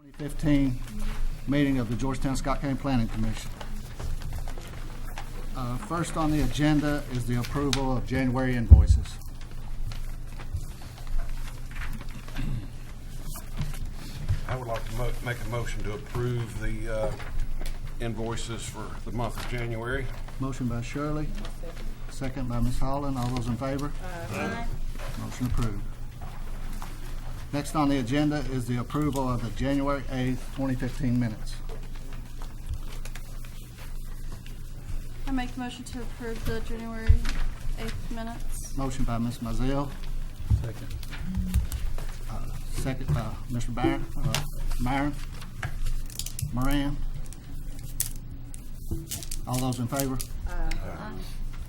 2015 meeting of the Georgetown-Scott County Planning Commission. First on the agenda is the approval of January invoices. I would like to make a motion to approve the invoices for the month of January. Motion by Shirley, second by Ms. Holland. All those in favor? Aye. Motion approved. Next on the agenda is the approval of the January 8th, 2015 minutes. I make the motion to approve the January 8th minutes. Motion by Ms. Mizell. Second. Second by Mr. Moran. All those in favor? Aye.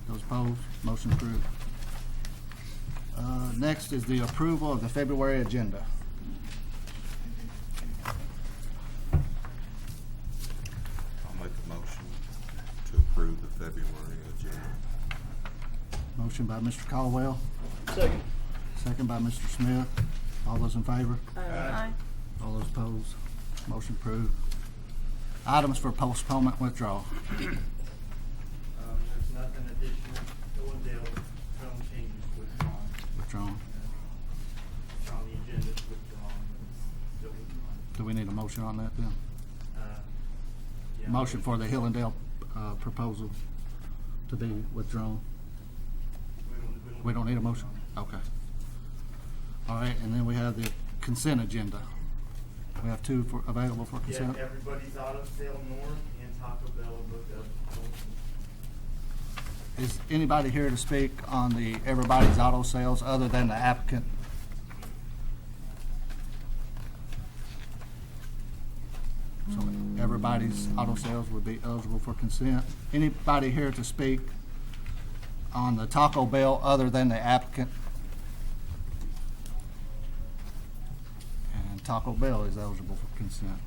Those opposed? Motion approved. Next is the approval of the February agenda. I'll make a motion to approve the February agenda. Motion by Mr. Caldwell, Second. second by Mr. Smith. All those in favor? Aye. All those opposed? Motion approved. Items for postponement withdrawal. There's nothing additional. Hillendale zone changes withdrawn. Withdrawn. It's on the agenda, it's withdrawn, but it's still withdrawn. Do we need a motion on that then? Yeah. Motion for the Hillendale proposal to be withdrawn. We don't need a motion? Okay. All right, and then we have the consent agenda. We have two available for Yeah, consent. everybody's auto sale north and Taco Bell booked up. Is anybody here to speak on the Everybody's Auto Sales other than the applicant? So Everybody's Auto Sales would be eligible for consent. Anybody here to speak on the Taco Bell other than the applicant? And Taco Bell is eligible for consent.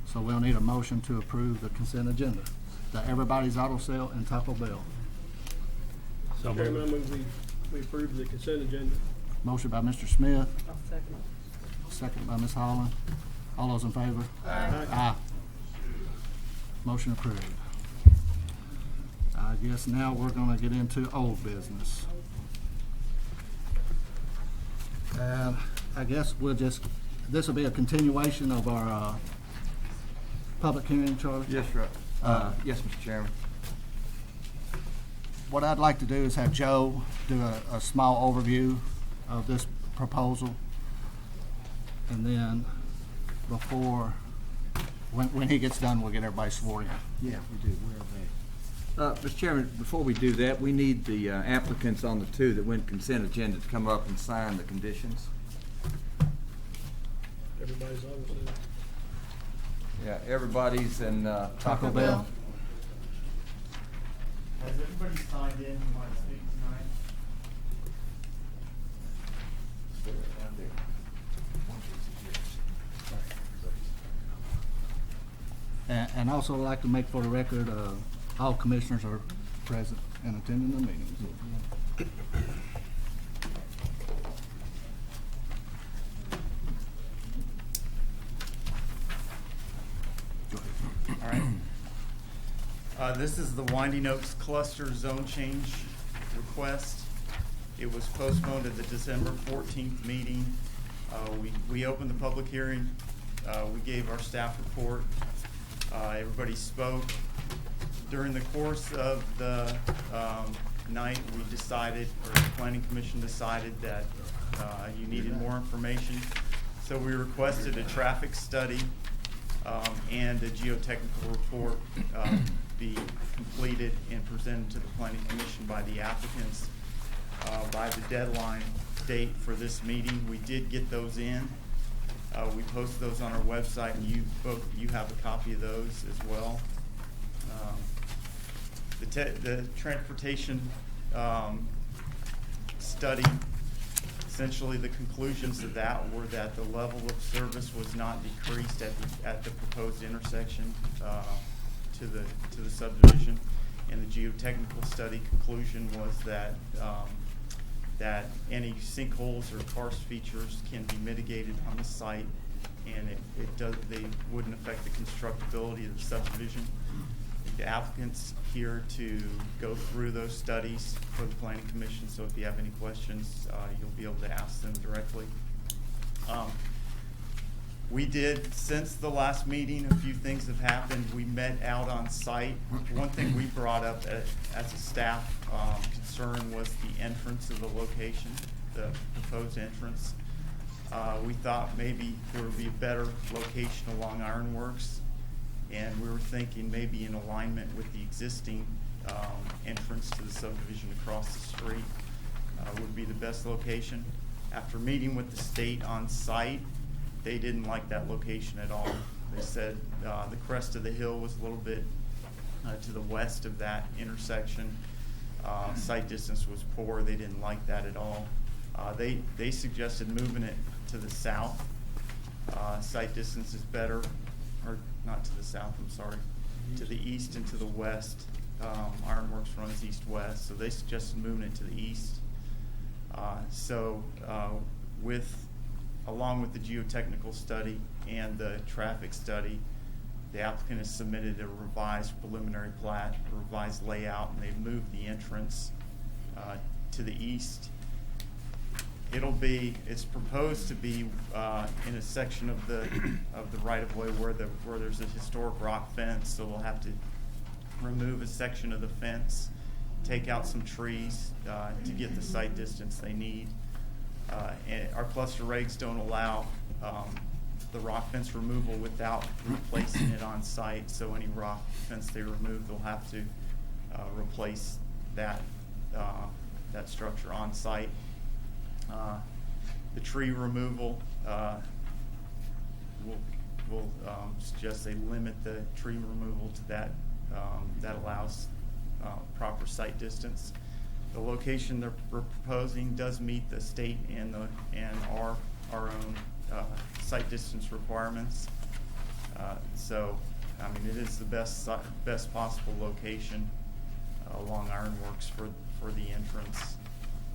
So we'll need a motion to approve the consent agenda. The Everybody's Auto Sale and Taco Bell. So Chairman, I move we approve the consent agenda. Motion by Mr. Smith, I'll second. second by Ms. Holland. All those in favor? Aye. Aye. Motion approved. I guess now we're gonna get into old business. And I guess this will be a continuation of our public hearing, Charlie? Yes, sir. Yes, Mr. Chairman. What I'd like to do is have Joe do a small overview of this proposal. And then when he gets done, we'll get everybody sworn in. Yeah, we do. Where are they? Mr. Chairman, before we do that, we need the applicants on the two that went consent agenda to come up and sign the conditions. Everybody's auto sale. Yeah, everybody's in Taco Bell. Has everybody signed in who might speak tonight? And also I'd like to make for the record, all commissioners are present and attending the meetings. All right. This is the Winding Oaks Cluster Zone Change request. It was postponed at the December 14th meeting. We opened the public hearing. We gave our staff report. Everybody spoke. During the course of the night, we decided, or the Planning Commission decided that you needed more information. So we requested a traffic study and a geotechnical report be completed and presented to the Planning Commission by the applicants by the deadline date for this meeting. We did get those in. We posted those on our website, and you have a copy of those as well. The transportation study, essentially the conclusions of that were that the level of service was not decreased at the proposed intersection to the subdivision, and the geotechnical study conclusion was that that any sinkholes or karst features can be mitigated on the site, and they wouldn't affect the constructability of the subdivision. The applicant's here to go through those studies for the planning commission, so if you have any questions, you'll be able to ask them directly. We did, since the last meeting, a few things have happened. We met out on site. One thing we brought up as a staff concern was the entrance of the location, the proposed entrance. We thought maybe there would be a better location along Ironworks, and we were thinking maybe in alignment with the existing entrance to the subdivision across the street would be the best location. After meeting with the state on site, they didn't like that location at all. They said the crest of the hill was a little bit to the west of that intersection. Sight distance was poor. They didn't like that at all. They suggested moving it to the south. Sight distance is better, or not to the south, I'm sorry, to the east and to the west. Ironworks runs east-west, so they suggested moving it to the east. Along with the geotechnical study and the traffic study, the applicant has submitted a revised preliminary plat, a revised layout, and they've moved the entrance to the east. It's proposed to be in a section of the right-of-way where there's a historic rock fence, so we'll have to remove a section of the fence, take out some trees to get the sight distance they need. And our cluster regs don't allow the rock fence removal without replacing it on site, so any rock fence they remove, they'll have to replace that structure on site. The tree removal, we'll suggest they limit the tree removal to that. That allows proper sight distance. The location we're proposing does meet the state and our own sight distance requirements. So, I mean, it is the best possible location along Ironworks for the entrance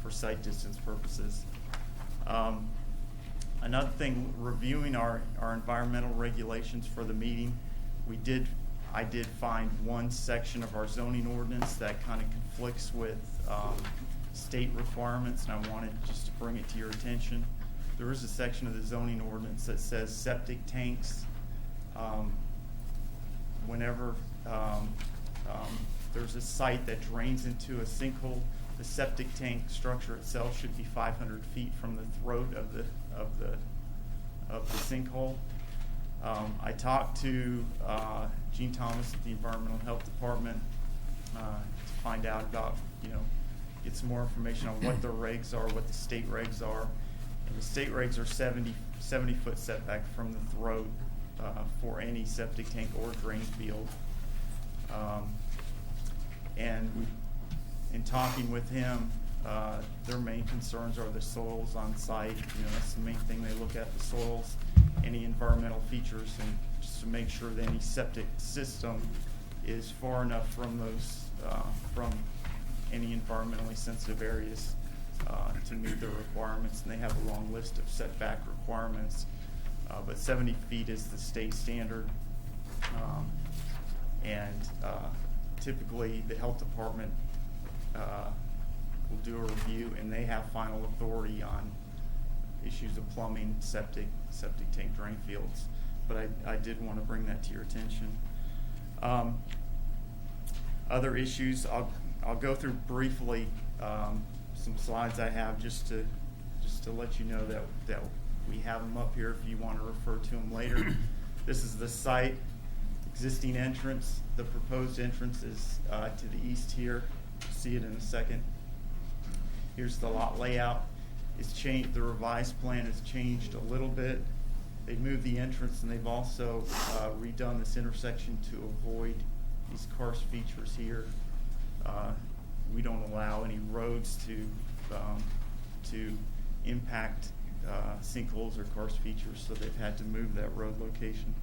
for sight distance purposes. Another thing, reviewing our environmental regulations for the meeting, I did find one section of our zoning ordinance that kind of conflicts with state requirements, and I wanted just to bring it to your attention. There is a section of the zoning ordinance that says septic tanks, whenever there's a site that drains into a sinkhole, the septic tank structure itself should be 500 feet from the throat of the sinkhole. I talked to Gene Thomas at the Environmental Health Department to find out about, get some more information on what the regs are, what the state regs are. And the state regs are 70 foot setback from the throat for any septic tank or drain field. And in talking with him, their main concerns are the soils on site. That's the main thing they look at, the soils, any environmental features, and just to make sure that any septic system is far enough from those, from any environmentally sensitive areas to meet their requirements. And they have a long list of setback requirements, but 70 feet is the state standard. Typically the health department will do a review, and they have final authority on issues of plumbing, septic tank, drain fields. But I did want to bring that to your attention. Other issues, I'll go through briefly some slides I have just to let you know that we have them up here if you want to refer to them later. This is the site, existing entrance. The proposed entrance is to the east here. You'll see it in a second. Here's the lot layout. It's changed. The revised plan has changed a little bit. They've moved the entrance, and they've also redone this intersection to avoid these karst features here. We don't allow any roads to impact sinkholes or karst features, so they've had to move that road location.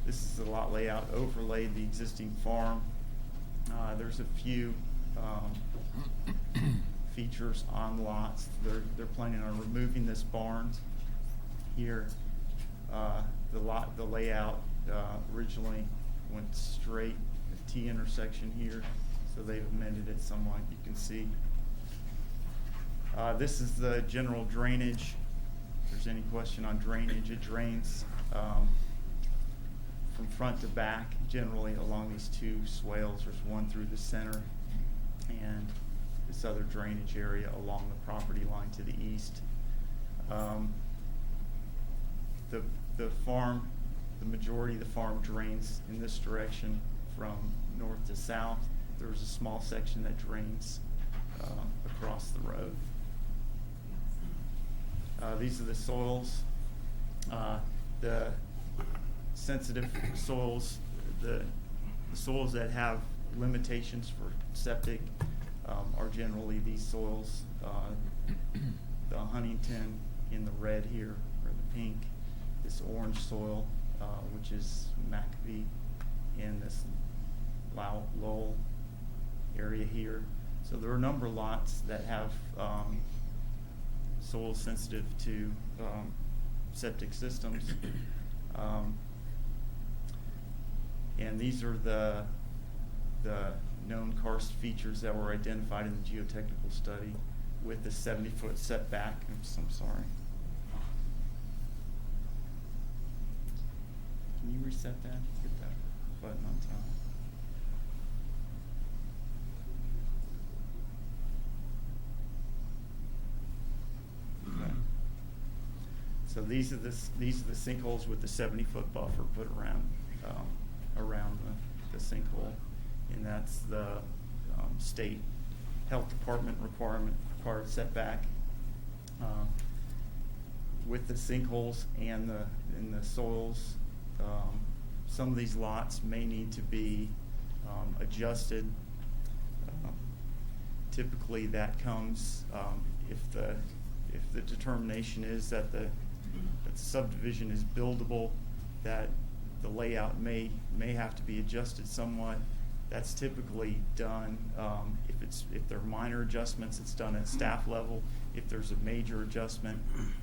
This is the lot layout, overlaid the existing farm. There's a few features on lots. They're planning on removing this barn here. The layout originally went straight, a T intersection here, so they've amended it somewhat, you can see. This is the general drainage. If there's any question on drainage, it drains from front to back, generally along these two swales. There's one through the center and this other drainage area along the property line to the east. The majority of the farm drains in this direction from north to south. There's a small section that drains across the road. These are the soils. The sensitive soils, the soils that have limitations for septic are generally these soils. The Huntington in the red here, or the pink, this orange soil, which is McAfee, in this Lowell area here. So there are a number of lots that have soil sensitive to septic systems. And these are the known karst features that were identified in the geotechnical study with the 70-foot setback. I'm sorry. Can you reset that? Hit that button on top. Okay. So these are the sinkholes with the 70-foot buffer put around the sinkhole, and that's the state health department required setback. With the sinkholes and the soils, some of these lots may need to be adjusted. Typically, that comes if the determination is that the subdivision is buildable, that the layout may have to be adjusted somewhat. That's typically done. If there are minor adjustments, it's done at staff level. If there's a major adjustment,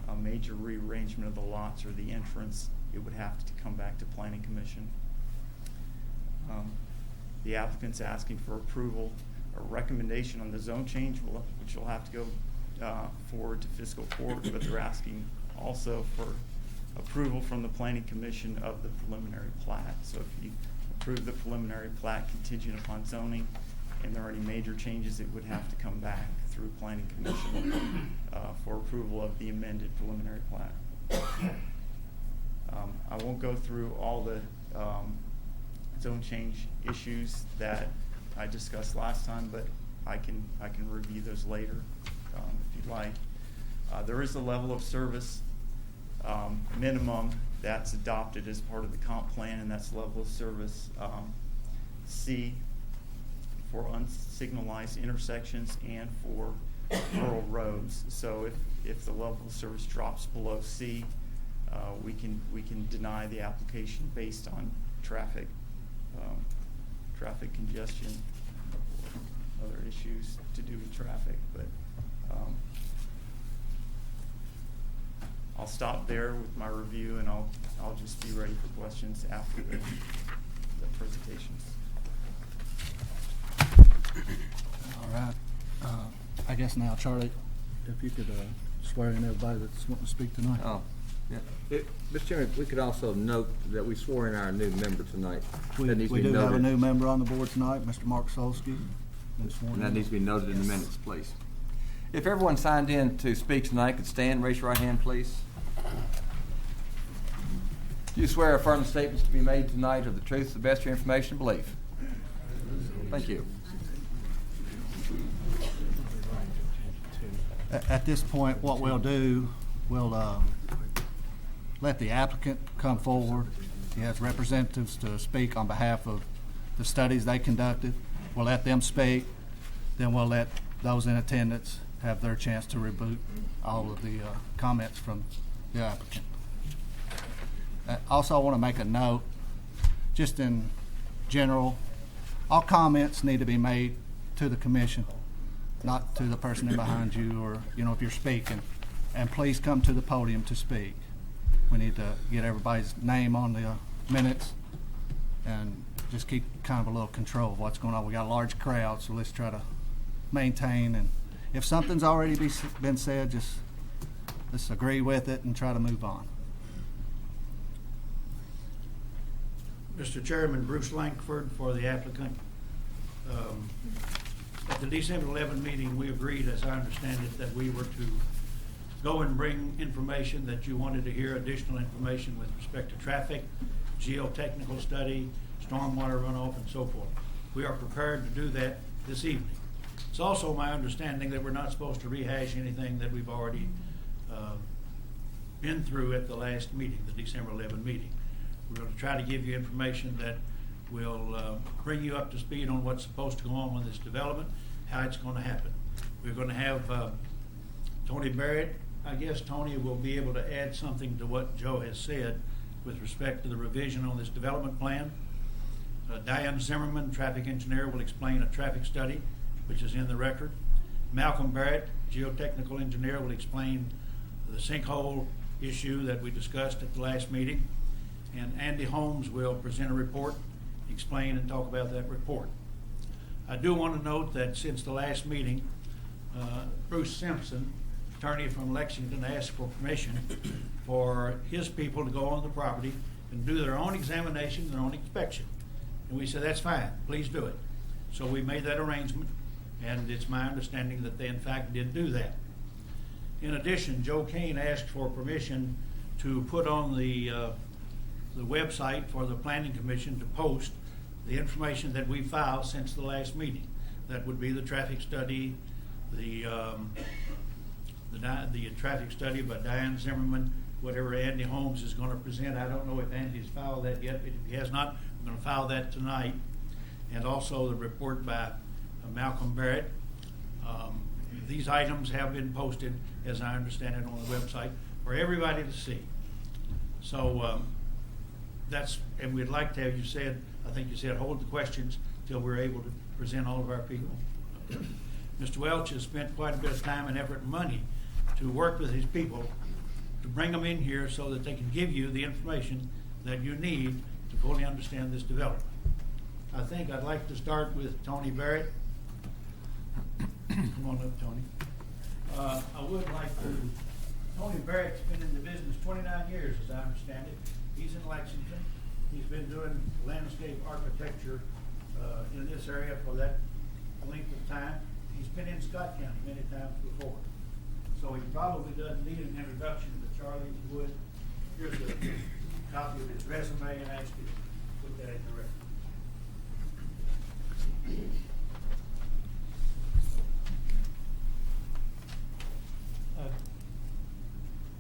a major rearrangement of the lots or the entrance, it would have to come back to Planning Commission. The applicant's asking for approval or recommendation on the zone change, which will have to go forward to fiscal court, but they're asking also for approval from the Planning Commission of the preliminary plat. So if you approve the preliminary plat contingent upon zoning and there are any major changes, it would have to come back through Planning Commission for approval of the amended preliminary plat. I won't go through all the zone change issues that I discussed last time, but I can review those later if you'd like. There is a level of service minimum that's adopted as part of the comp plan, and that's level of service C for unsignalized intersections and for rural roads. So if the level of service drops below C, we can deny the application based on traffic congestion or other issues to do with traffic. But I'll stop there with my review, and I'll just be ready for questions after the presentations. All right. I guess now, Charlie, if you could swear in everybody that's wanting to speak tonight. Oh, yeah. Mr. Chairman, we could also note that we swore in our new member tonight. We That needs to be do have a noted. new member on the board tonight, Mr. Mark Solsky. And that needs to be noted in the minutes, please. If everyone signed in to speak tonight could stand, raise your right hand, please. Do you swear affirm the statements to be made tonight are the truth, the best of your information and belief? Thank you. At this point, what we'll do, we'll let the applicant come forward. He has representatives to speak on behalf of the studies they conducted. We'll let them speak. Then we'll let those in attendance have their chance to rebut all of the comments from the applicant. Also, I want to make a note, just in general, all comments need to be made to the commission. not to the person in behind you, or, if you're speaking. And please come to the podium to speak. We need to get everybody's name on the minutes and just keep kind of a little control of what's going on. We got a large crowd, so let's try to maintain. And if something's already been said, just let's agree with it and try to move on. Mr. Chairman, Bruce Langford for the applicant. At the December 11 meeting, we agreed, as I understand it, that we were to go and bring information that you wanted to hear, additional information with respect to traffic, geotechnical study, stormwater runoff, and so forth. We are prepared to do that this evening. It's also my understanding that we're not supposed to rehash anything that we've already been through at the last meeting, the December 11 meeting. We're going to try to give you information that will bring you up to speed on what's supposed to go on with this development, how it's going to happen. We're going to have Tony Barrett. I guess Tony will be able to add something to what Joe has said with respect to the revision on this development plan. Diane Zimmerman, traffic engineer, will explain a traffic study, which is in the record. Malcolm Barrett, geotechnical engineer, will explain the sinkhole issue that we discussed at the last meeting. And Andy Holmes will present a report, explain and talk about that report. I do want to note that since the last meeting, Bruce Simpson, attorney from Lexington, asked for permission for his people to go on the property and do their own examination, their own inspection. And we said, that's fine, please do it. So we made that arrangement, and it's my understanding that they in fact did do that. In addition, Joe Kane asked for permission to put on the website for the Planning Commission to post the information that we filed since the last meeting. That would be the traffic study, the traffic study by Diane Zimmerman, whatever Andy Holmes is going to present. I don't know if Andy's filed that yet, but if he has not, I'm going to file that tonight. And also the report by Malcolm Barrett. These items have been posted, as I understand it, on the website for everybody to see. So and we'd like to have, I think you said, hold the questions till we're able to present all of our people. Mr. Welch has spent quite a bit of time and effort and money to work with his people to bring them in here so that they can give you the information that you need to fully understand this development. I think I'd like to start with Tony Barrett. Come on up, Tony. I would like to, Tony Barrett's been in the business 29 years, as I understand it. He's in Lexington. He's been doing landscape architecture in this area for that length of time. He's been in Scott County many times before. So he probably doesn't need an introduction, but Charlie, if you would, here's a copy of his resume, and I ask you to put that in the record.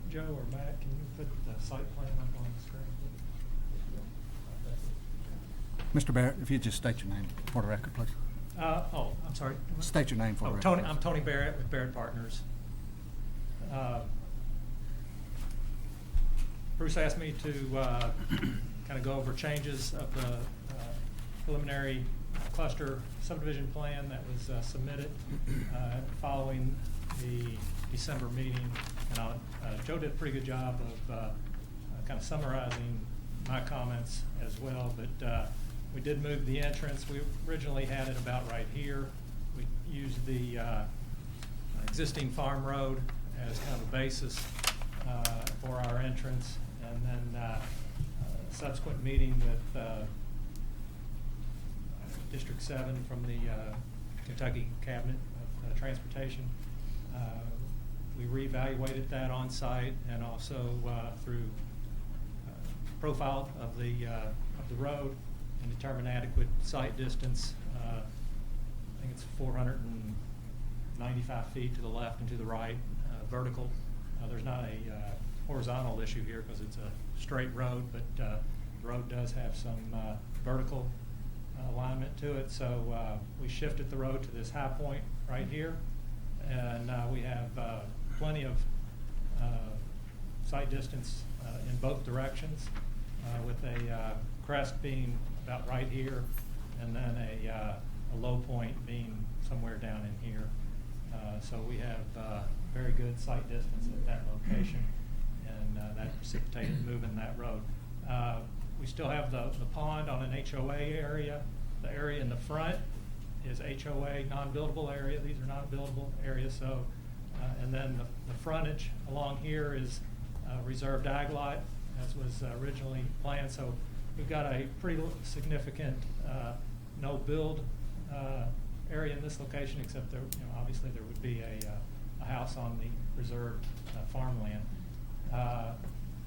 Joe or Matt, can you put the site plan up on the screen? Mr. Barrett, if you just state your name for the record, please. I'm sorry. State your name for the record. Tony, please. I'm Tony Barrett with Barrett Partners. Bruce asked me to kind of go over changes of the preliminary cluster subdivision plan that was submitted following the December meeting. And Joe did a pretty good job of kind of summarizing my comments as well, but we did move the entrance. We originally had it about right here. We used the existing farm road as kind of a basis for our entrance, and then subsequent meeting with District 7 from the Kentucky Cabinet of Transportation. We reevaluated that on site, and also through profile of the road and determined adequate site distance. I think it's 495 feet to the left and to the right, vertical. There's not a horizontal issue here because it's a straight road, but the road does have some vertical alignment to it. So we shifted the road to this high point right here, and we have plenty of site distance in both directions, with a crest being about right here, and then a low point being somewhere down in here. So we have very good sight distance at that location, and that precipitated moving that road. We still have the pond on an HOA area. The area in the front is HOA, non-buildable area. These are non-buildable areas. So, and then the frontage along here is reserved ag lot, as was originally planned. So we've got a pretty significant no build area in this location, except there, obviously there would be a house on the reserved farmland.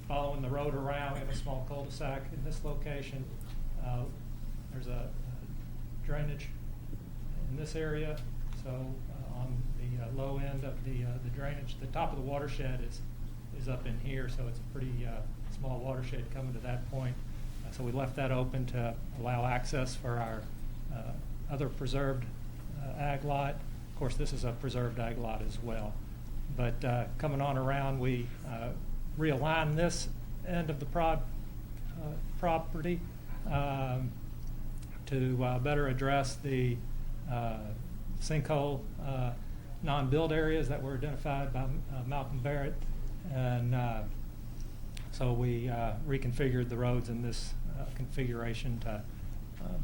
Following the road around, we have a small cul-de-sac in this location. There's a drainage in this area. So on the low end of the drainage, the top of the watershed is up in here. So it's a pretty small watershed coming to that point. So we left that open to allow access for our other preserved ag lot. Of course, this is a preserved ag lot as well. But coming on around, we realign this end of the property to better address the sinkhole non-build areas that were identified by Malcolm Barrett. And so we reconfigured the roads in this configuration to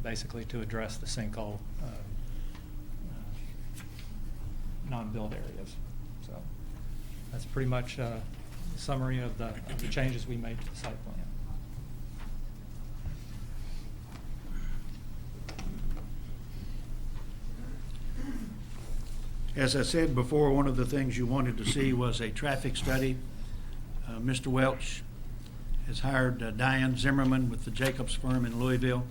basically to address the sinkhole non-build areas. So that's pretty much a summary of the changes we made to the site plan. As I said before, one of the things you wanted to see was a traffic study. Mr. Welch has hired Diane Zimmerman with the Jacobs firm in Louisville.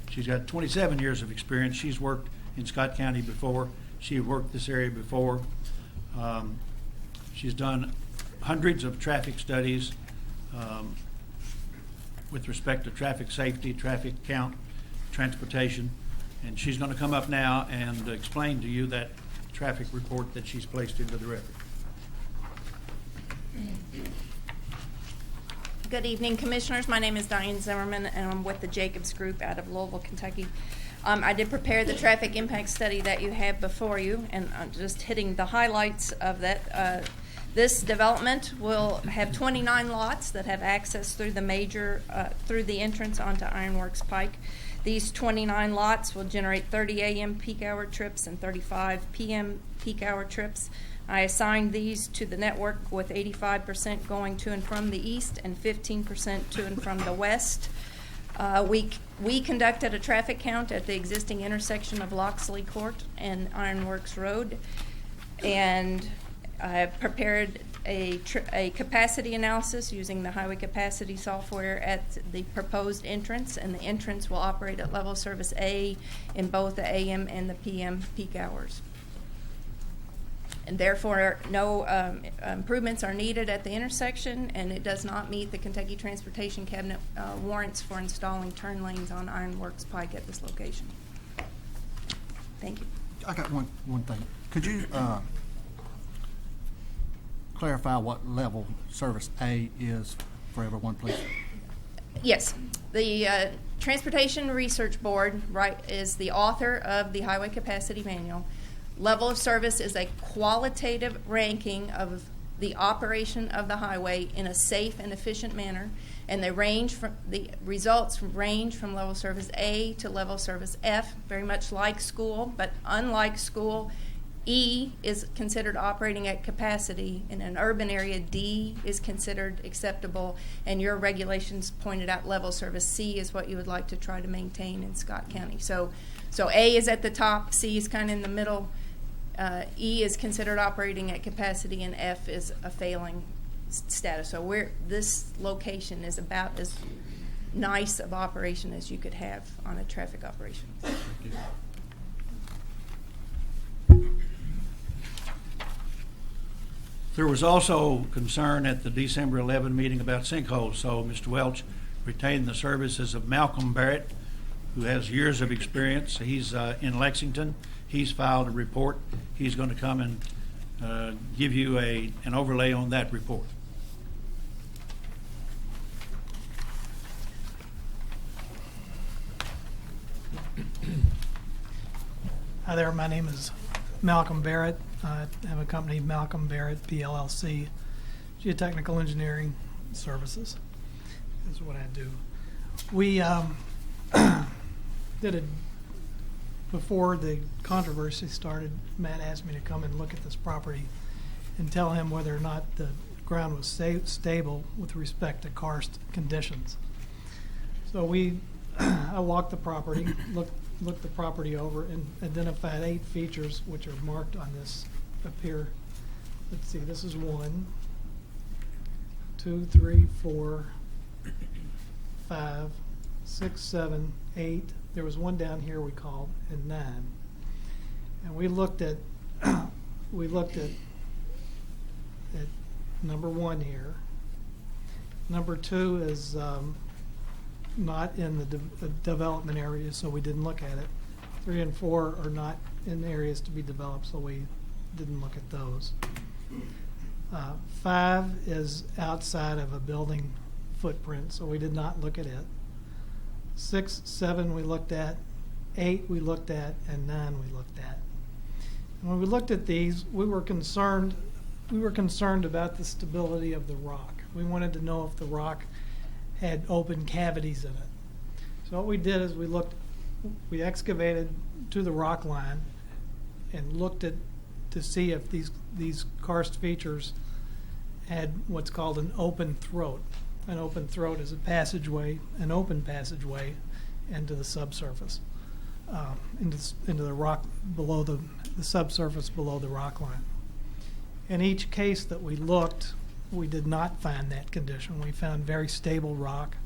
She's got 27 years of experience. She's worked in Scott County before. She had worked this area before. She's done hundreds of traffic studies with respect to traffic safety, traffic count, transportation. And she's going to come up now and explain to you that traffic report that she's placed into the record. Good evening, Commissioners. My name is Diane Zimmerman, and I'm with the Jacobs Group out of Louisville, Kentucky. I did prepare the traffic impact study that you have before you, and I'm just hitting the highlights of that. This development will have 29 lots that have access through the entrance onto Ironworks Pike. These 29 lots will generate 30 a.m. peak hour trips and 35 p.m. peak hour trips. I assigned these to the network with 85% going to and from the east and 15% to and from the west. We conducted a traffic count at the existing intersection of Loxley Court and Ironworks Road, and I prepared a capacity analysis using the highway capacity software at the proposed entrance, and the entrance will operate at level service A in both the AM and the PM peak hours. And therefore, no improvements are needed at the intersection, and it does not meet the Kentucky Transportation Cabinet warrants for installing turn lanes on Ironworks Pike at this location. Thank you. I got one thing. Could you clarify what level service A is for everyone, please? Yes. The Transportation Research Board is the author of the Highway Capacity Manual. Level of service is a qualitative ranking of the operation of the highway in a safe and efficient manner, and the results range from level service A to level service F, very much like school, but unlike school. E is considered operating at capacity. In an urban area, D is considered acceptable, and your regulations pointed out level service C is what you would like to try to maintain in Scott County. So A is at the top, C is kind of in the middle, E is considered operating at capacity, and F is a failing status. So this location is about as nice of operation as you could have on a traffic operation. Thank you. There was also concern at the December 11 meeting about sinkholes, so Mr. Welch retained the services of Malcolm Barrett, who has years of experience. He's in Lexington. He's filed a report. He's going to come and give you an overlay on that report. Hi there, my name is Malcolm Barrett. I have a company, Malcolm Barrett PLLC, Geotechnical Engineering Services is what I do. We did it before the controversy started. Matt asked me to come and look at this property and tell him whether or not the ground was stable with respect to karst conditions. So I walked the property, looked the property over, and identified 8 features which are marked on this up here. Let's see, this is 1, 2, 3, 4, 5, 6, 7, 8. There was one down here we called, and 9. And we looked at at number 1 here. Number 2 is not in the development area, so we didn't look at it. 3 and 4 are not in areas to be developed, so we didn't look at those. 5 is outside of a building footprint, so we did not look at it. 6, 7 we looked at, 8 we looked at, and 9 we looked at. And when we looked at these, we were concerned about the stability of the rock. We wanted to know if the rock had open cavities in it. So what we did is we excavated to the rock line and looked at to see if these karst features had what's called an open throat. An open throat is a passageway, an open passageway into the subsurface, into the rock below the subsurface below the rock line. In each case that we looked, we did not find that condition. We found very stable rock.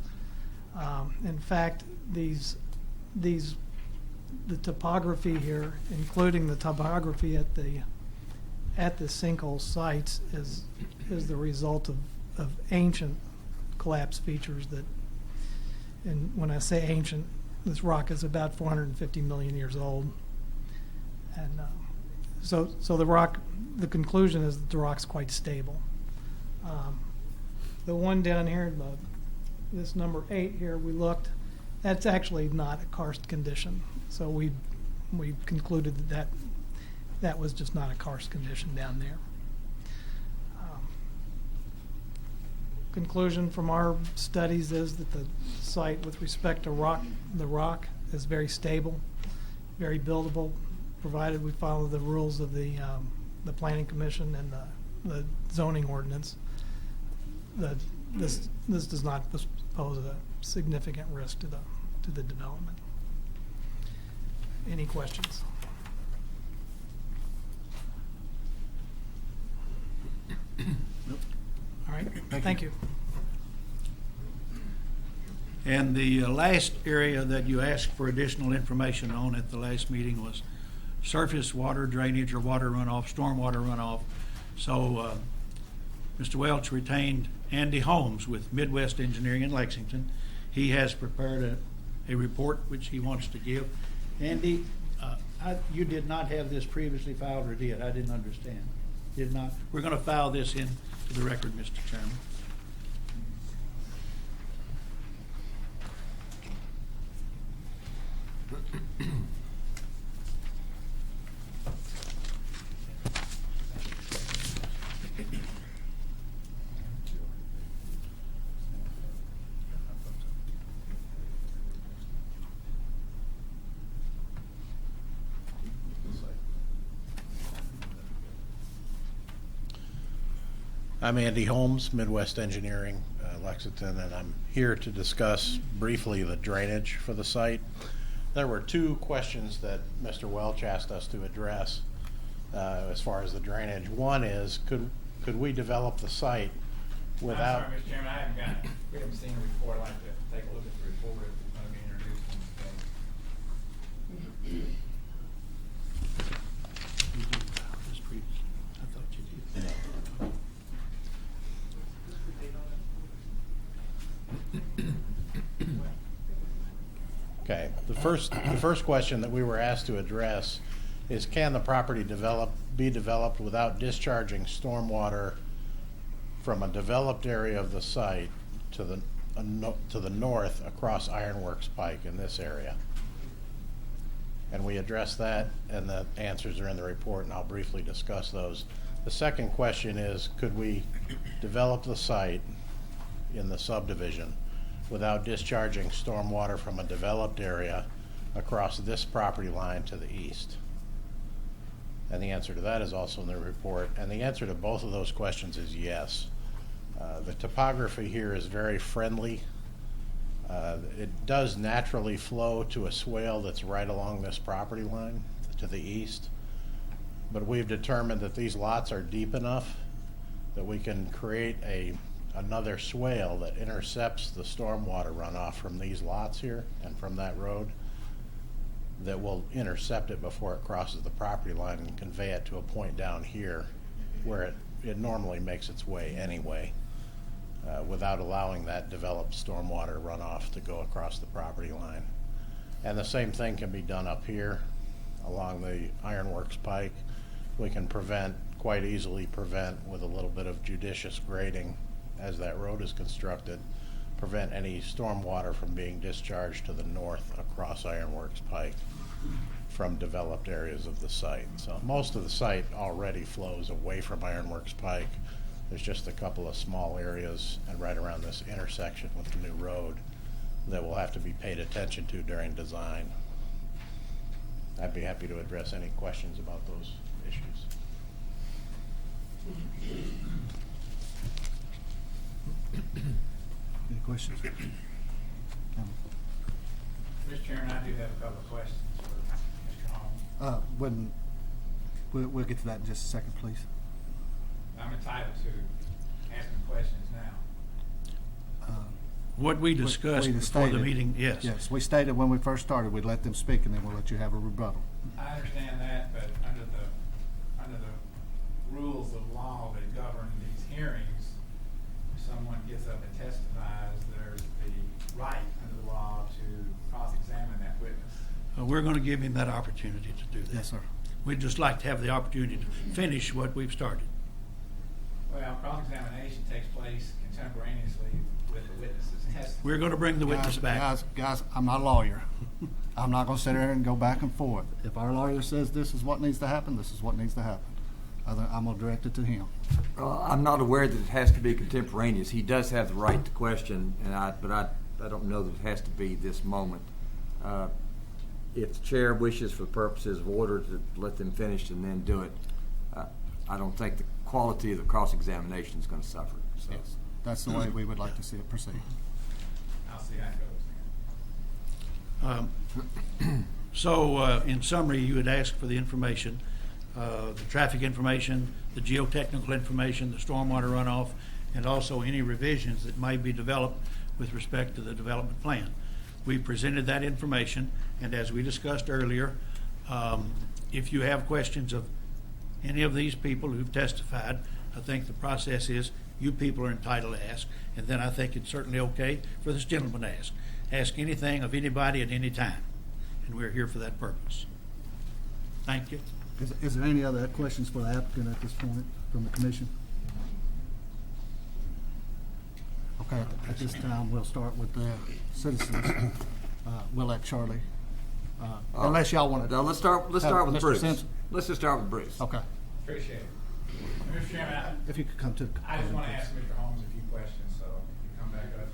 In fact, the topography here, including the topography at the sinkhole sites, is the result of ancient collapse features that, and when I say ancient, this rock is about 450 million years old. And so the conclusion is that the rock's quite stable. The one down here, this number 8 here, we looked, that's actually not a karst condition. So we concluded that was just not a karst condition down there. Conclusion from our studies is that the site with respect to the rock is very stable, very buildable, provided we follow the rules of the Planning Commission and the zoning ordinance. This does not pose a significant risk to the development. Any questions? Nope. All right. Thank you. And the last area that you asked for additional information on at the last meeting was surface water drainage or water runoff, stormwater runoff. So Mr. Welch retained Andy Holmes with Midwest Engineering in Lexington. He has prepared a report which he wants to give. Andy, you did not have this previously filed, or did? I didn't understand. Did not. We're going to file this into the record, Mr. Chairman. I'm Andy Holmes, Midwest Engineering, Lexington, and I'm here to discuss briefly the drainage for the site. There were 2 questions that Mr. Welch asked us to address as far as the drainage. One is, could we develop the site without... I'm sorry, Mr. Chairman, I haven't got it. We haven't seen the report. I'd like to take a look at the report if it's going to be introduced in the Okay, the first question that we were asked to address is, can the property be developed without discharging stormwater from a developed area of the site to the north across Ironworks Pike in this area? And we addressed that, and the answers are in the report, and I'll briefly discuss those. The second question is, could we develop the site in the subdivision without discharging stormwater from a developed area across this property line to the east? And the answer to that is also in the report. And the answer to both of those questions is yes. The topography here is very friendly. It does naturally flow to a swale that's right along this property line to the east. But we've determined that these lots are deep enough that we can create another swale that intercepts the stormwater runoff from these lots here and from that road, that will intercept it before it crosses the property line and convey it to a point down here where it normally makes its way anyway, without allowing that developed stormwater runoff to go across the property line. And the same thing can be done up here along the Ironworks Pike. We can quite easily prevent with a little bit of judicious grading as that road is constructed, prevent any stormwater from being discharged to the north across Ironworks Pike from developed areas of the site. So most of the site already flows away from Ironworks Pike. There's just a couple of small areas and right around this intersection with the new road that will have to be paid attention to during design. I'd be happy to address any questions about those issues. Any questions? Mr. Chairman, I do have a couple of questions for Mr. Holmes. We'll get to that in just a second, please. I'm entitled to ask him questions now. What we discussed before the stated- meeting, yes. Yes, we stated when we first started, we'd let them speak and then we'll let you have a rebuttal. I understand that, but under the rules of law that govern these hearings, if someone gets up and testifies, there's the right under the law to cross-examine that witness. We're going to give him that opportunity to do that. Yes, sir. We'd just like to have the opportunity to finish what we've started. Well, cross-examination takes place contemporaneously with the witness's testimony. We're going to bring the witness back. Guys, I'm not a lawyer. I'm not going to sit there and go back and forth. If our lawyer says this is what needs to happen, this is what needs to happen. I'm going to direct it to him. I'm not aware that it has to be contemporaneous. He does have the right to question, but I don't know that it has to be this moment. If the chair wishes for purposes of order to let them finish and then do it, I don't think the quality of the cross-examination is going to suffer. So. Yes, that's the way we would like to see it proceed. I'll see how it goes. So, in summary, you had asked for the information, the traffic information, the geotechnical information, the stormwater runoff, and also any revisions that might be developed with respect to the development plan. We presented that information, and as we discussed earlier, if you have questions of any of these people who've testified, I think the process is you people are entitled to ask, and then I think it's certainly okay for this gentleman to ask. Ask anything of anybody at any time, and we're here for that purpose. Thank you. Is there any other questions for the applicant at this point from the commission? Okay, at this time, we'll start with the citizens. We'll let Charlie, unless y'all want to. Let's start with Mr. Bruce. Simpson? Let's just start with Bruce. Okay. Appreciate it. Mr. Chairman, If you could come to the. I just want to ask Mr. Holmes a few questions, so if you come back up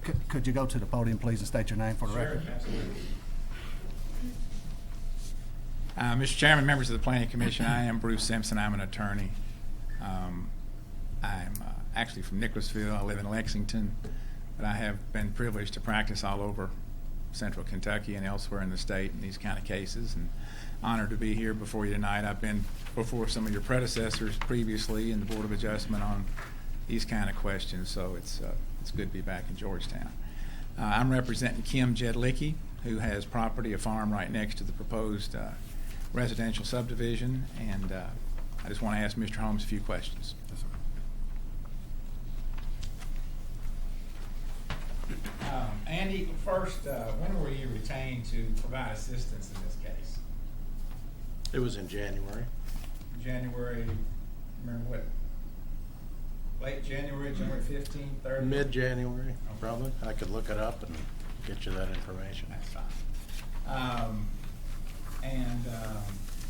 here. Could you go to the podium, please, and state your name for the record? Sure, absolutely. Mr. Chairman, members of the Planning Commission, I am Bruce Simpson. I'm an attorney. I'm actually from Nicholasville. I live in Lexington, but I have been privileged to practice all over central Kentucky and elsewhere in the state in these kind of cases, and honored to be here before you tonight. I've been before some of your predecessors previously in the Board of Adjustment on these kind of questions, so it's good to be back in Georgetown. I'm representing Kim Jedlicki, who has property, a farm right next to the proposed residential subdivision, and I just want to ask Mr. Holmes a few questions. Yes, sir. Andy, first, when were you retained to provide assistance in this case? It was in January. January, remember what? Late January, January 15th, 30th? Mid-January, probably. I could look it up and get you that information. That's fine.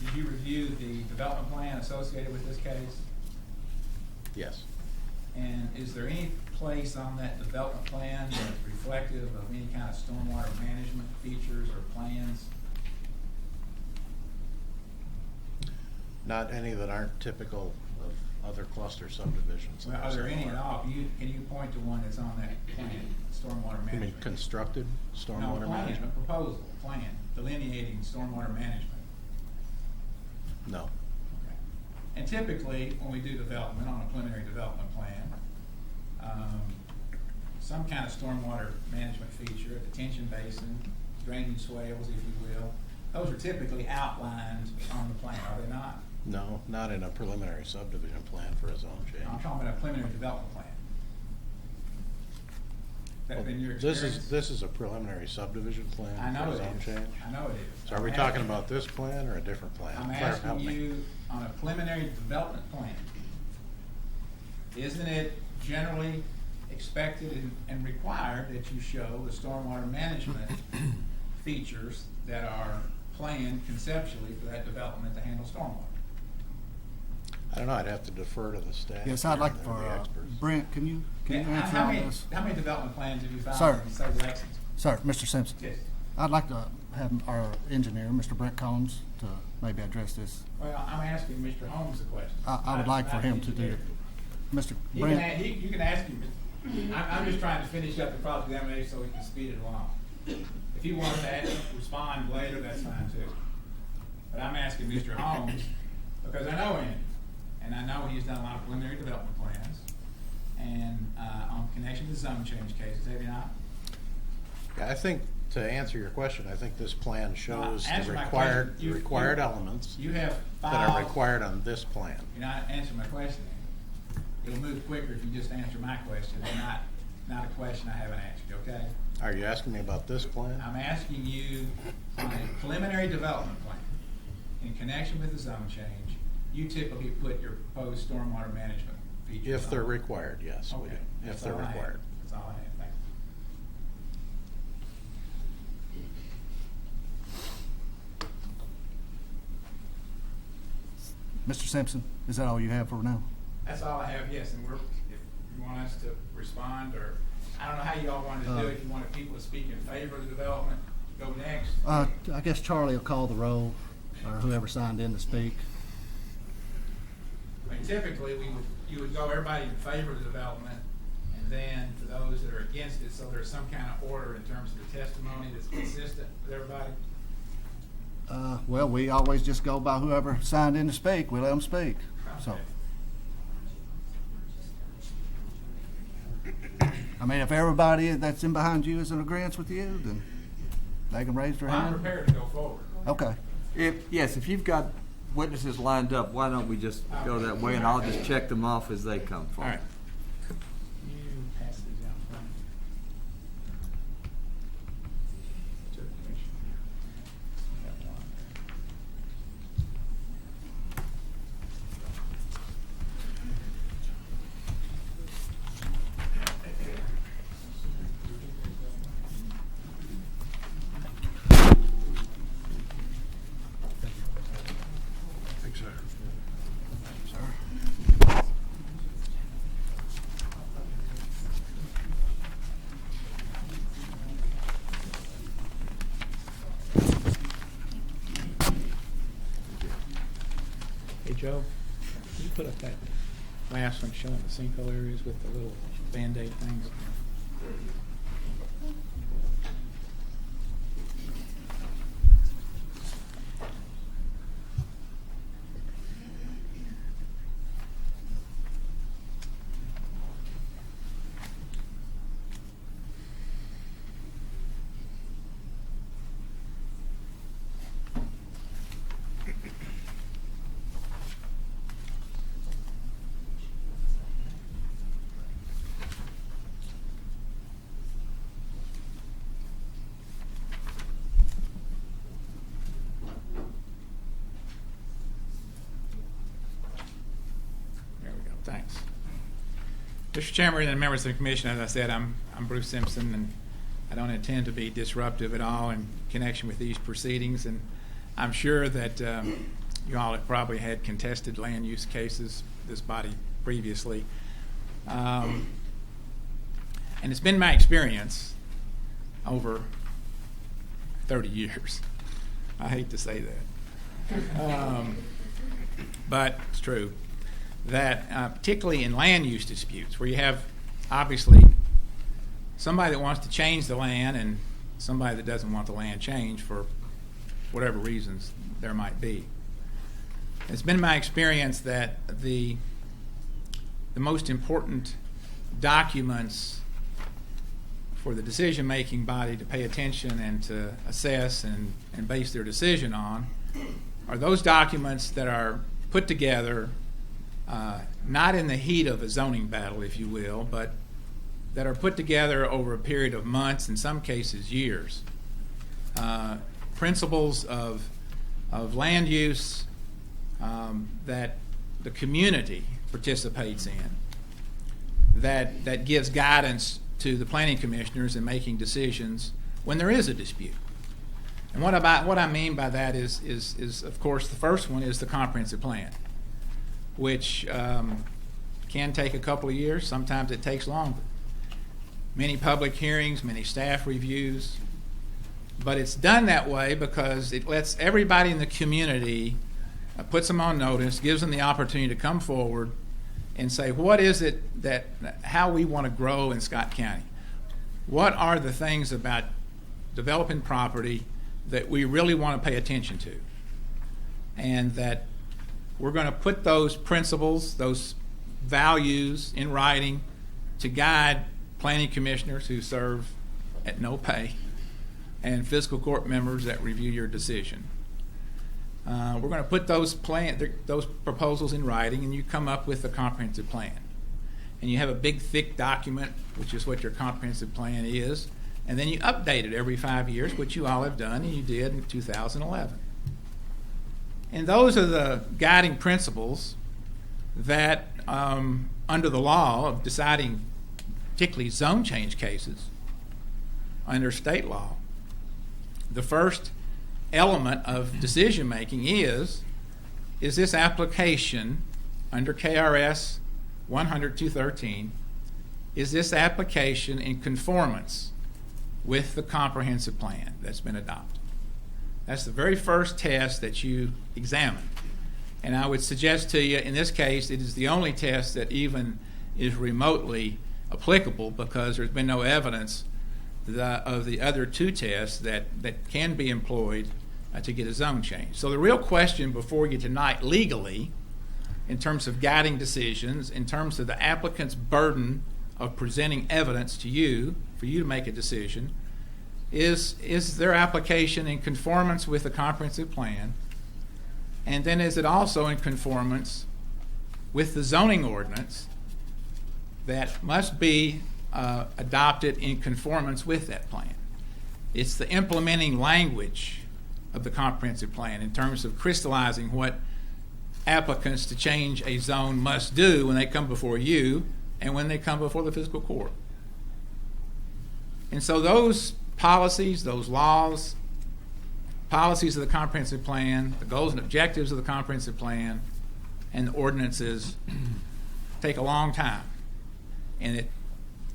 Did you review the development plan associated with this case? Yes. And is there any place on that development plan that's reflective of any kind of stormwater management features or plans? Not any that aren't typical of other cluster subdivisions. Well, are there any at all? Can you point to one that's on that plan, stormwater You mean management? constructed stormwater No, plan, management? a proposal, plan, delineating stormwater management. No. Okay. And typically, when we do development on a preliminary development plan, some kind of stormwater management feature, a detention basin, drainage swales, if you will, those are typically outlined on the plan, are they not? No, not in a preliminary subdivision plan for a zone change. I'm talking about a preliminary development plan. That's been your This experience? this is a preliminary subdivision plan I know for a it zone is. change? I know it is. So are we I'm talking asking- about this plan or a different plan? I'm Help asking me. you, on a preliminary development plan, isn't it generally expected and required that you show the stormwater management features that are planned conceptually for that development to handle stormwater? I don't know, I'd have to defer to the staff. Yes, I'd like and for, the experts. Brent, can you answer How on many- this? How many development plans have you Sir. found in, say, Lexington? Sir, Mr. Simpson. Yes. I'd like to have our engineer, Mr. Brent Combs, to maybe address this. Well, I'm asking Mr. Holmes the question. I would like for Not him the to do engineer. it. Mr. You can, Brent, you can ask him. I'm just trying to finish up the cross-examination so we can speed it along. If you want to respond later, that's fine too. But I'm asking Mr. Holmes, because I know him, and I know he's done a lot of preliminary development plans, and on connection to zone change cases, have you not? Yeah, I think, to answer your question, I think this plan shows Answer the my required, question. required elements You have that are filed. required on this plan. You're not answering my question. It'll move quicker if you just answer my question and not a question I haven't answered, okay? Are you asking me about this plan? I'm asking you on a preliminary development plan, in connection with the zone change, you typically put your proposed stormwater management features If they're on. required, yes, we Okay. do, if That's they're all I have. required. That's all I have, thank you. Mr. Simpson, is that all you have for now? That's all I have, yes, and if you want us to respond, or, I don't know how you all wanted to do it, if you wanted people to speak in favor of the development, go next. I guess Charlie will call the roll, or whoever signed in to speak. I mean, typically, you would go everybody in favor of the development, and then for those that are against it, so there's some kind of order in terms of the testimony that's consistent with everybody. Well, we always just go by whoever signed in to speak. We let them speak. So, I mean, if everybody that's in behind you is in agreement with you, then they can raise their Well, I'm hand. prepared to go forward. Okay. If you've got witnesses lined up, why don't we just go that way, and I'll just check them off as they come All forward. right. You pass these out front. To the commission. Got one there. Thanks, sir. Hey, Joe, can you put up that last one showing the sinkhole areas with the little Band-Aid things? There we go, thanks. Mr. Chairman and members of the commission, as I said, I'm Bruce Simpson, and I don't intend to be disruptive at all in connection with these proceedings, and I'm sure that you all have probably had contested land use cases, this body previously. And it's been my experience over 30 years. I hate to say that. But it's true that particularly in land use disputes where you have obviously somebody that wants to change the land and somebody that doesn't want the land changed for whatever reasons there might be. It's been my experience that the most important documents for the decision-making body to pay attention and to assess and base their decision on are those documents that are put together not in the heat of a zoning battle, if you will, but that are put together over a period of months, in some cases years. Principles of land use that the community participates in, that gives guidance to the planning commissioners in making decisions when there is a dispute. And what I mean by that is of course the first one is the comprehensive plan, which can take a couple of years. Sometimes it takes longer. Many public hearings, many staff reviews, but it's done that way because it lets everybody in the community, puts them on notice, gives them the opportunity to come forward and say, what is it how we want to grow in Scott County? What are the things about developing property that we really want to pay attention to? And that we're going to put those principles, those values in writing to guide planning commissioners who serve at no pay and fiscal court members that review your decision. We're going to put those proposals in writing, and you come up with a comprehensive plan. And you have a big, thick document, which is what your comprehensive plan is, and then you update it every 5 years, which you all have done, and you did in 2011. And those are the guiding principles that, under the law of deciding particularly zone change cases under state law, the first element of decision making is this application under KRS 100-213, is this application in conformance with the comprehensive plan that's been adopted? That's the very first test that you examine. And I would suggest to you, in this case, it is the only test that even is remotely applicable because there's been no evidence of the other two tests that can be employed to get a zone change. So the real question before you tonight legally, in terms of guiding decisions, in terms of the applicant's burden of presenting evidence to you, for you to make a decision, is their application in conformance with the comprehensive plan? And then is it also in conformance with the zoning ordinance that must be adopted in conformance with that plan? It's the implementing language of the comprehensive plan in terms of crystallizing what applicants to change a zone must do when they come before you and when they come before the fiscal court. And so those policies, those laws, policies of the comprehensive plan, the goals and objectives of the comprehensive plan, and the ordinances take a long time. And it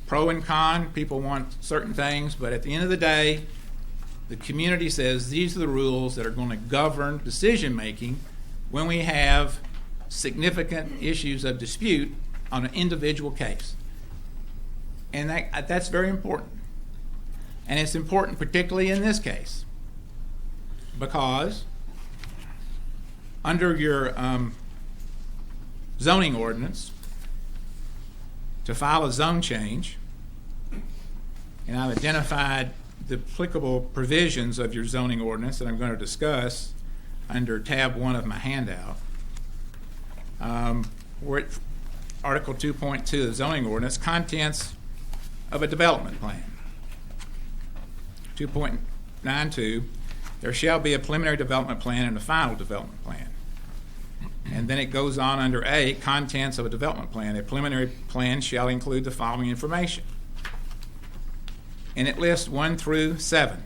pro and con, people want certain things, but at the end of the day, the community says these are the rules that are going to govern decision making when we have significant issues of dispute on an individual case. And that's very important. And it's important particularly in this case because under your zoning ordinance, to file a zone change, and I've identified the applicable provisions of your zoning ordinance that I'm going to discuss under tab 1 of my handout. We're at Article 2.2 of the zoning ordinance, contents of a development plan. 2.92, there shall be a preliminary development plan and a final development plan. And then it goes on under A, contents of a development plan. A preliminary plan shall include the following information. and it lists 1 through 7.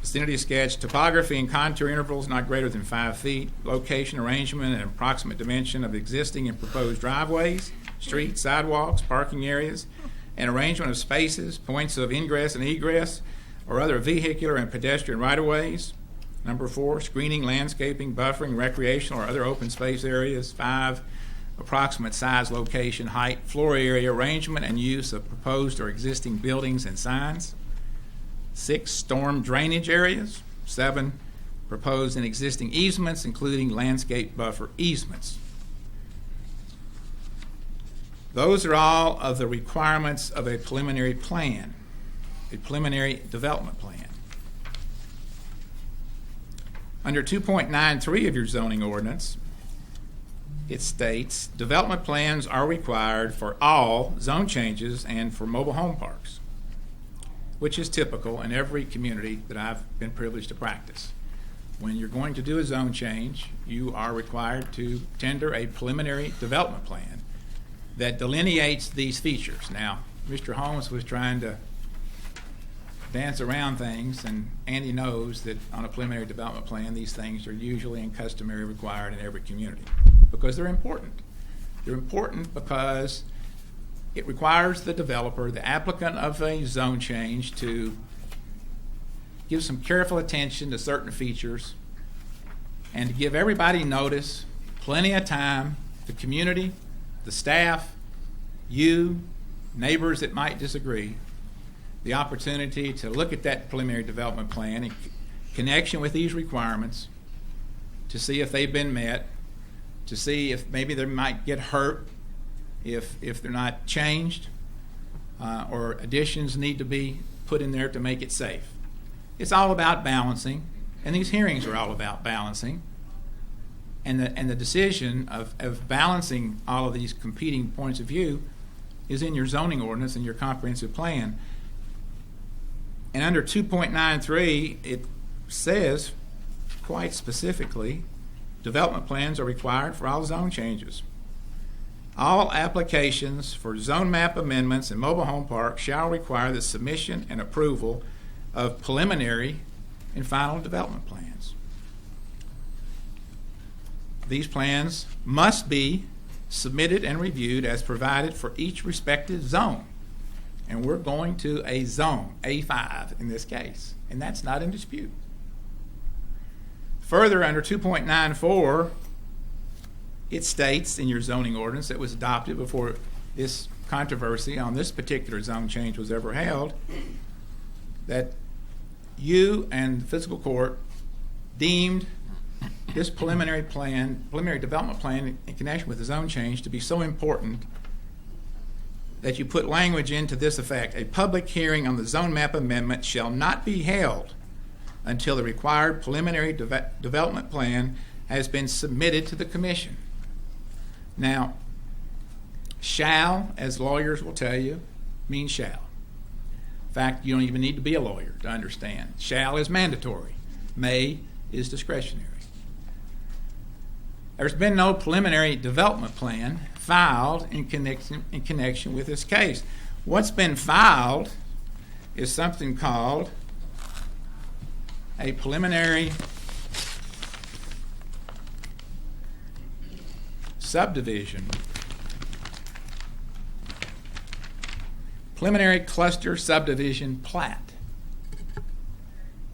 Vicinity sketch, topography and contour intervals not greater than 5 feet, location, arrangement, and approximate dimension of existing and proposed driveways, streets, sidewalks, parking areas, and arrangement of spaces, points of ingress and egress, or other vehicular and pedestrian right-of-ways. Number 4, screening, landscaping, buffering, recreational or other open space areas. 5, approximate size, location, height, floor area, arrangement, and use of proposed or existing buildings and signs. 6, storm drainage areas. 7, proposed and existing easements, including landscape buffer easements. Those are all of the requirements of a preliminary plan, a preliminary development plan. Under 2.93 of your zoning ordinance, it states development plans are required for all zone changes and for mobile home parks, which is typical in every community that I've been privileged to practice. When you're going to do a zone change, you are required to tender a preliminary development plan that delineates these features. Now, Mr. Holmes was trying to dance around things, and Andy knows that on a preliminary development plan, these things are usually and customary required in every community because they're important. They're important because it requires the developer, the applicant of a zone change, to give some careful attention to certain features and to give everybody notice, plenty of time, the community, the staff, you, neighbors that might disagree, the opportunity to look at that preliminary development plan in connection with these requirements, to see if they've been met, to see if maybe they might get hurt if they're not changed, or additions need to be put in there to make it safe. It's all about balancing, and these hearings are all about balancing. And the decision of balancing all of these competing points of view is in your zoning ordinance and your comprehensive plan. And under 2.93, it says quite specifically, development plans are required for all zone changes. All applications for zone map amendments and mobile home parks shall require the submission and approval of preliminary and final development plans. These plans must be submitted and reviewed as provided for each respective zone. And we're going to a zone, A5 in this case, and that's not in dispute. Further, under 2.94, it states in your zoning ordinance that was adopted before this controversy on this particular zone change was ever held, that you and the fiscal court deemed this preliminary development plan in connection with the zone change to be so important that you put language into this effect: a public hearing on the zone map amendment shall not be held until the required preliminary development plan has been submitted to the commission. Now, shall, as lawyers will tell you, means shall. In fact, you don't even need to be a lawyer to understand. Shall is mandatory. May is discretionary. There's been no preliminary development plan filed in connection with this case. What's been filed is something called a preliminary subdivision, preliminary cluster subdivision plat.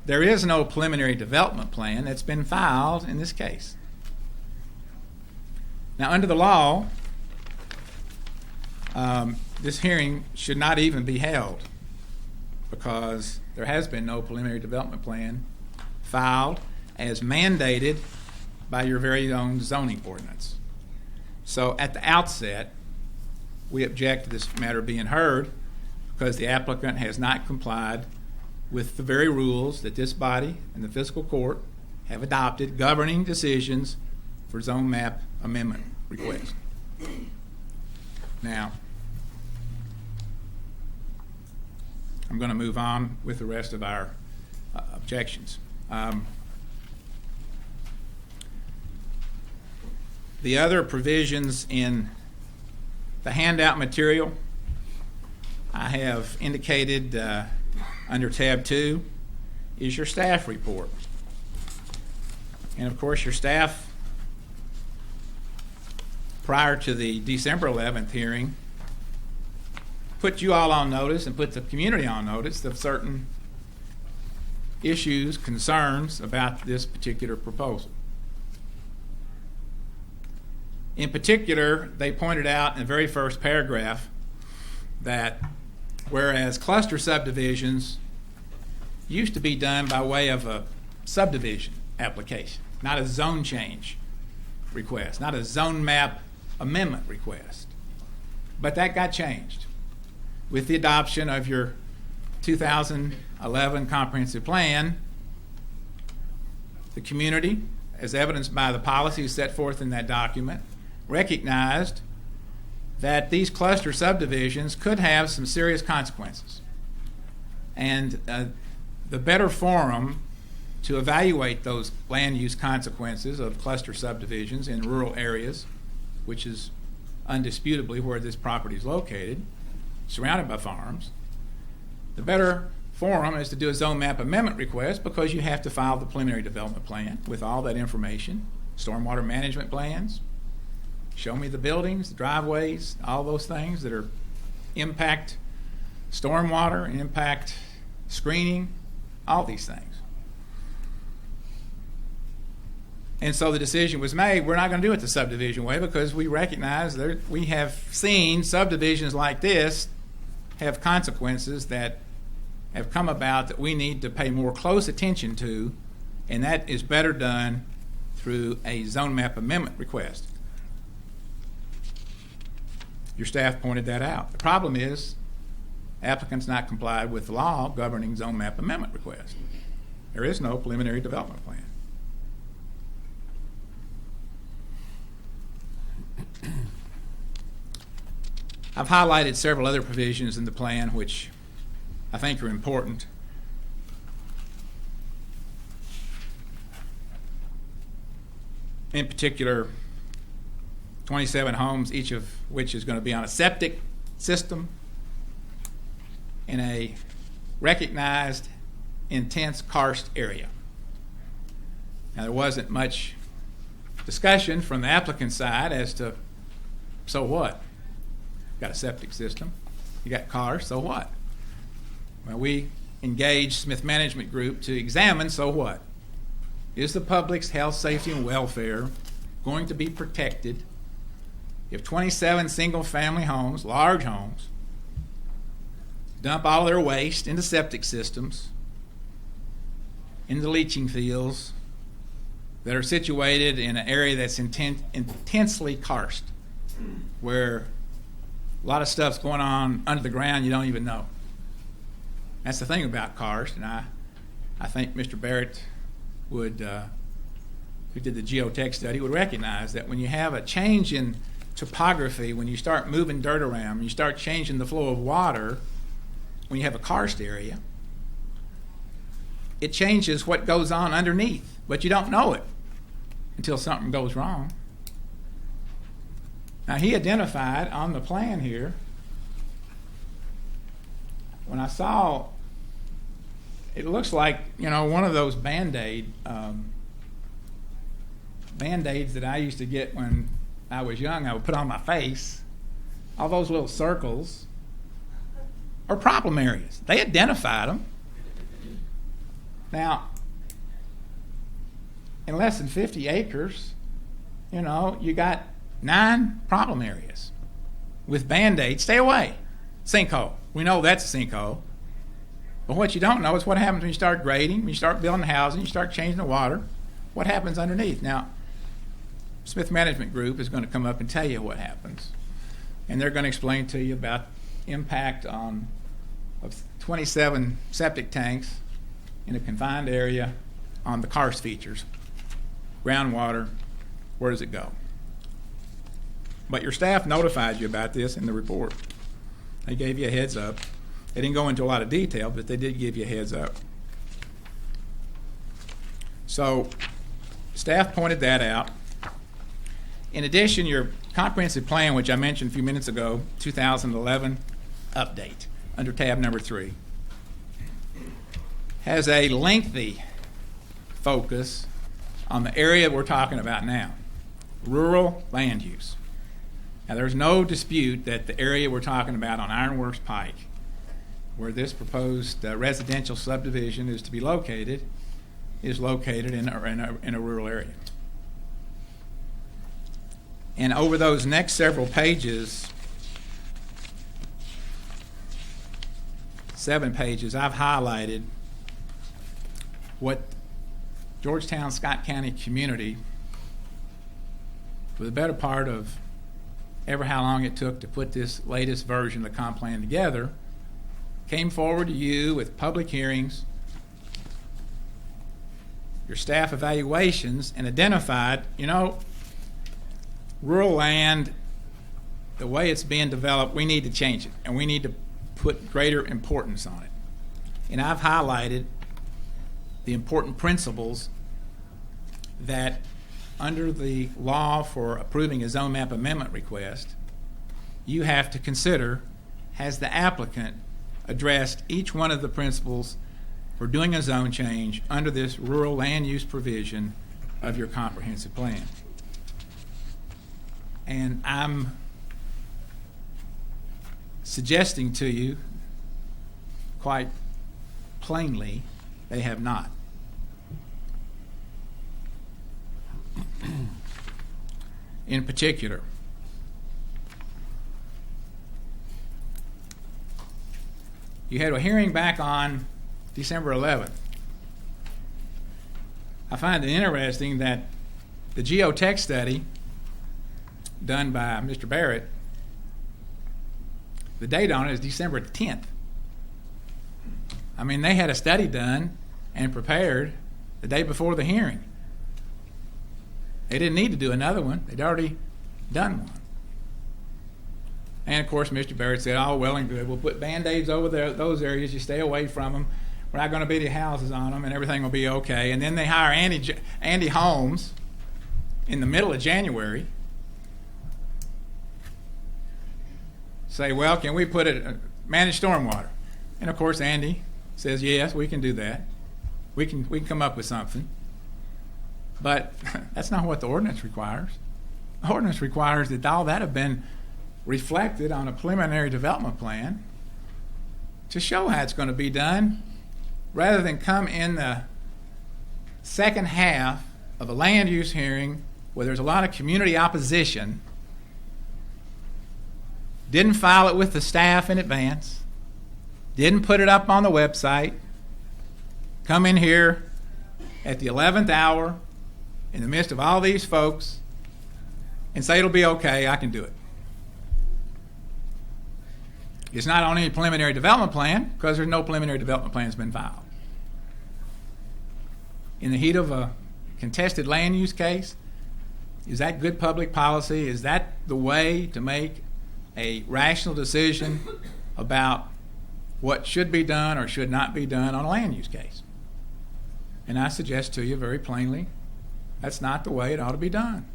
There is no preliminary development plan that's been filed in this case. Now, under the law, this hearing should not even be held because there has been no preliminary development plan filed as mandated by your very own zoning ordinance. So at the outset, we object to this matter being heard because the applicant has not complied with the very rules that this body and the fiscal court have adopted governing decisions for zone map amendment requests. Now, I'm going to move on with the rest of our objections. The other provisions in the handout material I have indicated under tab 2 is your staff report. And of course, your staff, prior to the December 11th hearing, put you all on notice and put the community on notice of certain issues, concerns about this particular proposal. In particular, they pointed out in the very first paragraph that whereas cluster subdivisions used to be done by way of a subdivision application, not a zone change request, not a zone map amendment request, but that got changed with the adoption of your 2011 comprehensive plan. The community, as evidenced by the policies set forth in that document, recognized that these cluster subdivisions could have some serious consequences. And the better forum to evaluate those land use consequences of cluster subdivisions in rural areas, which is undisputably where this property is located, surrounded by farms, the better forum is to do a zone map amendment request, because you have to file the preliminary development plan with all that information, stormwater management plans, show me the buildings, the driveways, all those things that are impact stormwater, impact screening, all these things. And so the decision was made, we're not going to do it the subdivision way, because we recognize that we have seen subdivisions like this have consequences that have come about that we need to pay more close attention to, and that is better done through a zone map amendment request. Your staff pointed that out. The problem is applicants not complied with the law governing zone map amendment request. There is no preliminary development plan. I've highlighted several other provisions in the plan which I think are important. In particular, 27 homes, each of which is going to be on a septic system in a recognized intense karst area. Now, there wasn't much discussion from the applicant side as to, so what? You got a septic system, you got karst, so what? Well, we engaged Smith Management Group to examine, so what? Is the public's health, safety, and welfare going to be protected if 27 single-family homes, large homes, dump all their waste into septic systems, into leaching fields that are situated in an area that's intensely karst, where a lot of stuff's going on under the ground you don't even know. That's the thing about karst, and I think Mr. Barrett would, who did the geotech study, would recognize that when you have a change in topography, when you start moving dirt around, when you start changing the flow of water, when you have a karst area, it changes what goes on underneath, but you don't know it until something goes wrong. Now, he identified on the plan here, when I saw, it looks like, one of those Band-Aids that I used to get when I was young, I would put on my face. All those little circles are problem areas. They identified them. Now, in less than 50 acres, you got 9 problem areas with Band-Aids. Stay away. Sinkhole. We know that's a sinkhole. But what you don't know is what happens when you start grading, when you start building housing, you start changing the water, what happens underneath. Now, Smith Management Group is going to come up and tell you what happens. And they're going to explain to you about impact of 27 septic tanks in a confined area on the karst features. Groundwater, where does it go? But your staff notified you about this in the report. They gave you a heads up. They didn't go into a lot of detail, but they did give you a heads up. So staff pointed that out. In addition, your comprehensive plan, which I mentioned a few minutes ago, 2011 update. under tab number 3, has a lengthy focus on the area we're talking about now, rural land use. Now, there's no dispute that the area we're talking about on Ironworks Pike, where this proposed residential subdivision is to be located, is located in a rural area. And over those next several pages, 7 pages, I've highlighted what Georgetown-Scott County community, for the better part of ever how long it took to put this latest version of the comp plan together, came forward to you with public hearings, your staff evaluations, and identified, rural land, the way it's being developed, we need to change it, and we need to put greater importance on it. And I've highlighted the important principles that under the law for approving a zone map amendment request, you have to consider, has the applicant addressed each one of the principles for doing a zone change under this rural land use provision of your comprehensive plan. And I'm suggesting to you quite plainly they have not. In particular, you had a hearing back on December 11th. I find it interesting that the geotech study done by Mr. Barrett, the date on it is December 10th. I mean, they had a study done and prepared the day before the hearing. They didn't need to do another one. They'd already done one. And, of course, Mr. Barrett said, oh, well and good. We'll put Band-Aids over there, those areas. You stay away from them. We're not going to build any houses on them, and everything will be okay. And then they hire Andy Holmes in the middle of January. Say, well, can we put it manage stormwater? And, of course, Andy says, yes, we can do that. We can come up with something. But that's not what the ordinance requires. The ordinance requires that all that have been reflected on a preliminary development plan to show how it's going to be done, rather than come in the second half of a land use hearing where there's a lot of community opposition, didn't file it with the staff in advance, didn't put it up on the website, come in here at the 11th hour in the midst of all these folks and say it'll be okay, I can do it. It's not on any preliminary development plan because there's no preliminary development plan that's been filed. In the heat of a contested land use case, is that good public policy? Is that the way to make a rational decision about what should be done or should not be done on a land use case? And I suggest to you very plainly, that's not the way it ought to be done.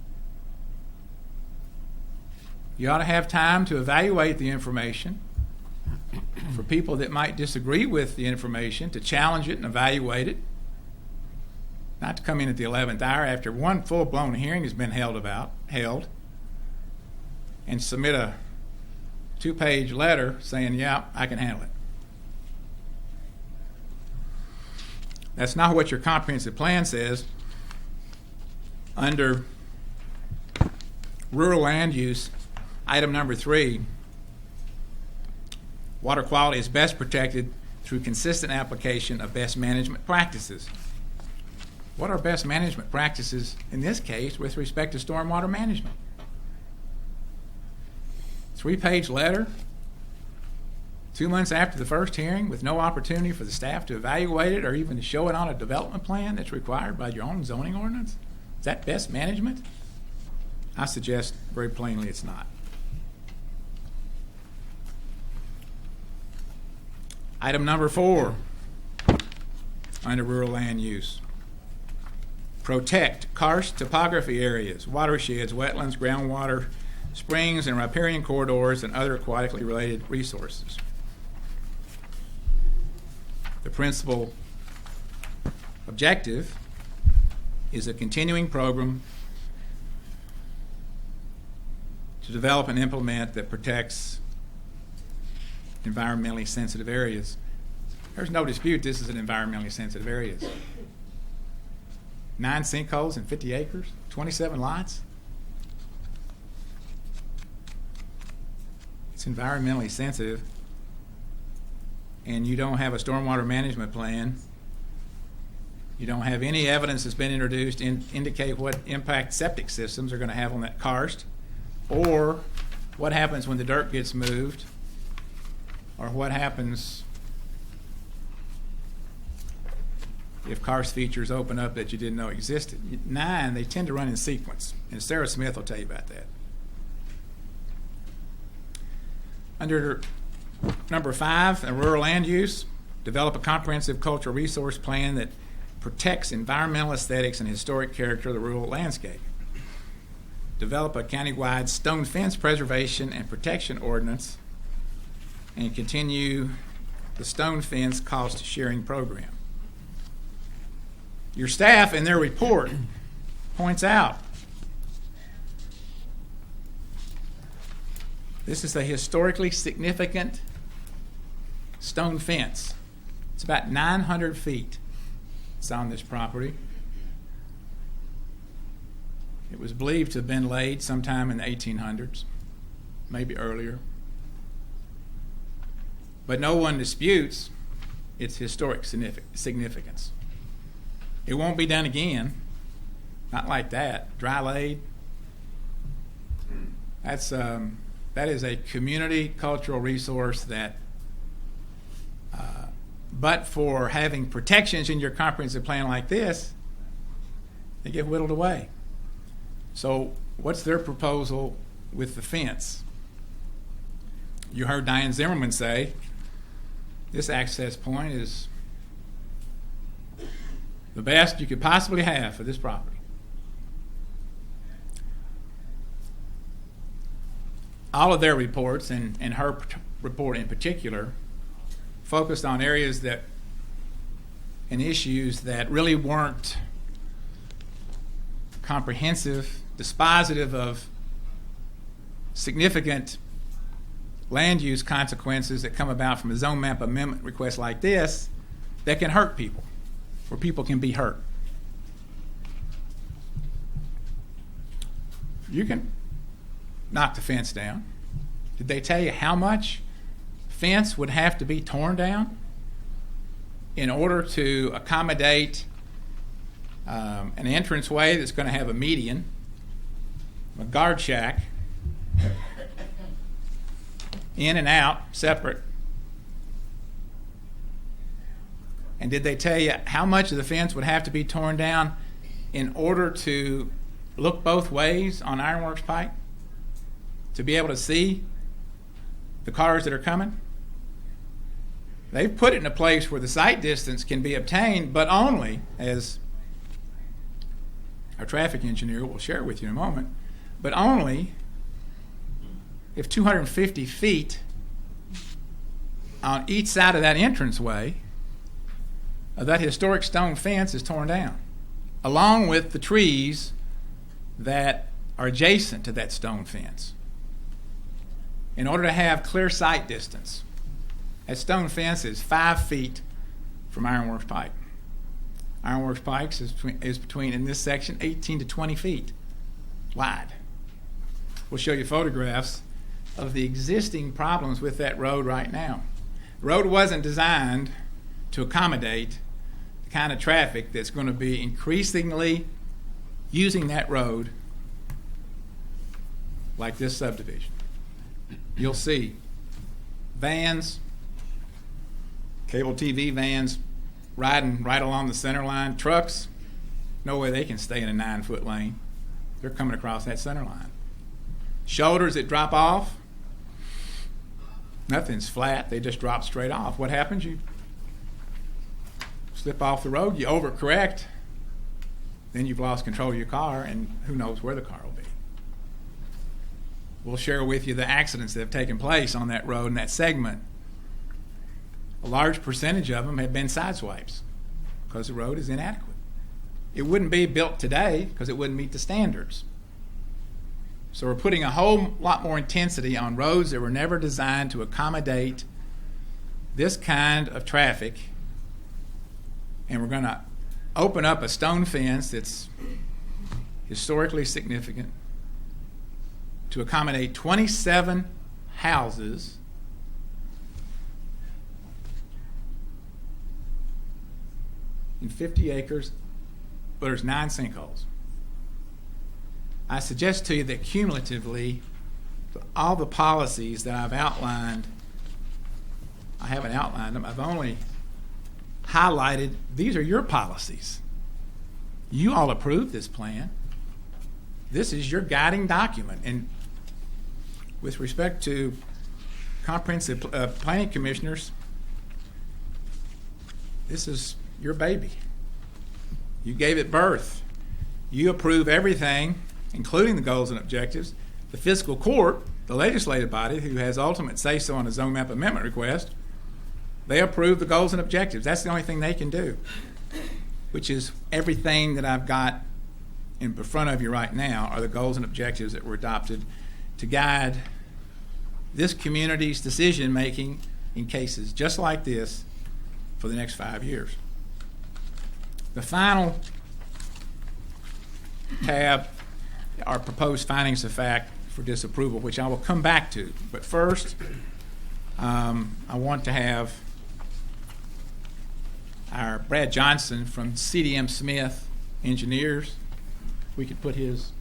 You ought to have time to evaluate the information, for people that might disagree with the information to challenge it and evaluate it, not to come in at the 11th hour after one full-blown hearing has been held and submit a 2-page letter saying, yeah, I can handle it. That's not what your comprehensive plan says. Under rural land use, item number 3, water quality is best protected through consistent application of best management practices. What are best management practices in this case with respect to stormwater management? 3-page letter, 2 months after the first hearing, with no opportunity for the staff to evaluate it or even to show it on a development plan that's required by your own zoning ordinance? Is that best management? I suggest very plainly it's not. Item number 4, under rural land use. Protect karst topography areas, watersheds, wetlands, groundwater, springs, and riparian corridors, and other aquatically related resources. The principal objective is a continuing program to develop and implement that protects environmentally sensitive areas. There's no dispute this is an environmentally sensitive area. 9 sinkholes in 50 acres, 27 lots. It's environmentally sensitive, and you don't have a stormwater management plan. You don't have any evidence that's been introduced to indicate what impact septic systems are going to have on that karst, or what happens when the dirt gets moved, or what happens if karst features open up that you didn't know existed. 9, they tend to run in sequence, and Sarah Smith will tell you about that. Under number 5, rural land use, develop a comprehensive cultural resource plan that protects environmental aesthetics and historic character of the rural landscape. Develop a countywide stone fence preservation and protection ordinance, and continue the stone fence cost sharing program. Your staff in their report points out this is a historically significant stone fence. It's about 900 feet. It's on this property. It was believed to have been laid sometime in the 1800s, maybe earlier. But no one disputes its historic significance. It won't be done again. Not like that. Dry laid. That is a community cultural resource that, but for having protections in your comprehensive plan like this, they get whittled away. So what's their proposal with the fence? You heard Diane Zimmerman say this access point is the best you could possibly have for this property. All of their reports, and her report in particular, focused on areas that and issues that really weren't comprehensive, dispositive of significant land use consequences that come about from a zone map amendment request like this that can hurt people, where people can be hurt. You can knock the fence down. Did they tell you how much fence would have to be torn down in order to accommodate an entranceway that's going to have a median, a guard shack, in and out, separate? And did they tell you how much of the fence would have to be torn down in order to look both ways on Ironworks Pike, to be able to see the cars that are coming? They've put it in a place where the sight distance can be obtained, but only, as our traffic engineer will share with you in a moment, but only if 250 feet on each side of that entranceway of that historic stone fence is torn down, along with the trees that are adjacent to that stone fence, in order to have clear sight distance. That stone fence is 5 feet from Ironworks Pike. Ironworks Pike is between, in this section, 18 to 20 feet wide. We'll show you photographs of the existing problems with that road right now. The road wasn't designed to accommodate the kind of traffic that's going to be increasingly using that road like this subdivision. You'll see vans, cable TV vans riding right along the center line. Trucks, no way they can stay in a 9-foot lane. They're coming across that center line. Shoulders that drop off, nothing's flat, they just drop straight off. What happens? You slip off the road, you overcorrect, then you've lost control of your car, and who knows where the car will be. We'll share with you the accidents that have taken place on that road and that segment a large percentage of them have been side swipes because the road is inadequate. It wouldn't be built today because it wouldn't meet the standards. So we're putting a whole lot more intensity on roads that were never designed to accommodate this kind of traffic, and we're going to open up a stone fence that's historically significant to accommodate 27 houses in 50 acres, but there's 9 sinkholes. I suggest to you that cumulatively, all the policies that I've outlined, I haven't outlined them, I've only highlighted, these are your policies. You all approved this plan. This is your guiding document. And with respect to comprehensive planning commissioners, this is your baby. You gave it birth. You approve everything, including the goals and objectives. The fiscal court, the legislative body, who has ultimate say-so on a zone map amendment request, they approve the goals and objectives. That's the only thing they can do, which is everything that I've got in front of you right now are the goals and objectives that were adopted to guide this community's decision-making in cases just like this for the next 5 years. The final tab are proposed findings of fact for disapproval, which I will come back to. But first, I want to have our Brad Johnson from CDM Smith Engineers. We could put his.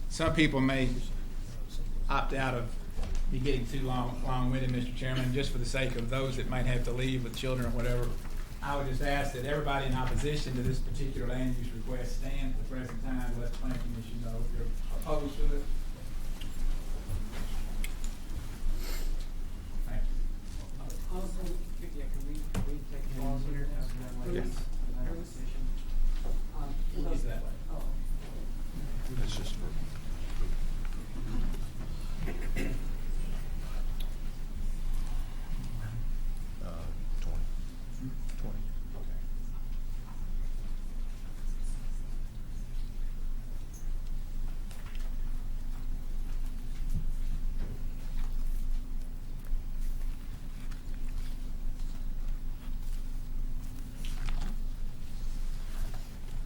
Some people may opt out of me getting too long-winded, Mr. Chairman, just for the sake of those that might have to leave with children or whatever. I would just ask that everybody in opposition to this particular land use request stand at the present time to let the Planning Commission know if you're opposed to it. Thank you. Also, can we take a pause here? Yeah. We'll use that way. That's just for.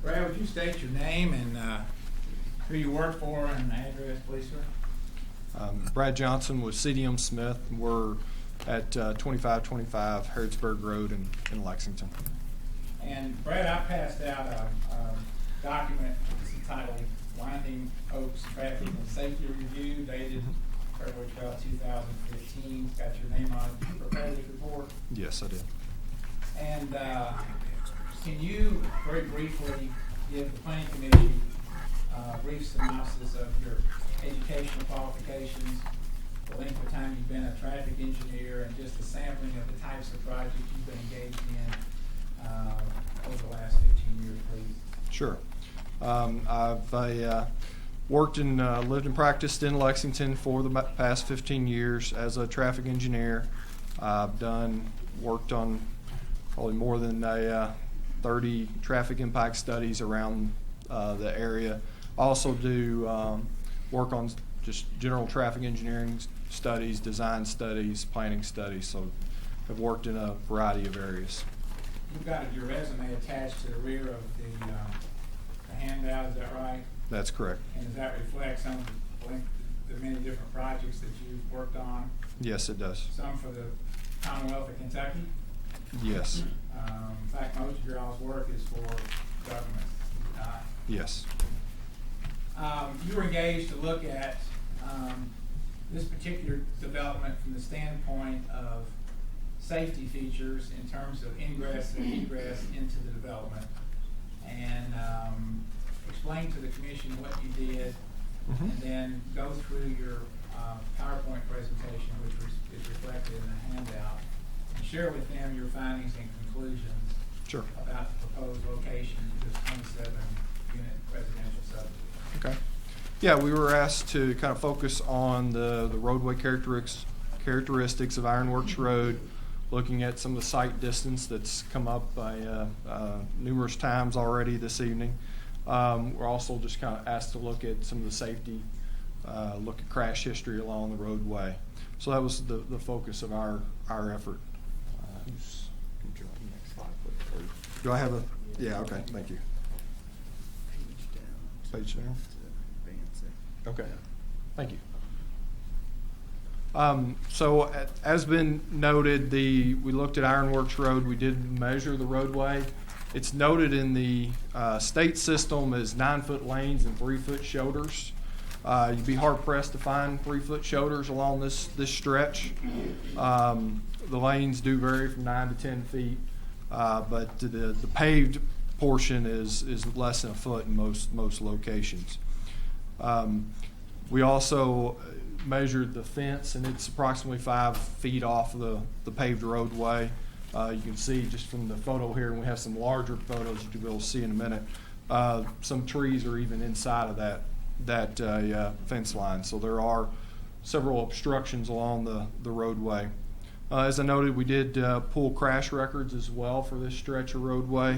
Brad, would you state your name and who you work for and address, please, sir? Brad Johnson with CDM Smith. We're at 2525 Harrodsburg Road in Lexington. And Brad, I passed out a document entitled Winding Oaks Traffic and Safety Review dated February 12, 2015. It's got your name on it. You prepared this report? Yes, I did. And can you very briefly give the Planning Commission a brief synopsis of your educational qualifications, the length of time you've been a traffic engineer, and just a sampling of the types of projects you've been engaged in over the last 15 years, please? Sure. I've worked and lived and practiced in Lexington for the past 15 years as a traffic engineer. I've worked on probably more than 30 traffic impact studies around the area. Also do work on just general traffic engineering studies, design studies, planning studies. So I've worked in a variety of areas. You've got your resume attached to the rear of the handout, is that right? That's correct. And does that reflect some of the many different projects that you've worked on? Yes, it does. Some for the Commonwealth of Kentucky? Yes. In fact, most of your all's work is for government. Yes. You were engaged to look at this particular development from the standpoint of safety features in terms of ingress and egress into the development, and explain to the commission what you did, and then go through your PowerPoint presentation, which is reflected in the handout, and share with them your findings and conclusions. Sure. about the proposed location of this 27-unit residential subdivision. Okay. Yeah, we were asked to kind of focus on the roadway characteristics of Ironworks Road, looking at some of the site distance that's come up by numerous times already this evening. We're also just kind of asked to look at some of the safety, look at crash history along the roadway. So that was the focus of our effort. Do I have a? Yeah. Okay. Thank you. Page down. Okay. Thank you. So as been noted, we looked at Ironworks Road. We did measure the roadway. It's noted in the state system as 9-foot lanes and 3-foot shoulders. You'd be hard pressed to find 3-foot shoulders along this stretch. The lanes do vary from 9 to 10 feet, but the paved portion is less than a foot in most locations. We also measured the fence, and it's approximately 5 feet off the paved roadway. You can see just from the photo here, and we have some larger photos that you'll be able to see in a minute. Some trees are even inside of that fence line, so there are several obstructions along the roadway. As I noted, we did pull crash records as well for this stretch of roadway.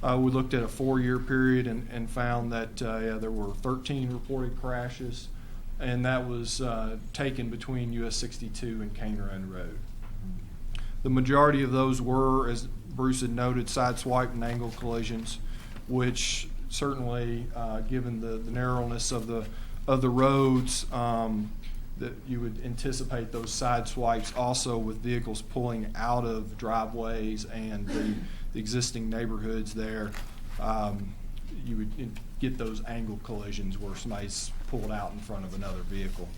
We looked at a 4-year period and found that there were 13 reported crashes, and that was taken between US 62 and Cane Run Road. The majority of those were, as Bruce had noted, sideswipe and angle collisions, which certainly, given the narrowness of the roads, that you would anticipate those side swipes also with vehicles pulling out of driveways and the existing neighborhoods there. You would get those angle collisions where somebody's pulled out in front of another vehicle.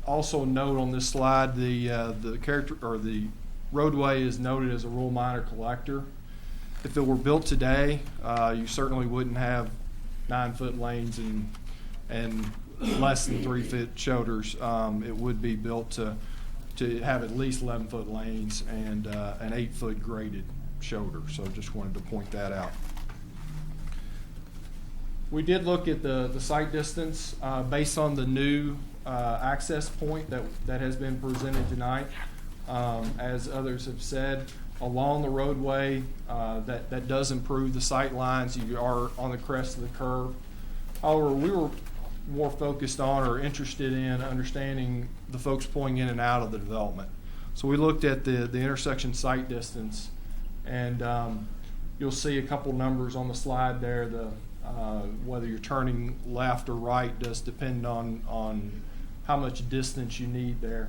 Also note on this slide, the roadway is noted as a rural minor collector. If it were built today, you certainly wouldn't have 9-foot lanes and less than 3-foot shoulders. It would be built to have at least 11-foot lanes and an 8-foot graded shoulder. So just wanted to point that out. We did look at the site distance based on the new access point that has been presented tonight. As others have said, along the roadway, that does improve the sight lines. You are on the crest of the curve. However, we were more focused on or interested in understanding the folks pulling in and out of the development. So we looked at the intersection site distance, and you'll see a couple numbers on the slide there. Whether you're turning left or right does depend on how much distance you need there.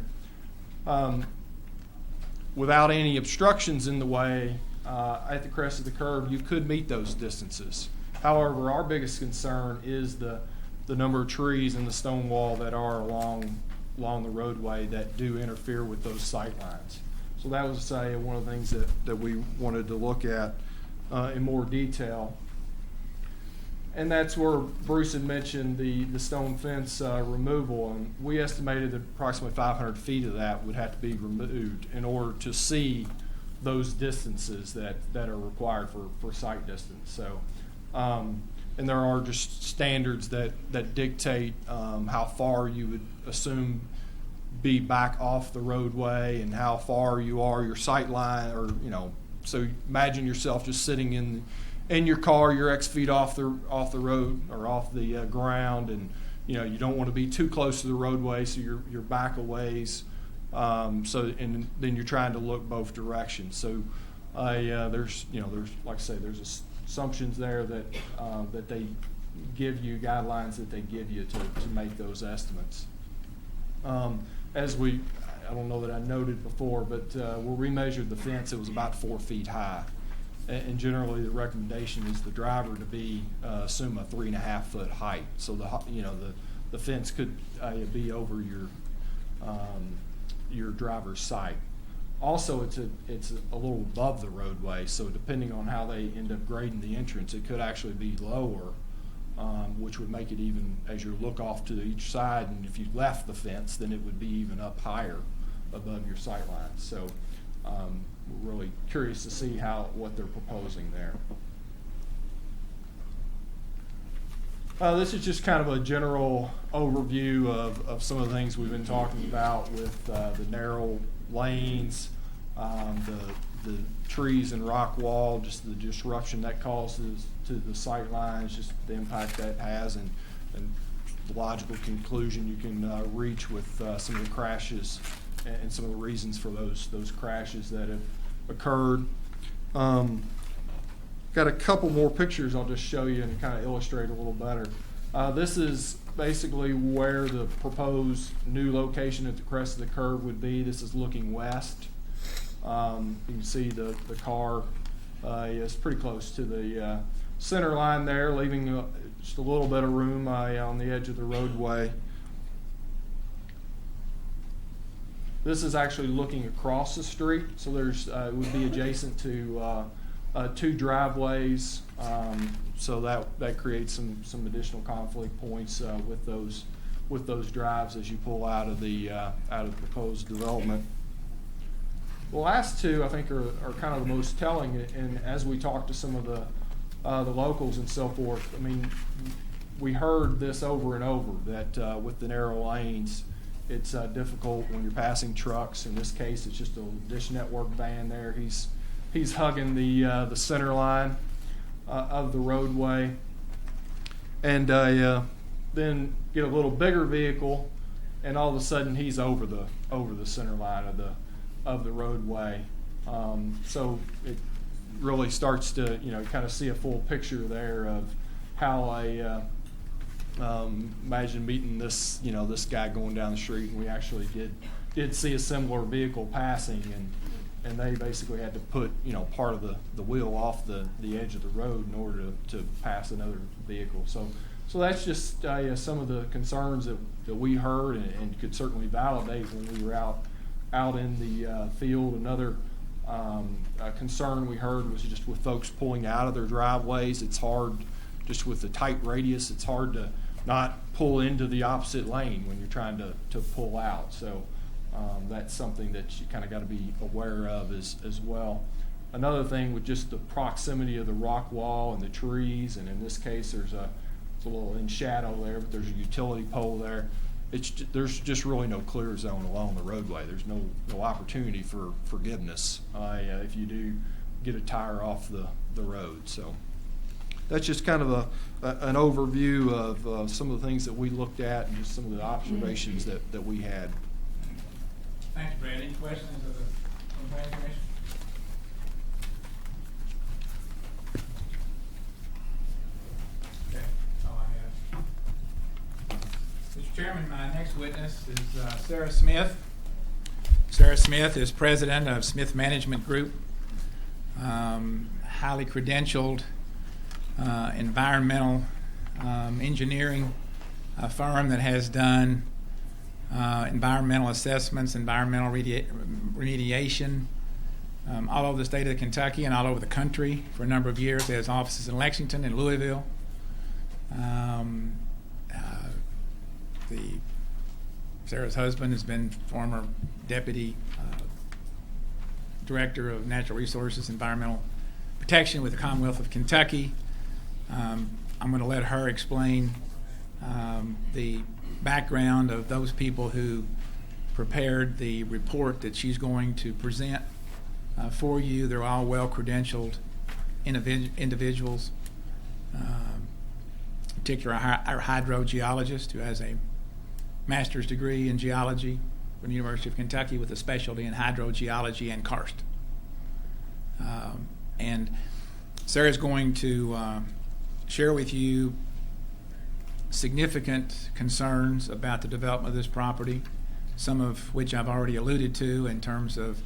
Without any obstructions in the way at the crest of the curve, you could meet those distances. However, our biggest concern is the number of trees and the stone wall that are along the roadway that do interfere with those sight lines. So that was one of the things that we wanted to look at in more detail. And that's where Bruce had mentioned the stone fence removal, and we estimated that approximately 500 feet of that would have to be removed in order to see those distances that are required for sight distance. So, and there are just standards that dictate how far you would assume be back off the roadway and how far you are your sight line, or so imagine yourself just sitting in your car, you're X feet off the road or off the ground, and you don't want to be too close to the roadway, so you're back a ways. And then you're trying to look both directions. So there's like I say, there's assumptions there that they give you, guidelines that they give you to make those estimates. I don't know that I noted before, but when we measured the fence, it was about 4 feet high. And generally, the recommendation is the driver to assume a 3.5-foot height. So the fence could be over your driver's sight. Also, it's a little above the roadway, so depending on how they end up grading the entrance, it could actually be lower, which would make it even as you look off to each side. And if you left the fence, then it would be even up higher above your sight line. So we're really curious to see what they're proposing there. This is just kind of a general overview of some of the things we've been talking about with the narrow lanes, the trees and rock wall, just the disruption that causes to the sight lines, just the impact that has, and the logical conclusion you can reach with some of the crashes and some of the reasons for those crashes that have occurred. Got a couple more pictures I'll just show you and kind of illustrate a little better. This is basically where the proposed new location at the crest of the curve would be. This is looking west. You can see the car is pretty close to the center line there, leaving just a little bit of room on the edge of the roadway. This is actually looking across the street, so there's it would be adjacent to two driveways, so that creates some additional conflict points with those drives as you pull out of the proposed development. The last two, I think, are kind of the most telling, and as we talk to some of the locals and so forth, I mean, we heard this over and over, that with the narrow lanes, it's difficult when you're passing trucks. In this case, it's just a Dish Network van there. He's hugging the center line of the roadway, and then get a little bigger vehicle, and all of a sudden he's over the center line of the roadway. So it really starts to kind of see a full picture there of how imagine meeting this this guy going down the street, and we actually did see a similar vehicle passing, and they basically had to put part of the wheel off the edge of the road in order to pass another vehicle. So that's just some of the concerns that we heard and could certainly validate when we were out in the field. Another concern we heard was just with folks pulling out of their driveways. It's hard, just with the tight radius, it's hard to not pull into the opposite lane when you're trying to pull out. So that's something that you kind of got to be aware of as well. Another thing with just the proximity of the rock wall and the trees, and in this case it's a little in shadow there, but there's a utility pole there. There's just really no clear zone along the roadway. There's no opportunity for forgiveness if you do get a tire off the road. So that's just kind of an overview of some of the things that we looked at and just some of the observations that we had. Thanks, Brad. Any questions from the Planning Commission? Okay, that's all I have. Mr. Chairman, my next witness is Sarah Smith. Sarah Smith is president of Smith Management Group, highly credentialed environmental engineering firm that has done environmental assessments, environmental remediation all over the state of Kentucky and all over the country for a number of years. They has offices in Lexington and Louisville. Sarah's husband has been former deputy director of natural resources, environmental protection with the Commonwealth of Kentucky. I'm going to let her explain the background of those people who prepared the report that she's going to present for you. They're all well-credentialed individuals, particularly our hydrogeologist who has a master's degree in geology from the University of Kentucky with a specialty in hydrogeology and karst. And Sarah's going to share with you significant concerns about the development of this property, some of which I've already alluded to in terms of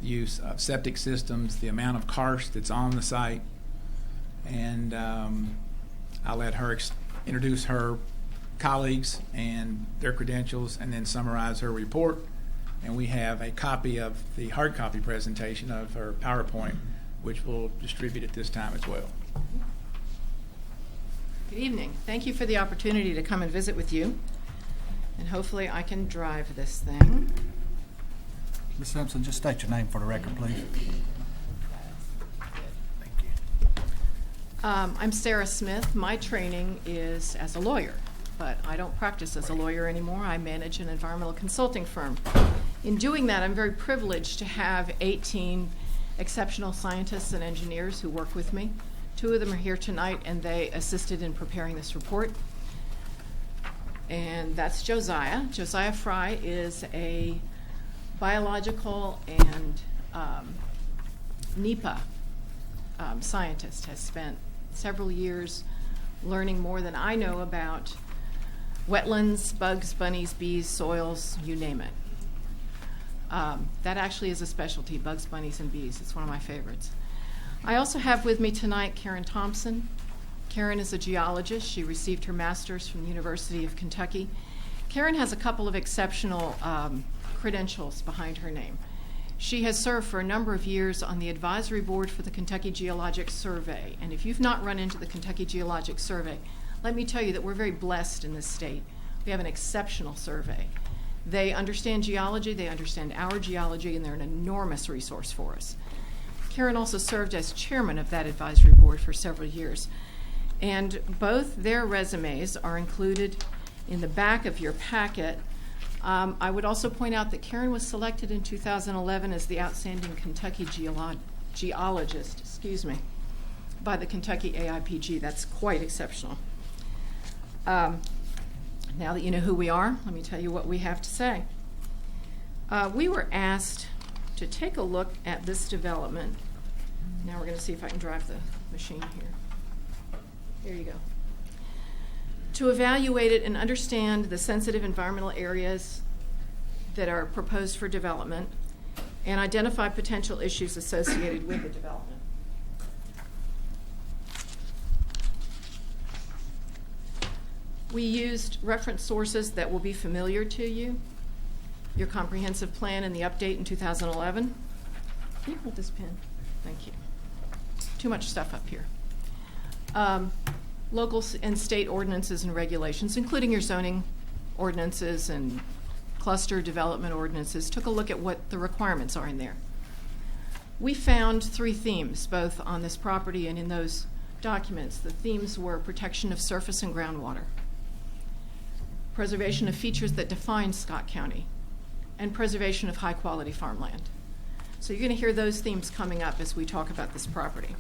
use of septic systems, the amount of karst that's on the site, and I'll let her introduce her colleagues and their credentials and then summarize her report. And we have a copy of the hard copy presentation of her PowerPoint, which we'll distribute at this time as well. Good evening. Thank you for the opportunity to come and visit with you. And hopefully I can drive this thing. Ms. Simpson, just state your name for the record, please. I'm Sarah Smith. My training is as a lawyer, but I don't practice as a lawyer anymore. I manage an environmental consulting firm. In doing that, I'm very privileged to have 18 exceptional scientists and engineers who work with me. 2 of them are here tonight, and they assisted in preparing this report. And that's Josiah. Josiah Fry is a biological and NEPA scientist, has spent several years learning more than I know about wetlands, bugs, bunnies, bees, soils, you name it. That actually is a specialty, bugs, bunnies, and bees. It's one of my favorites. I also have with me tonight Karen Thompson. Karen is a geologist. She received her master's from the University of Kentucky. Karen has a couple of exceptional credentials behind her name. She has served for a number of years on the advisory board for the Kentucky Geologic Survey. And if you've not run into the Kentucky Geologic Survey, let me tell you that we're very blessed in this state. We have an exceptional survey. They understand geology, they understand our geology, and they're an enormous resource for us. Karen also served as chairman of that advisory board for several years. And both their resumes are included in the back of your packet. I would also point out that Karen was selected in 2011 as the outstanding Kentucky geologist, by the Kentucky AIPG. That's quite exceptional. Now that you know who we are, let me tell you what we have to say. We were asked to take a look at this development. Now we're going to see if I can drive the machine here. Here you go. To evaluate it and understand the sensitive environmental areas that are proposed for development and identify potential issues associated with the development. We used reference sources that will be familiar to you. Your comprehensive plan and the update in 2011. Can you hold this pen? Thank you. Too much stuff up here. Local and state ordinances and regulations, including your zoning ordinances and cluster development ordinances, took a look at what the requirements are in there. We found 3 themes, both on this property and in those documents. The themes were protection of surface and groundwater, preservation of features that define Scott County, and preservation of high-quality farmland. So you're going to hear those themes coming up as we talk about this property.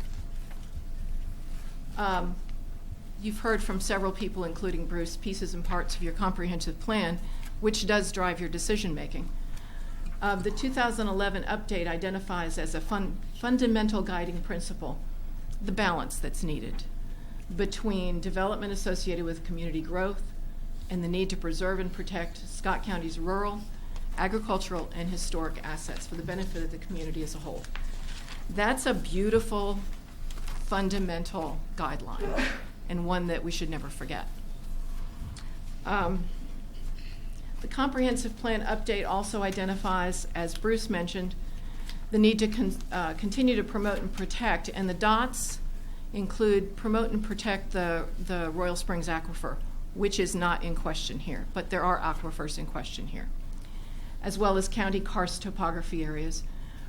You've heard from several people, including Bruce, pieces and parts of your comprehensive plan, which does drive your decision-making. The 2011 update identifies as a fundamental guiding principle the balance that's needed between development associated with community growth and the need to preserve and protect Scott County's rural, agricultural, and historic assets for the benefit of the community as a whole. That's a beautiful, fundamental guideline, and one that we should never forget. The comprehensive plan update also identifies, as Bruce mentioned, the need to continue to promote and protect, and the dots include promote and protect the Royal Springs Aquifer, which is not in question here, but there are aquifers in question here, as well as county karst topography areas,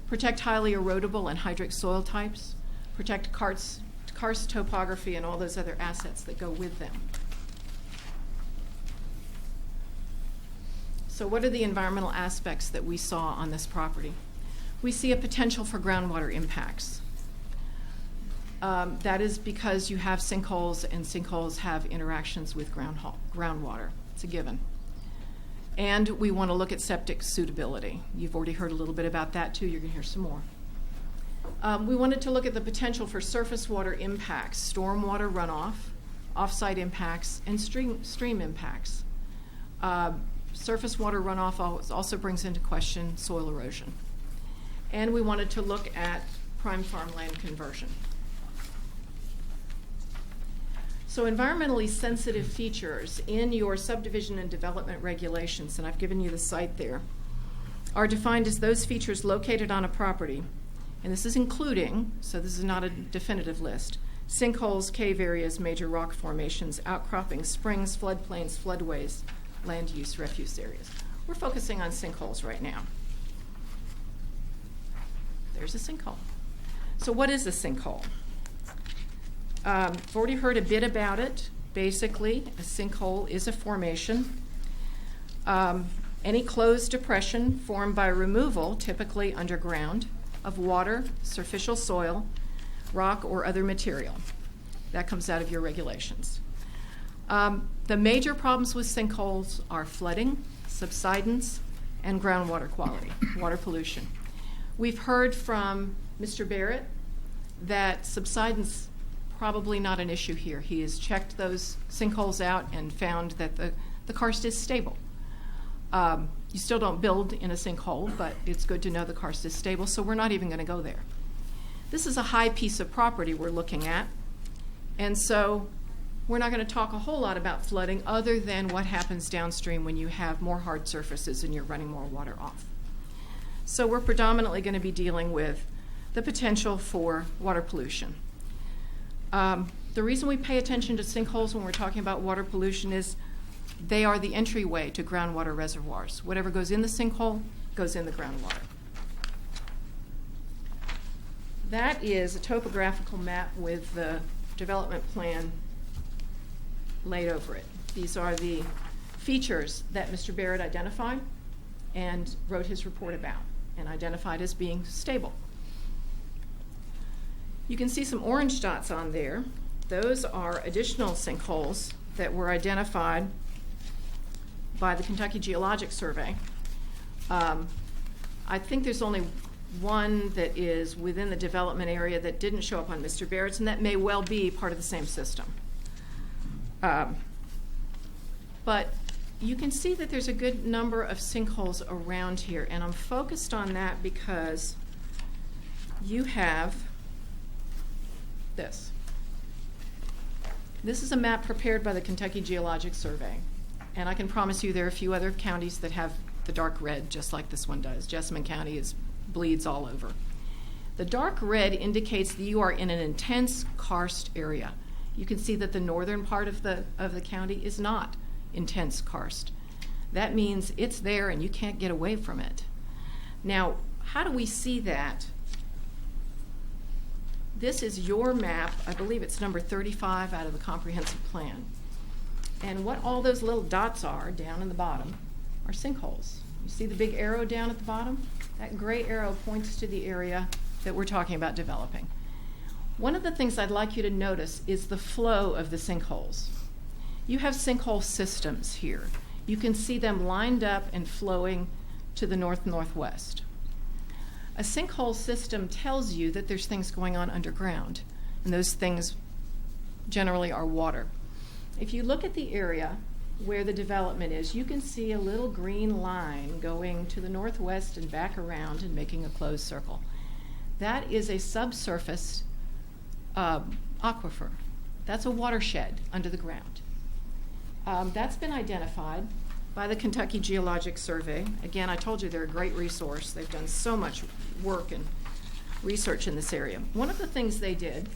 protect highly erodible and hydric soil types, protect karst topography and all those other assets that go with them. So what are the environmental aspects that we saw on this property? We see a potential for groundwater impacts. That is because you have sinkholes, and sinkholes have interactions with groundwater. It's a given. And we want to look at septic suitability. You've already heard a little bit about that too. You're going to hear some more. We wanted to look at the potential for surface water impacts, stormwater runoff, off-site impacts, and stream impacts. Surface water runoff also brings into question soil erosion. And we wanted to look at prime farmland conversion. So environmentally sensitive features in your subdivision and development regulations, and I've given you the site there, are defined as those features located on a property, and this is including, so this is not a definitive list, sinkholes, cave areas, major rock formations, outcroppings, springs, floodplains, floodways, land use, refuse areas. We're focusing on sinkholes right now. there's a sinkhole. So what is a sinkhole? I've already heard a bit about it. Basically, a sinkhole is a formation. Any closed depression formed by removal, typically underground, of water, superficial soil, rock, or other material. That comes out of your regulations. The major problems with sinkholes are flooding, subsidence, and groundwater quality, water pollution. We've heard from Mr. Barrett that subsidence probably not an issue here. He has checked those sinkholes out and found that the karst is stable. You still don't build in a sinkhole, but it's good to know the karst is stable, so we're not even going to go there. This is a high piece of property we're looking at, and so we're not going to talk a whole lot about flooding other than what happens downstream when you have more hard surfaces and you're running more water off. So we're predominantly going to be dealing with the potential for water pollution. The reason we pay attention to sinkholes when we're talking about water pollution is they are the entryway to groundwater reservoirs. Whatever goes in the sinkhole goes in the groundwater. That is a topographical map with the development plan laid over it. These are the features that Mr. Barrett identified and wrote his report about and identified as being stable. You can see some orange dots on there. Those are additional sinkholes that were identified by the Kentucky Geologic Survey. I think there's only one that is within the development area that didn't show up on Mr. Barrett's, and that may well be part of the same system. But you can see that there's a good number of sinkholes around here, and I'm focused on that because you have this. This is a map prepared by the Kentucky Geologic Survey, and I can promise you there are a few other counties that have the dark red just like this one does. Jessamine County bleeds all over. The dark red indicates that you are in an intense karst area. You can see that the northern part of the county is not intense karst. That means it's there and you can't get away from it. Now, how do we see that? This is your map. I believe it's number 35 out of the comprehensive plan. And what all those little dots are down in the bottom are sinkholes. You see the big arrow down at the bottom? That gray arrow points to the area that we're talking about developing. One of the things I'd like you to notice is the flow of the sinkholes. You have sinkhole systems here. You can see them lined up and flowing to the north-northwest. A sinkhole system tells you that there's things going on underground, and those things generally are water. If you look at the area where the development is, you can see a little green line going to the northwest and back around and making a closed circle. That is a subsurface aquifer. That's a watershed under the ground. That's been identified by the Kentucky Geologic Survey. Again, I told you they're a great resource. They've done so much work and research in this area. One of the things they did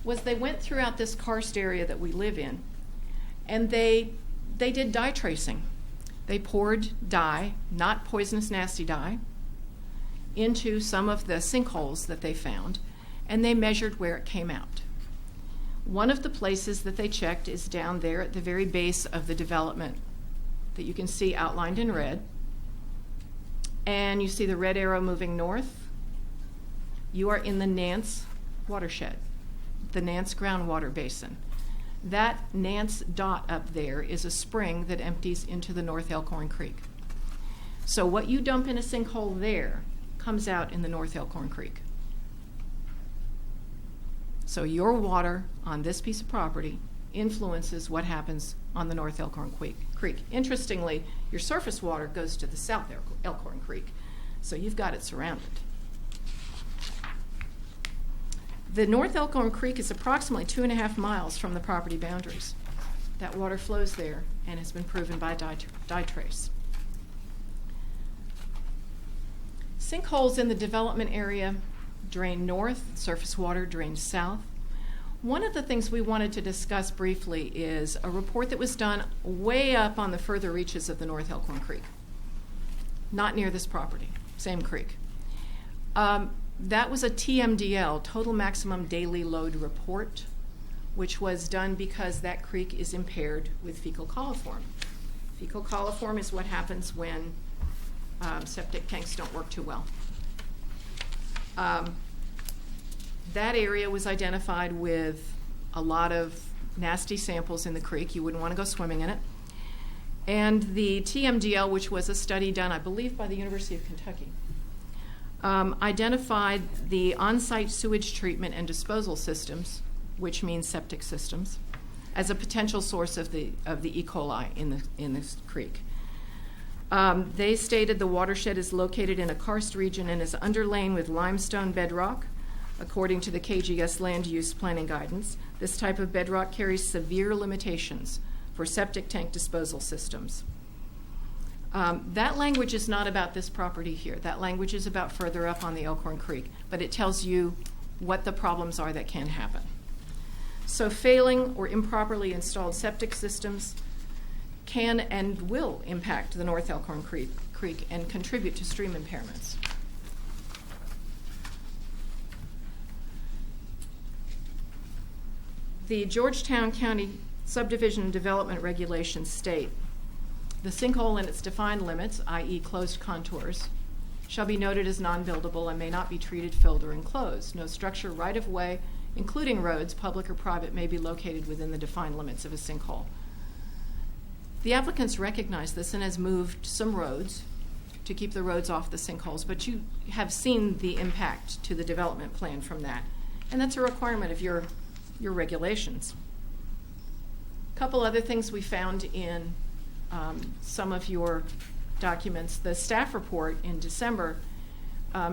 was they went throughout this karst area that we live in, and they did dye tracing. They poured dye, not poisonous nasty dye, into some of the sinkholes that they found, and they measured where it came out. One of the places that they checked is down there at the very base of the development that you can see outlined in red. And you see the red arrow moving north. You are in the Nance watershed, the Nance groundwater basin. That Nance dot up there is a spring that empties into the North Elkhorn Creek. So what you dump in a sinkhole there comes out in the North Elkhorn Creek. So your water on this piece of property influences what happens on the North Elkhorn Creek. Interestingly, your surface water goes to the South Elkhorn Creek, so you've got it surrounded. The North Elkhorn Creek is approximately 2.5 miles from the property boundaries. That water flows there and has been proven by dye trace. Sinkholes in the development area drain north, surface water drains south. One of the things we wanted to discuss briefly is a report that was done way up on the further reaches of the North Elkhorn Creek, not near this property, same creek. That was a TMDL, Total Maximum Daily Load Report, which was done because that creek is impaired with fecal coliform. Fecal coliform is what happens when septic tanks don't work too well. That area was identified with a lot of nasty samples in the creek. You wouldn't want to go swimming in it. And the TMDL, which was a study done, I believe, by the University of Kentucky, identified the on-site sewage treatment and disposal systems, which means septic systems, as a potential source of the E. coli in this creek. They stated the watershed is located in a karst region and is underlain with limestone bedrock, according to the KGS land use planning guidance. This type of bedrock carries severe limitations for septic tank disposal systems. That language is not about this property here. That language is about further up on the Elkhorn Creek, but it tells you what the problems are that can happen. So failing or improperly installed septic systems can and will impact the North Elkhorn Creek and contribute to stream impairments. The Georgetown County Subdivision and Development Regulations state, the sinkhole in its defined limits, i.e. closed contours, shall be noted as non-buildable and may not be treated, filled, or enclosed. No structure right-of-way, including roads, public or private, may be located within the defined limits of a sinkhole. The applicants recognize this and has moved some roads to keep the roads off the sinkholes, but you have seen the impact to the development plan from that, and that's a requirement of your regulations. A couple other things we found in some of your documents. The staff report in December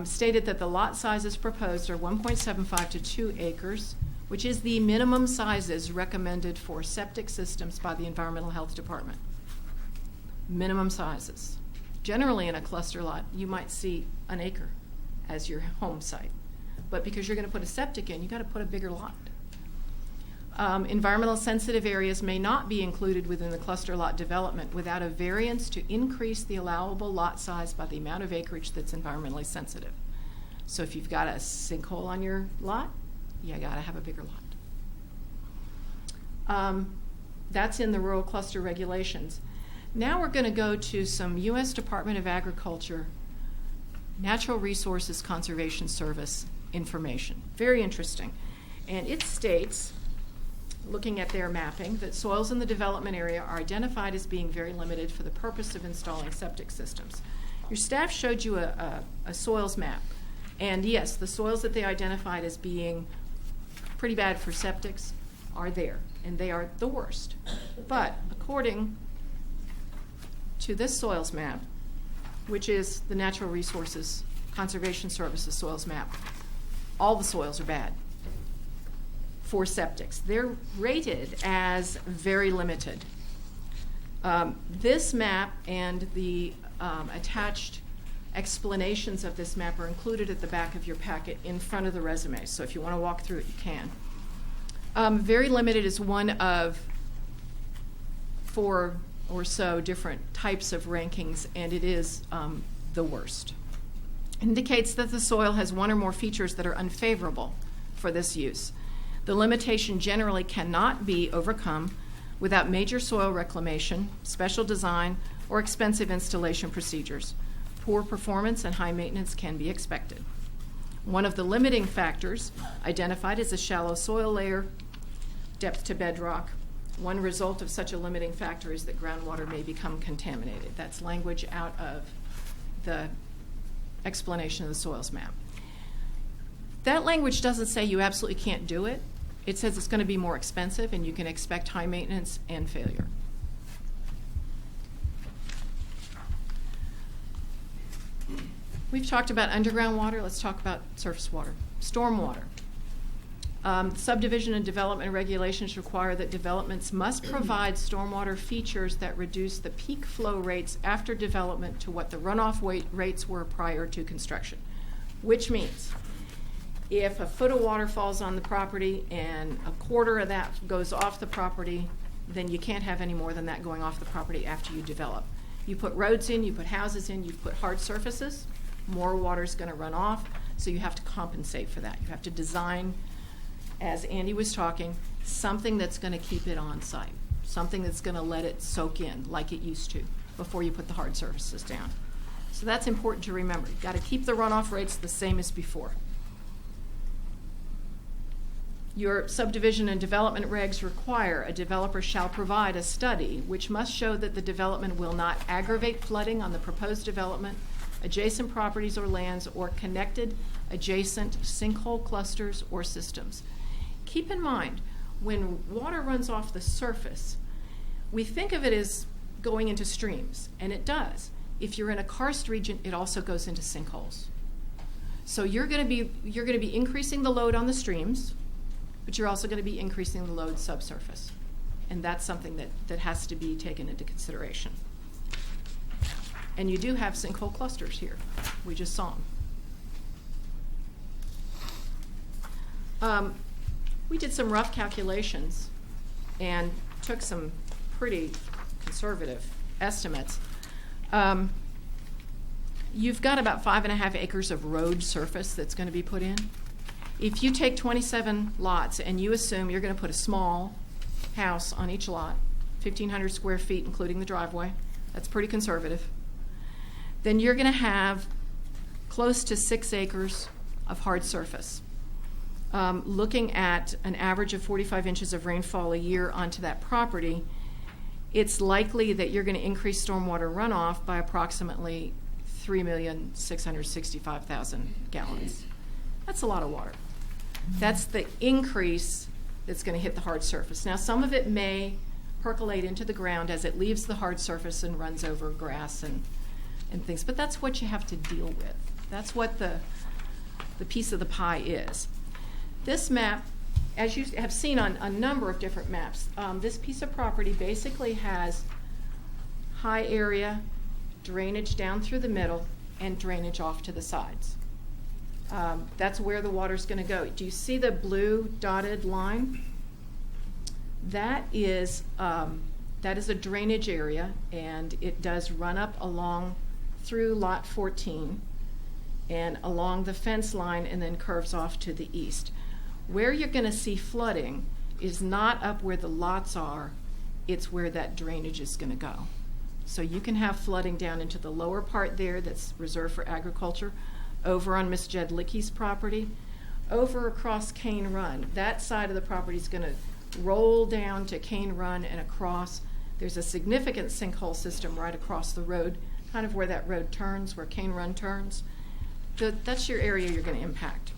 stated that the lot sizes proposed are 1.75 to 2 acres, which is the minimum sizes recommended for septic systems by the Environmental Health Department. Minimum sizes. Generally in a cluster lot, you might see an acre as your home site. But because you're going to put a septic in, you've got to put a bigger lot. Environmental sensitive areas may not be included within the cluster lot development without a variance to increase the allowable lot size by the amount of acreage that's environmentally sensitive. So if you've got a sinkhole on your lot, you got to have a bigger lot. That's in the rural cluster regulations. Now we're going to go to some U.S. Department of Agriculture Natural Resources Conservation Service information. Very interesting. And it states, looking at their mapping, that soils in the development area are identified as being very limited for the purpose of installing septic systems. Your staff showed you a soils map. And yes, the soils that they identified as being pretty bad for septics are there, and they are the worst. But according to this soils map, which is the Natural Resources Conservation Services soils map, all the soils are bad for septics. They're rated as very limited. This map and the attached explanations of this map are included at the back of your packet in front of the resume. So if you want to walk through it, you can. Very limited is one of 4 or so different types of rankings, and it is the worst. It indicates that the soil has one or more features that are unfavorable for this use. The limitation generally cannot be overcome without major soil reclamation, special design, or expensive installation procedures. Poor performance and high maintenance can be expected. One of the limiting factors identified is a shallow soil layer, depth to bedrock. One result of such a limiting factor is that groundwater may become contaminated. That's language out of the explanation of the soils map. That language doesn't say you absolutely can't do it. It says it's going to be more expensive and you can expect high maintenance and failure. We've talked about underground water. Let's talk about surface water. Stormwater. Subdivision and development regulations require that developments must provide stormwater features that reduce the peak flow rates after development to what the runoff rates were prior to construction, which means if a foot of water falls on the property and a quarter of that goes off the property, then you can't have any more than that going off the property after you develop. You put roads in, you put houses in, you put hard surfaces, more water is going to run off. So you have to compensate for that. You have to design, as Andy was talking, something that's going to keep it on site, something that's going to let it soak in like it used to before you put the hard surfaces down. So that's important to remember. You've got to keep the runoff rates the same as before. Your subdivision and development regs require a developer shall provide a study which must show that the development will not aggravate flooding on the proposed development, adjacent properties or lands, or connected adjacent sinkhole clusters or systems. Keep in mind, when water runs off the surface, we think of it as going into streams, and it does. If you're in a karst region, it also goes into sinkholes. So you're going to be increasing the load on the streams, but you're also going to be increasing the load subsurface. And that's something that has to be taken into consideration. And you do have sinkhole clusters here. We just saw them. We did some rough calculations and took some pretty conservative estimates. You've got about 5.5 acres of road surface that's going to be put in. If you take 27 lots and you assume you're going to put a small house on each lot, 1,500 square feet including the driveway, that's pretty conservative, then you're going to have close to 6 acres of hard surface. Looking at an average of 45 inches of rainfall a year onto that property, it's likely that you're going to increase stormwater runoff by approximately 3,665,000 gallons. That's a lot of water. That's the increase that's going to hit the hard surface. Now, some of it may percolate into the ground as it leaves the hard surface and runs over grass and things, but that's what you have to deal with. That's what the piece of the pie is. This map, as you have seen on a number of different maps, this piece of property basically has high area, drainage down through the middle, and drainage off to the sides. That's where the water's going to go. Do you see the blue dotted line? That is a drainage area, and it does run up along through lot 14 and along the fence line and then curves off to the east. Where you're going to see flooding is not up where the lots are, it's where that drainage is going to go. So you can have flooding down into the lower part there that's reserved for agriculture, over on Miss Jedlicky's property, over across Cane Run. That side of the property is going to roll down to Cane Run and across. There's a significant sinkhole system right across the road, kind of where that road turns, where Cane Run turns. That's your area you're going to impact.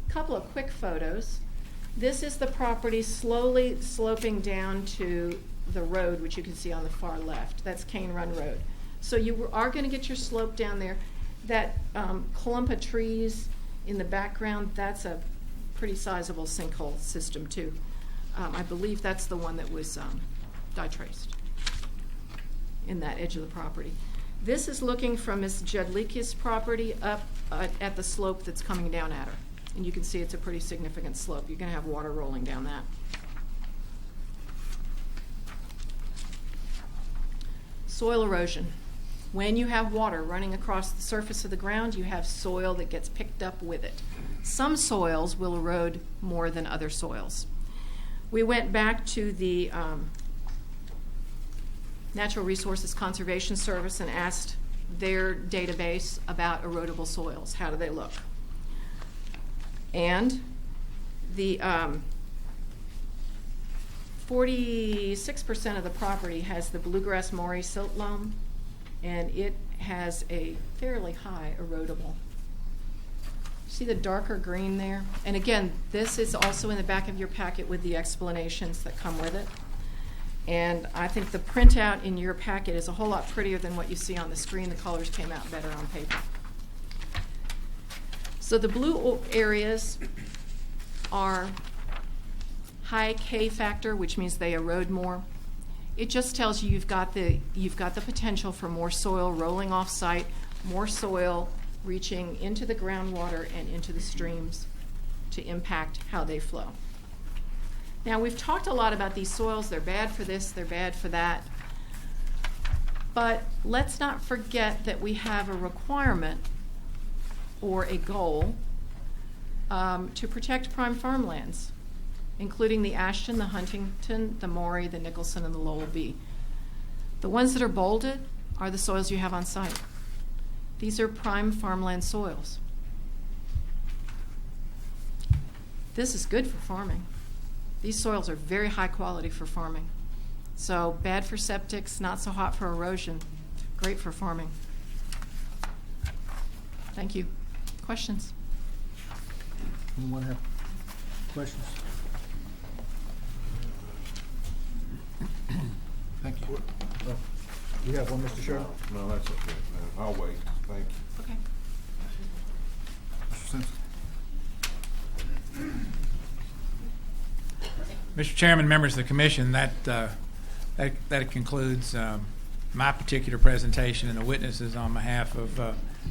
A couple of quick photos. This is the property slowly sloping down to the road, which you can see on the far left. That's Cane Run Road. So you are going to get your slope down there. That clump of trees in the background, that's a pretty sizable sinkhole system too. I believe that's the one that was dye-traced in that edge of the property. This is looking from Ms. Jedlicky's property up at the slope that's coming down at her. And you can see it's a pretty significant slope. You're going to have water rolling down that. Soil erosion. When you have water running across the surface of the ground, you have soil that gets picked up with it. Some soils will erode more than other soils. We went back to the Natural Resources Conservation Service and asked their database about erodible soils. How do they look? And the 46% of the property has the bluegrass Maury silt loam, and it has a fairly high erodible. See the darker green there? And again, this is also in the back of your packet with the explanations that come with it. And I think the printout in your packet is a whole lot prettier than what you see on the screen. The colors came out better on paper. So the blue areas are high K factor, which means they erode more. It just tells you you've got the potential for more soil rolling off site, more soil reaching into the groundwater and into the streams to impact how they flow. Now, we've talked a lot about these soils. They're bad for this, they're bad for that. But let's not forget that we have a requirement or a goal to protect prime farmlands, including the Ashton, the Huntington, the Maury, the Nicholson, and the Lowell B. The ones that are bolded are the soils you have on site. These are prime farmland soils. This is good for farming. These soils are very high quality for farming. So bad for septics, not so hot for erosion, great for farming. Thank you. Questions? Anyone have questions? Thank you. You have one, Mr. Sherman? No, that's okay. No, I'll wait. Thank you. Okay. Mr. Simpson? Mr. Chairman, members of the commission, that concludes my particular presentation and the witnesses on behalf of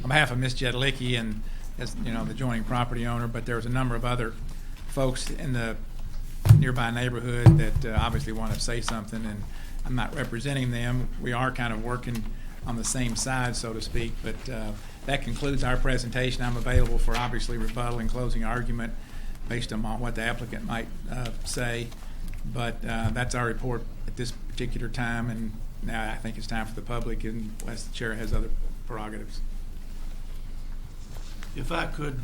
Ms. Jedlicki and, as you know, the adjoining property owner. But there was a number of other folks in the nearby neighborhood that obviously want to say something, and I'm not representing them. We are kind of working on the same side, so to speak. But that concludes our presentation. I'm available for obviously rebuttal and closing argument based on what the applicant might say. But that's our report at this particular time, and now I think it's time for the public, unless the chair has other prerogatives. If I could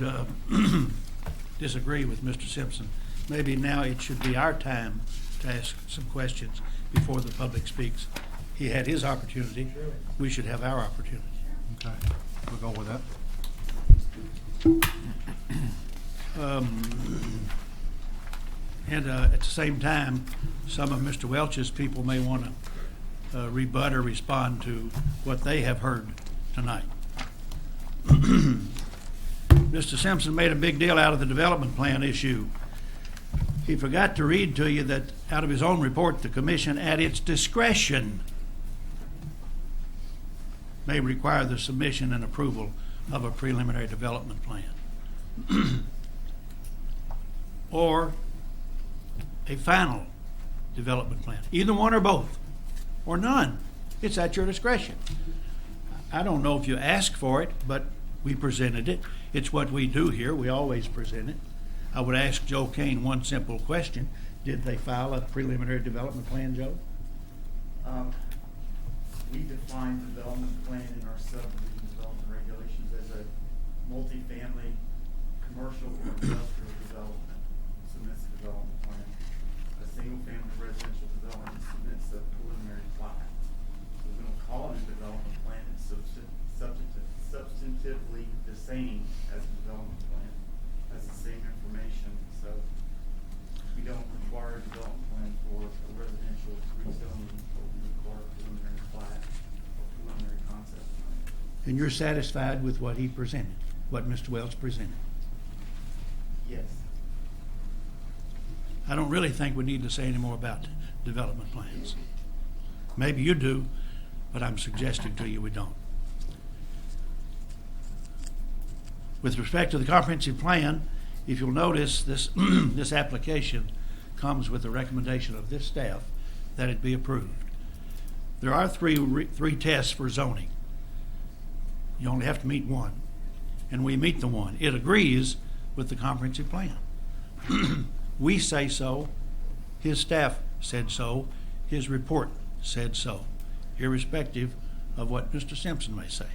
disagree with Mr. Simpson, maybe now it should be our time to ask some questions before the public speaks. He had his opportunity. We should have our opportunity. Okay, we'll go with that. And at the same time, some of Mr. Welch's people may want to rebut or respond to what they have heard tonight. Mr. Simpson made a big deal out of the development plan issue. He forgot to read to you that out of his own report, the commission at its discretion may require the submission and approval of a preliminary development plan or a final development plan, either one or both, or none. It's at your discretion. I don't know if you asked for it, but we presented it. It's what we do here. We always present it. I would ask Joe Kane one simple question. Did they file a preliminary development plan, Joe? We define development plan in our subdivision development regulations as a multifamily, commercial, or industrial development. Submits a development plan. A single-family residential development submits a preliminary plat. So we don't call it a development plan. It's substantively the same as a development plan. Has the same information. So we don't require a development plan for a residential rezoning, but we require a preliminary plat or preliminary concept plan. And you're satisfied with what he presented, what Mr. Welch presented? Yes. I don't really think we need to say any more about development plans. Maybe you do, but I'm suggesting to you we don't. With respect to the comprehensive plan, if you'll notice, this this application comes with a recommendation of this staff that it be approved. There are three tests for zoning. You only have to meet one, and we meet the one. It agrees with the comprehensive plan. We say so. His staff said so. His report said so, irrespective of what Mr. Simpson may say.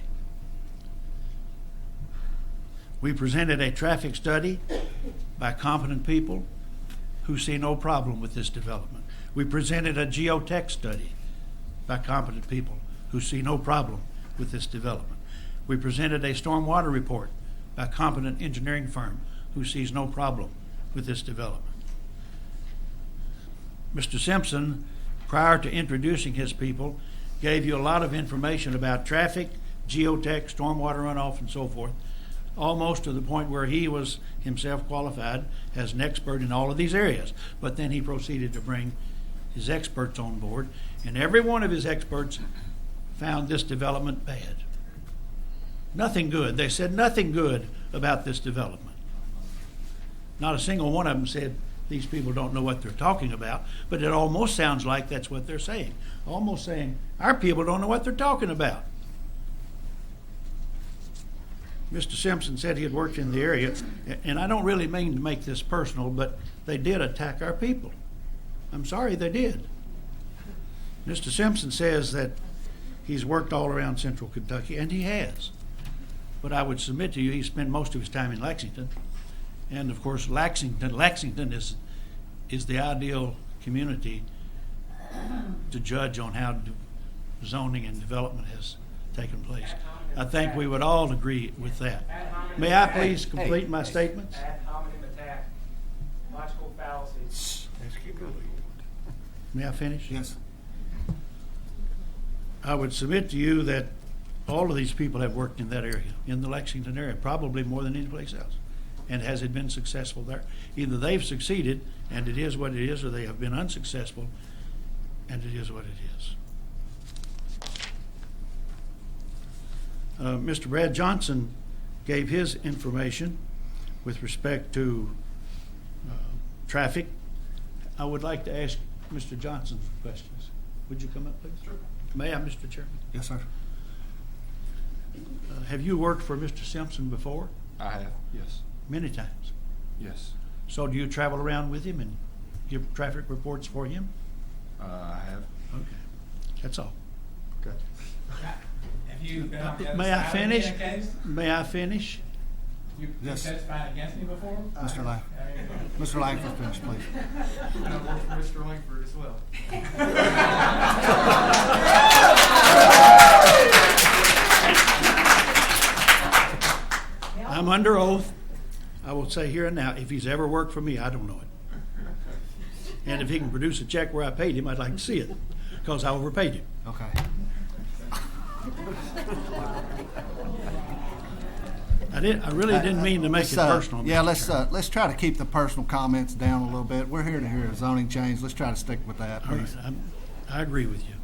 We presented a traffic study by competent people who see no problem with this development. We presented a geotech study by competent people who see no problem with this development. We presented a stormwater report by a competent engineering firm who sees no problem with this development. Mr. Simpson, prior to introducing his people, gave you a lot of information about traffic, geotech, stormwater runoff, and so forth, almost to the point where he was himself qualified as an expert in all of these areas. But then he proceeded to bring his experts on board, and every one of his experts found this development bad. Nothing good. They said nothing good about this development. Not a single one of them said these people don't know what they're talking about, but it almost sounds like that's what they're saying. Almost saying, our people don't know what they're talking about. Mr. Simpson said he had worked in the area, and I don't really mean to make this personal, but they did attack our people. I'm sorry they did. Mr. Simpson says that he's worked all around central Kentucky, and he has. But I would submit to you, he spent most of his time in Lexington. And of course, Lexington is the ideal community to judge on how zoning and development has taken place. I think we would all agree with that. May I please complete my statements? Ad hominem attack, logical fallacies. May I finish? Yes. I would submit to you that all of these people have worked in that area, in the Lexington area, probably more than any place else. And has it been successful there? Either they've succeeded, and it is what it is, or they have been unsuccessful, and it is what it is. Mr. Brad Johnson gave his information with respect to traffic. I would like to ask Mr. Johnson questions. Would you come up, please? Sure. May I, Mr. Chairman? Yes, sir. Have you worked for Mr. Simpson before? I have, yes. Many times. Yes. So do you travel around with him and give traffic reports for him? I have. Okay. That's all. Okay. Have you been on the other May I side finish? of the case? May I finish? You Yes. testified against me before? Mr. Lang. Mr. Langford, finish, please. And I work for Mr. Langford as well. I'm under oath. I will say here and now, if he's ever worked for me, I don't know it. And if he can produce a check where I paid him, I'd like to see it, because I overpaid him. Okay. I really didn't mean to make it personal. Yeah, Mr. let's try to keep the personal comments down a little bit. We're here to hear a zoning change. Let's try to stick with that, All right, please. I agree with you.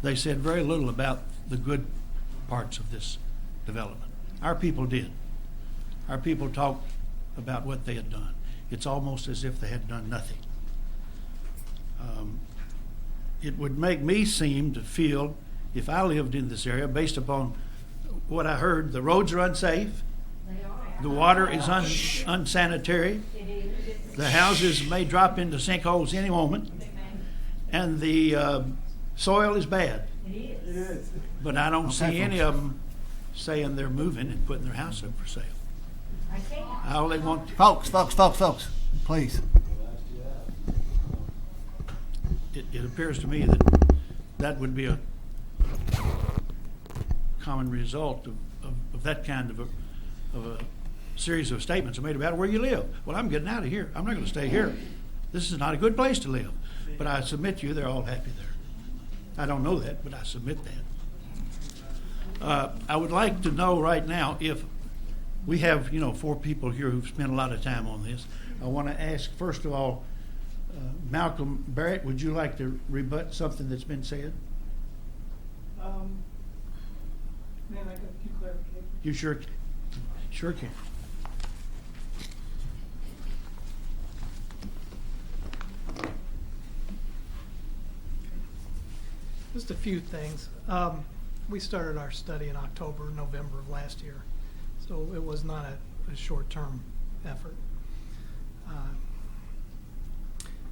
They said very little about the good parts of this development. Our people did. Our people talked about what they had done. It's almost as if they had done nothing. It would make me seem to feel, if I lived in this area, based upon what I heard, the roads are unsafe, the water is unsanitary, the houses may drop into sinkholes any moment, and the soil is bad. But I don't see any of them saying they're moving and putting their house up for sale. All they want. Folks, please. It appears to me that that would be a common result of that kind of a series of statements made about where you live. Well, I'm getting out of here. I'm not going to stay here. This is not a good place to live. But I submit to you, they're all happy there. I don't know that, but I submit that. I would like to know right now if we have, 4 people here who've spent a lot of time on this. I want to ask, first of all, Malcolm Barrett, would you like to rebut something that's been said? May I make a few clarifications? You sure can. Just a few things. We started our study in October, November of last year, so it was not a short-term effort.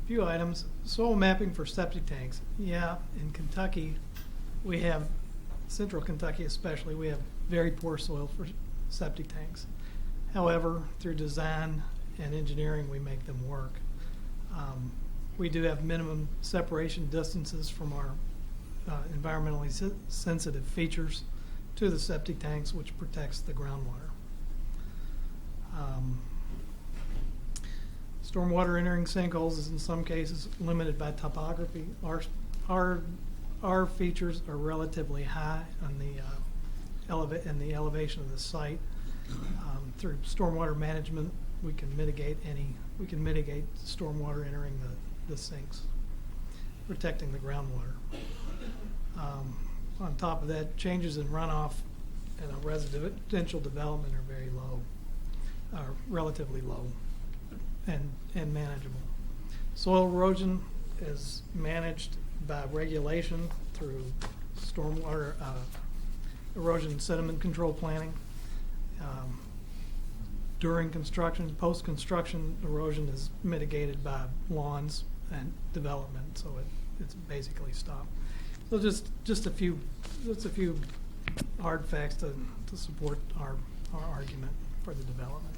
Few items. Soil mapping for septic tanks. Yeah, in Kentucky, we have, central Kentucky especially, we have very poor soil for septic tanks. However, through design and engineering, we make them work. We do have minimum separation distances from our environmentally sensitive features to the septic tanks, which protects the groundwater. Stormwater entering sinkholes is in some cases limited by topography. Our features are relatively high on the in the elevation of the site. Through stormwater management, we can mitigate stormwater entering the sinks, protecting the groundwater. On top of that, changes in runoff in a residential development are very low, are relatively low and manageable. Soil erosion is managed by regulation through stormwater, erosion sediment control planning. During construction, post-construction erosion is mitigated by lawns and development, so it's basically stopped. So just a few hard facts to support our argument for the development.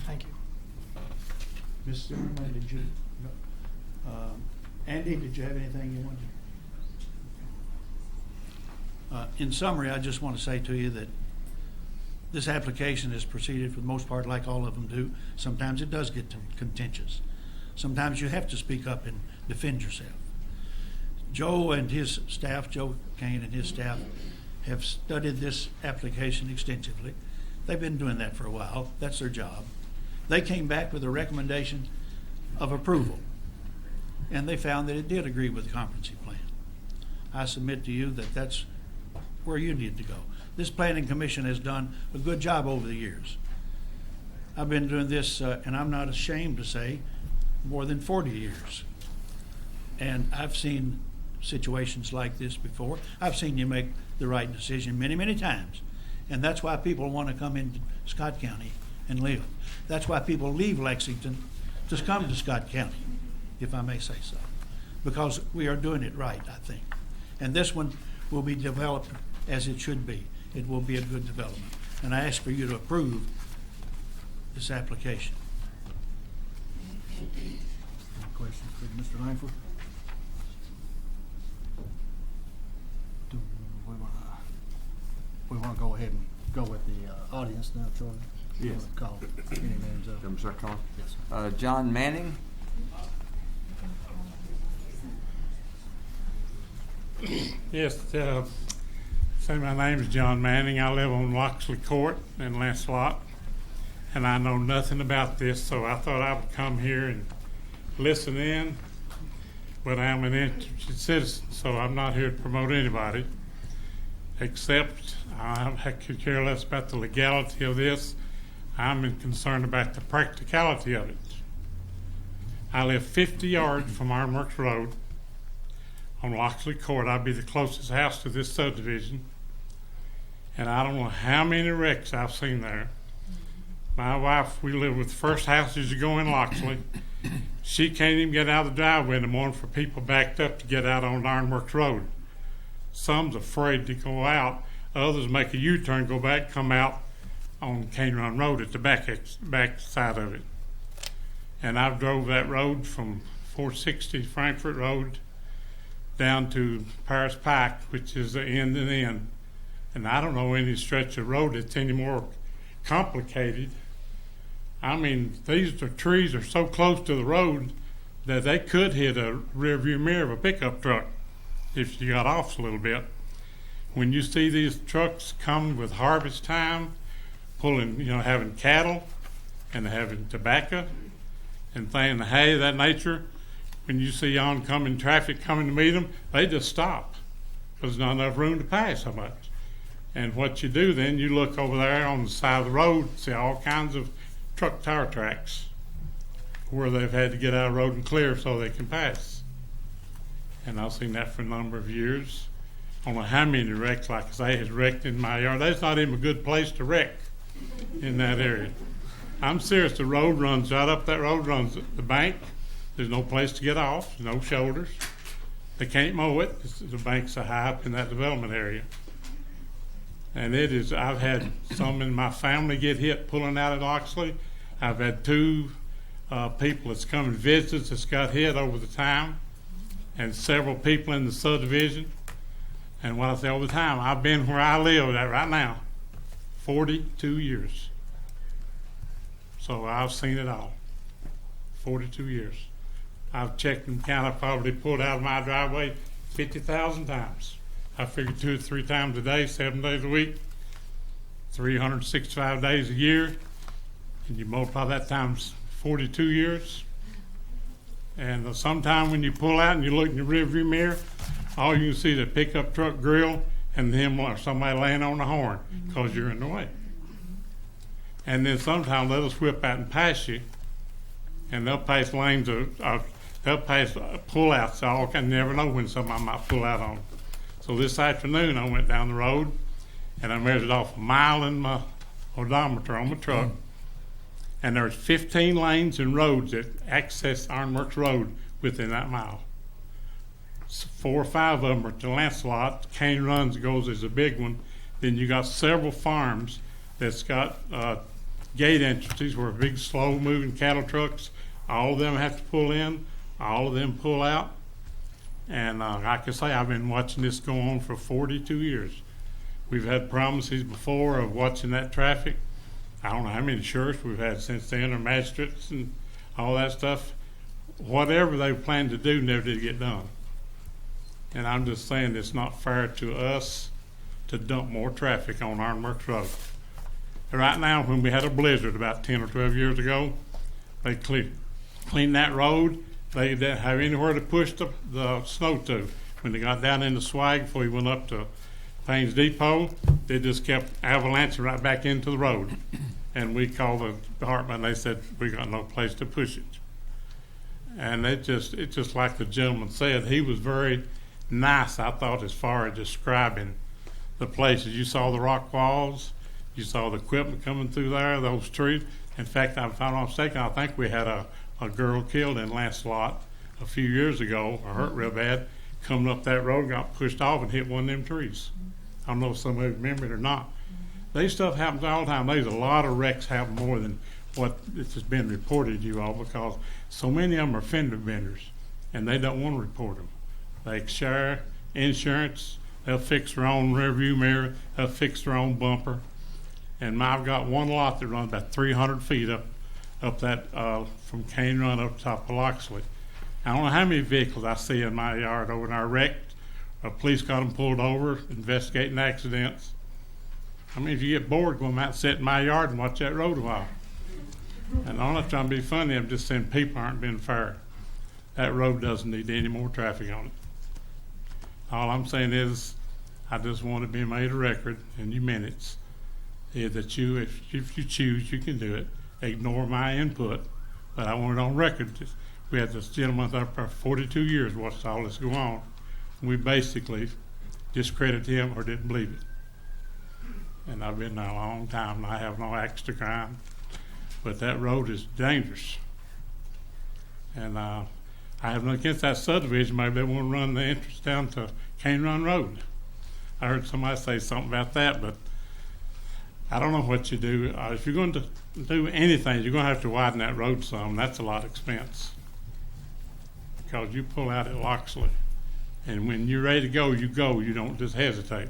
Thank you. Ms. Zimmerman, did you, Andy, did you have anything you wanted? In summary, I just want to say to you that this application has proceeded for the most part like all of them do. Sometimes it does get contentious. Sometimes you have to speak up and defend yourself. Joe and his staff, Joe Kane and his staff, have studied this application extensively. They've been doing that for a while. That's their job. They came back with a recommendation of approval, and they found that it did agree with the comprehensive plan. I submit to you that that's where you need to go. This planning commission has done a good job over the years. I've been doing this, and I'm not ashamed to say, more than 40 years. And I've seen situations like this before. I've seen you make the right decision many, many times. And that's why people want to come into Scott County and live. That's why people leave Lexington to come to Scott County, if I may say so. Because we are doing it right, I think. And this one will be developed as it should be. It will be a good development. And I ask for you to approve this application. Any questions for Mr. Langford? Do we want to go ahead and go with the audience now, Troy? Yes. Call any names up. Can we start calling? Yes, sir. John Manning. Yes, say my name is John Manning. I live on Loxley Court in Lancelot, and I know nothing about this, so I thought I would come here and listen in. But I'm an interested citizen, so I'm not here to promote anybody, except I could care less about the legality of this. I'm concerned about the practicality of it. I live 50 yards from Ironworks Road on Loxley Court. I'd be the closest house to this subdivision. And I don't know how many wrecks I've seen there. My wife, we live with the first house as you go in Loxley. She can't even get out of the driveway in the morning for people backed up to get out on Ironworks Road. Some's afraid to go out. Others make a U-turn, go back, come out on Cane Run Road at the back side of it. And I've drove that road from 460 Frankfurt Road down to Paris Pike, which is the end and end. And I don't know any stretch of road that's any more complicated. I mean, the trees are so close to the road that they could hit a rear view mirror of a pickup truck if you got off a little bit. When you see these trucks come with harvest time, pulling, having cattle and having tobacco and things, hay, that nature, when you see oncoming traffic coming to meet them, they just stop because there's not enough room to pass so much. And what you do then, you look over there on the side of the road, see all kinds of truck tire tracks where they've had to get out of the road and clear so they can pass. And I've seen that for a number of years. I don't know how many wrecks, like I say, has wrecked in my yard. That's not even a good place to wreck in that area. I'm serious, the road runs right up, that road runs the bank. There's no place to get off, no shoulders. They can't mow it. The bank's so high up in that development area. And it is, I've had some in my family get hit pulling out at Loxley. I've had two people that's come and visited that's got hit over the time, and several people in the subdivision. And what I say all the time, I've been where I live at right now 42 years. So I've seen it all. 42 years. I've checked and counted, probably pulled out of my driveway 50,000 times. I figure 2 or 3 times a day, 7 days a week, 365 days a year, and you multiply that times 42 years. And sometime when you pull out and you look in your rearview mirror, all you can see is a pickup truck grill and them or somebody laying on the horn because you're in the way. And then sometimes they'll just whip out and pass you, and they'll pass lanes they'll pass pull-outs. So I can never know when somebody might pull out on them. So this afternoon, I went down the road, and I measured off a mile in my odometer on my truck, and there's 15 lanes and roads that access Ironworks Road within that mile. 4 or 5 of them are to Lancelot. Cane Runs goes as a big one. Then you got several farms that's got gate entrances where big, slow-moving cattle trucks, all of them have to pull in, all of them pull out. And like I say, I've been watching this go on for 42 years. We've had promises before of watching that traffic. I don't know how many sheriffs we've had since then, or magistrates and all that stuff. Whatever they planned to do never did get done. And I'm just saying it's not fair to us to dump more traffic on Ironworks Road. Right now, when we had a blizzard about 10 or 12 years ago, they cleaned that road. They didn't have anywhere to push the snow to. When they got down in the swag before we went up to Payne's Depot, they just kept avalanching right back into the road. And we called the department, and they said, we got no place to push it. And it's just like the gentleman said, he was very nice, I thought, as far as describing the places. You saw the rock walls, you saw the equipment coming through there, those trees. In fact, if I'm not mistaken, I think we had a girl killed in Lancelot a few years ago, or hurt real bad, coming up that road, got pushed off and hit one of them trees. I don't know if somebody remember it or not. These stuff happens all the time. There's a lot of wrecks happen more than what has been reported to you all, because so many of them are fender benders, and they don't want to report them. They share insurance, they'll fix their own rearview mirror, they'll fix their own bumper. And I've got one lot that runs about 300 feet up that from Cane Run up to top of Loxley. I don't know how many vehicles I see in my yard over there wrecked. Police got them pulled over, investigating accidents. I mean, if you get bored, go out and sit in my yard and watch that road a while. And I'm not trying to be funny, I'm just saying people aren't being fair. That road doesn't need any more traffic on it. All I'm saying is, I just want to be made a record in your minutes, is that if you choose, you can do it. Ignore my input, but I want it on record. We had this gentleman up for 42 years watched all this go on. We basically discredited him or didn't believe it. And I've been there a long time, and I have no axe to grind. But that road is dangerous. And I have nothing against that subdivision. Maybe they want to run the entrance down to Cane Run Road. I heard somebody say something about that, but I don't know what you do. If you're going to do anything, you're going to have to widen that road some. That's a lot of expense. Because you pull out at Loxley, and when you're ready to go, you go. You don't just hesitate.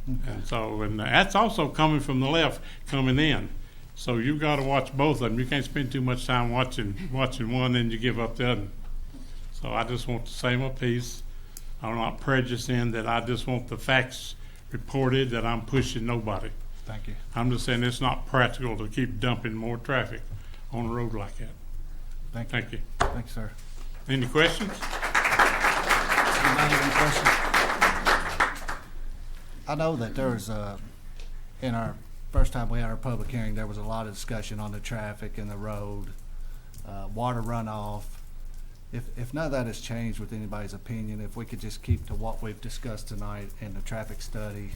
And so, and that's also coming from the left, coming in. So you've got to watch both of them. You can't spend too much time watching one, and you give up the other. So I just want to say my piece. I'm not prejudiced in that. I just want the facts reported, that I'm pushing nobody. Thank you. I'm just saying it's not practical to keep dumping more traffic on a road like that. Thank you. Thanks, sir. Any questions? Anybody have any questions? I know that there was in our first time we had our public hearing, there was a lot of discussion on the traffic and the road, water runoff. If none of that has changed with anybody's opinion, if we could just keep to what we've discussed tonight in the traffic study,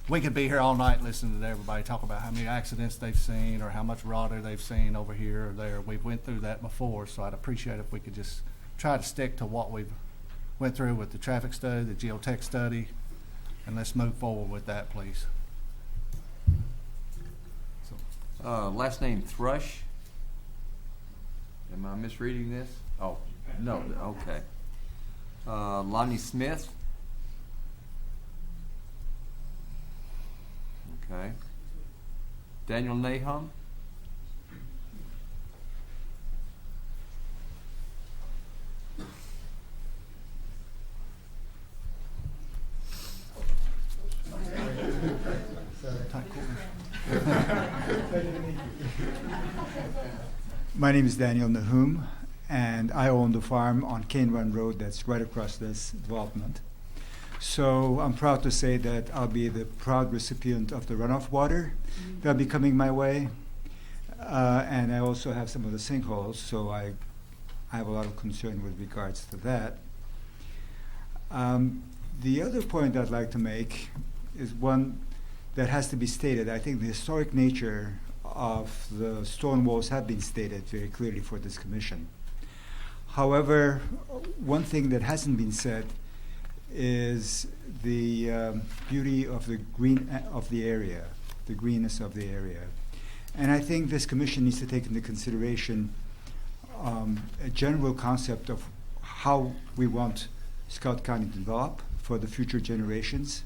we could be here all night listening to everybody talk about how many accidents they've seen or how much water they've seen over here or there. We've went through that before, so I'd appreciate if we could just try to stick to what we've went through with the traffic study, the geotech study, and let's move forward with that, please. Last name Thrush. Am I misreading this? Oh, no, okay. Lonnie Smith. Okay. Daniel Nahum. My name is Daniel Nahum, and I own the farm on Cane Run Road that's right across this development. So I'm proud to say that I'll be the proud recipient of the runoff water that'll be coming my way. And I also have some of the sinkholes, so I have a lot of concern with regards to that. The other point I'd like to make is one that has to be stated. I think the historic nature of the stone walls have been stated very clearly for this commission. However, one thing that hasn't been said is the beauty of the green of the area, the greenness of the area. And I think this commission needs to take into consideration a general concept of how we want Scott County to develop for the future generations.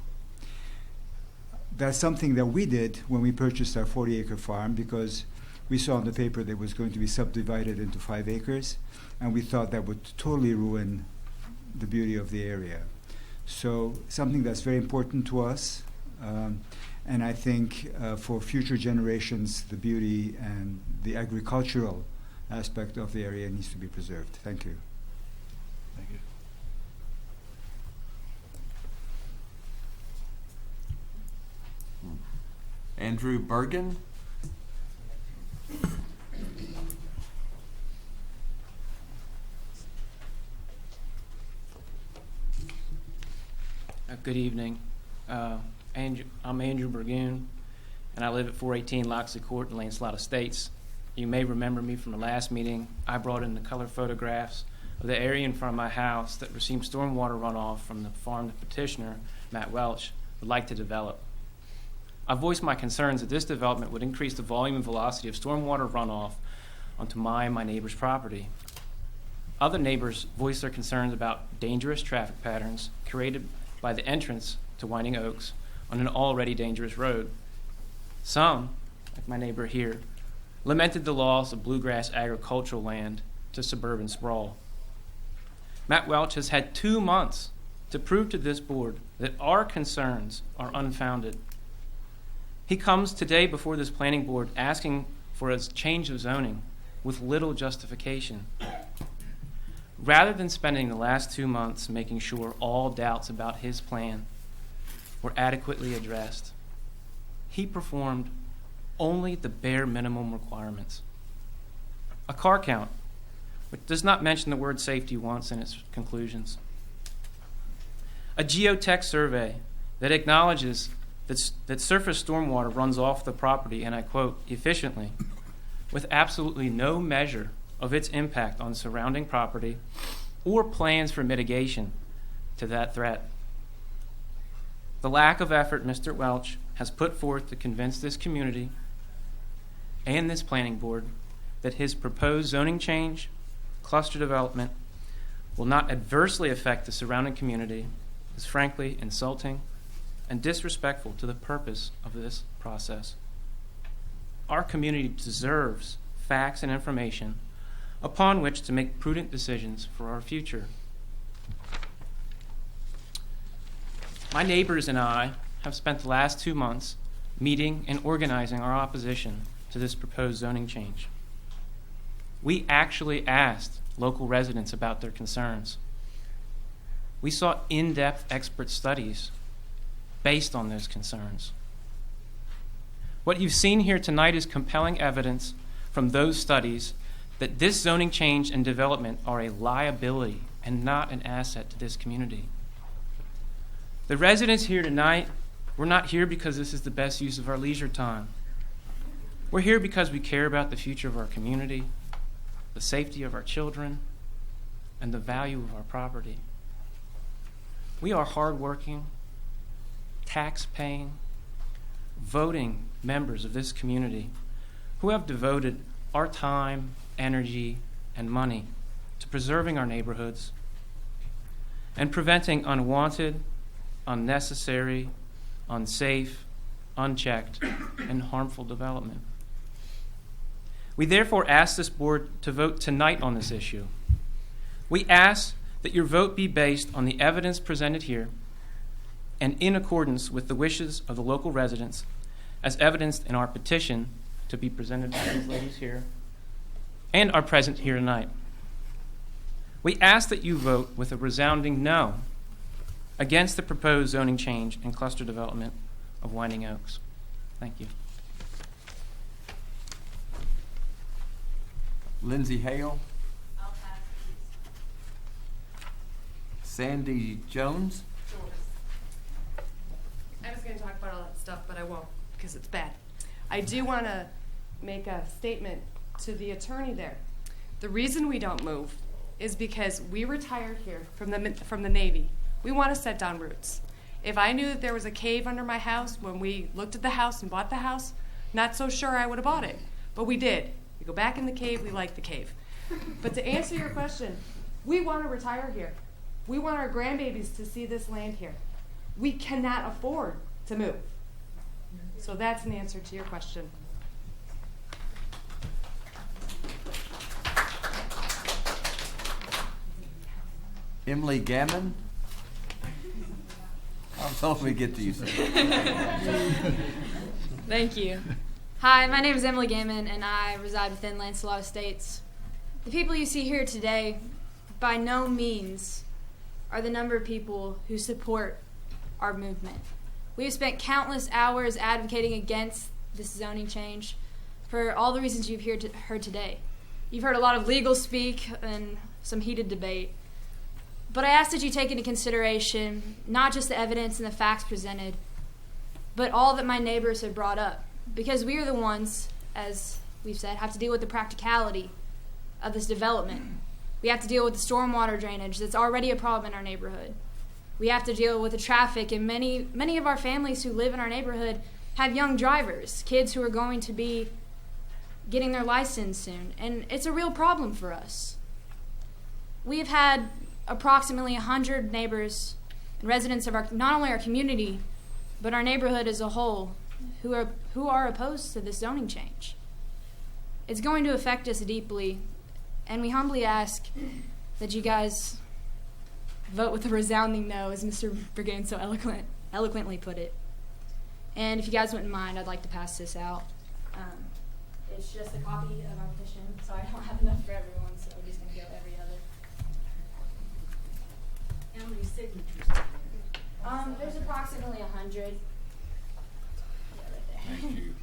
That's something that we did when we purchased our 40-acre farm, because we saw in the paper that it was going to be subdivided into 5 acres, and we thought that would totally ruin the beauty of the area. So something that's very important to us, and I think for future generations, the beauty and the agricultural aspect of the area needs to be preserved. Thank you. Thank you. Andrew Bergen. Good evening. I'm Andrew Burgoon, and I live at 418 Loxley Court in Lancelot Estates. You may remember me from the last meeting. I brought in the color photographs of the area in front of my house that received stormwater runoff from the farm the petitioner, Matt Welch, would like to develop. I voiced my concerns that this development would increase the volume and velocity of stormwater runoff onto my and my neighbor's property. Other neighbors voiced their concerns about dangerous traffic patterns created by the entrance to Winding Oaks on an already dangerous road. Some, like my neighbor here, lamented the loss of bluegrass agricultural land to suburban sprawl. Matt Welch has had 2 months to prove to this board that our concerns are unfounded. He comes today before this planning board asking for a change of zoning with little justification. Rather than spending the last 2 months making sure all doubts about his plan were adequately addressed, he performed only the bare minimum requirements. A car count, which does not mention the word safety once in its conclusions. A geotech survey that acknowledges that surface stormwater runs off the property, and I quote, efficiently, with absolutely no measure of its impact on surrounding property or plans for mitigation to that threat. The lack of effort Mr. Welch has put forth to convince this community and this planning board that his proposed zoning change, cluster development, will not adversely affect the surrounding community is frankly insulting and disrespectful to the purpose of this process. Our community deserves facts and information upon which to make prudent decisions for our future. My neighbors and I have spent the last 2 months meeting and organizing our opposition to this proposed zoning change. We actually asked local residents about their concerns. We sought in-depth expert studies based on those concerns. What you've seen here tonight is compelling evidence from those studies that this zoning change and development are a liability and not an asset to this community. The residents here tonight, we're not here because this is the best use of our leisure time. We're here because we care about the future of our community, the safety of our children, and the value of our property. We are hardworking, tax-paying, voting members of this community who have devoted our time, energy, and money to preserving our neighborhoods and preventing unwanted, unnecessary, unsafe, unchecked, and harmful development. We therefore ask this board to vote tonight on this issue. We ask that your vote be based on the evidence presented here and in accordance with the wishes of the local residents as evidenced in our petition to be presented by these ladies here and are present here tonight. We ask that you vote with a resounding no against the proposed zoning change and cluster development of Winding Oaks. Thank you. Lindsay Hale. Sandy Jones. about all that stuff, but I won't because it's bad. I do want to make a statement to the attorney there. The reason we don't move is because we retired here from the Navy. We want to set down roots. If I knew that there was a cave under my house when we looked at the house and bought the house, not so sure I would have bought it. But we did. We go back in the cave, we like the cave. But to answer your question, we want to retire here. We want our grandbabies to see this land here. We cannot afford to move. So that's an answer to your question. Emily Gammon? I was hoping we'd get to you soon. Thank you. Hi, my name is Emily Gammon, and I reside within Lancelot Estates. The people you see here today, by no means, are the number of people who support our movement. We have spent countless hours advocating against this zoning change for all the reasons you've heard today. You've heard a lot of legal speak and some heated debate. But I ask that you take into consideration not just the evidence and the facts presented, but all that my neighbors have brought up. Because we are the ones, as we've said, have to deal with the practicality of this development. We have to deal with the stormwater drainage that's already a problem in our neighborhood. We have to deal with the traffic, and many of our families who live in our neighborhood have young drivers, kids who are going to be getting their license soon, and it's a real problem for us. We have had approximately 100 neighbors and residents of not only our community, but our neighborhood as a whole, who are opposed to this zoning change. It's going to affect us deeply, and we humbly ask that you guys vote with a resounding no, as Mr. Burgoon so eloquently put it. And if you guys wouldn't mind, I'd like to pass this out. It's just a copy of our petition, so I don't have enough for everyone, so we're just going to go every other. How many signatures are there? There's approximately 100. Yeah, right there. Thank you.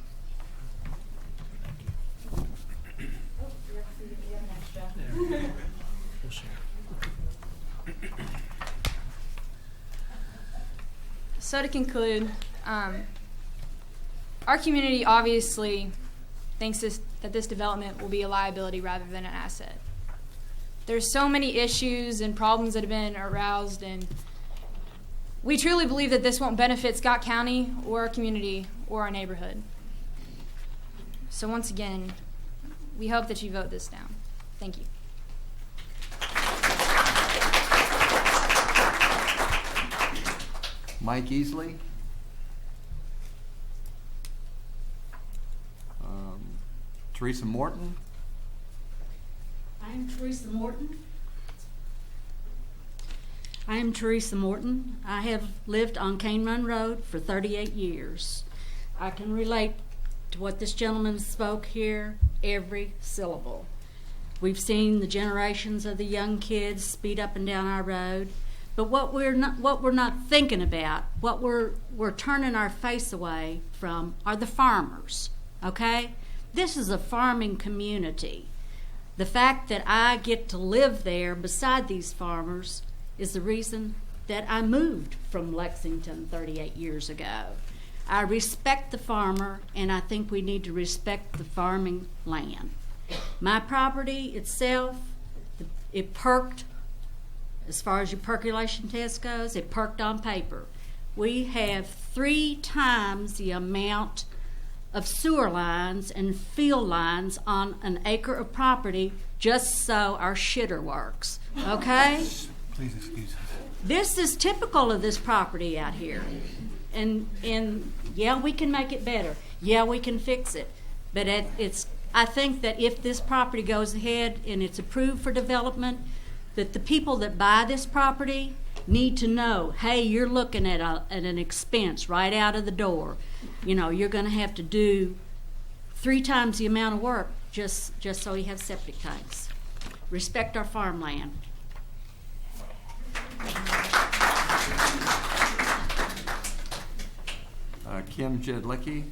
Oh, we have an extra. We'll share. So to conclude, our community obviously thinks that this development will be a liability rather than an asset. There's so many issues and problems that have been aroused, and we truly believe that this won't benefit Scott County or our community or our neighborhood. So once again, we hope that you vote this down. Thank you. Mike Easley? Teresa Morton? I'm Teresa Morton. I have lived on Cane Run Road for 38 years. I can relate to what this gentleman spoke here, every syllable. We've seen the generations of the young kids speed up and down our road, but what we're not thinking about, what we're turning our face away from, are the farmers. Okay, this is a farming community. The fact that I get to live there beside these farmers is the reason that I moved from Lexington 38 years ago. I respect the farmer, and I think we need to respect the farming land. My property itself, it perked, as far as your percolation test goes, it perked on paper. We have 3 times the amount of sewer lines and field lines on an acre of property just so our shitter works, okay? Please excuse us. This is typical of this property out here. And yeah, we can make it better. Yeah, we can fix it. But I think that if this property goes ahead and it's approved for development, that the people that buy this property need to know, hey, you're looking at an expense right out of the door. You know, you're going to have to do 3 times the amount of work just so you have septic tanks. Respect our farmland. Kim Jedlicki.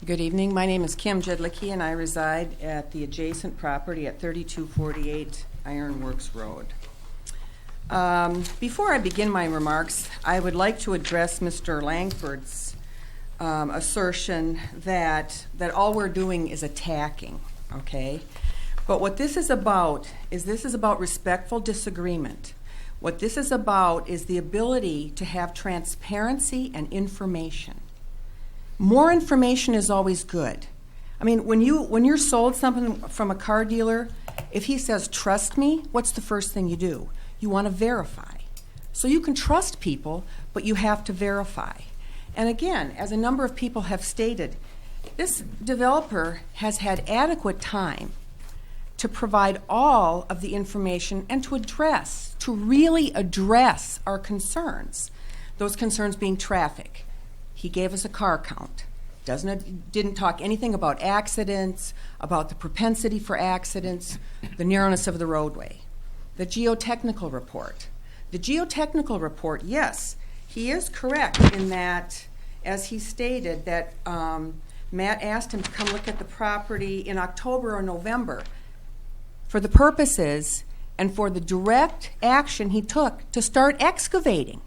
Good evening. My name is Kim Jedlicki, and I reside at the adjacent property at 3248 Ironworks Road. Before I begin my remarks, I would like to address Mr. Langford's assertion that all we're doing is attacking, okay? But what this is about respectful disagreement. What this is about is the ability to have transparency and information. More information is always good. I mean, when you're sold something from a car dealer, if he says, trust me, what's the first thing you do? You want to verify. So you can trust people, but you have to verify. And again, as a number of people have stated, this developer has had adequate time to provide all of the information and to really address our concerns. Those concerns being traffic. He gave us a car count. Didn't talk anything about accidents, about the propensity for accidents, the narrowness of the roadway. The geotechnical report. The geotechnical report, yes, he is correct in that, as he stated, that Matt asked him to come look at the property in October or November for the purposes and for the direct action he took to start excavating.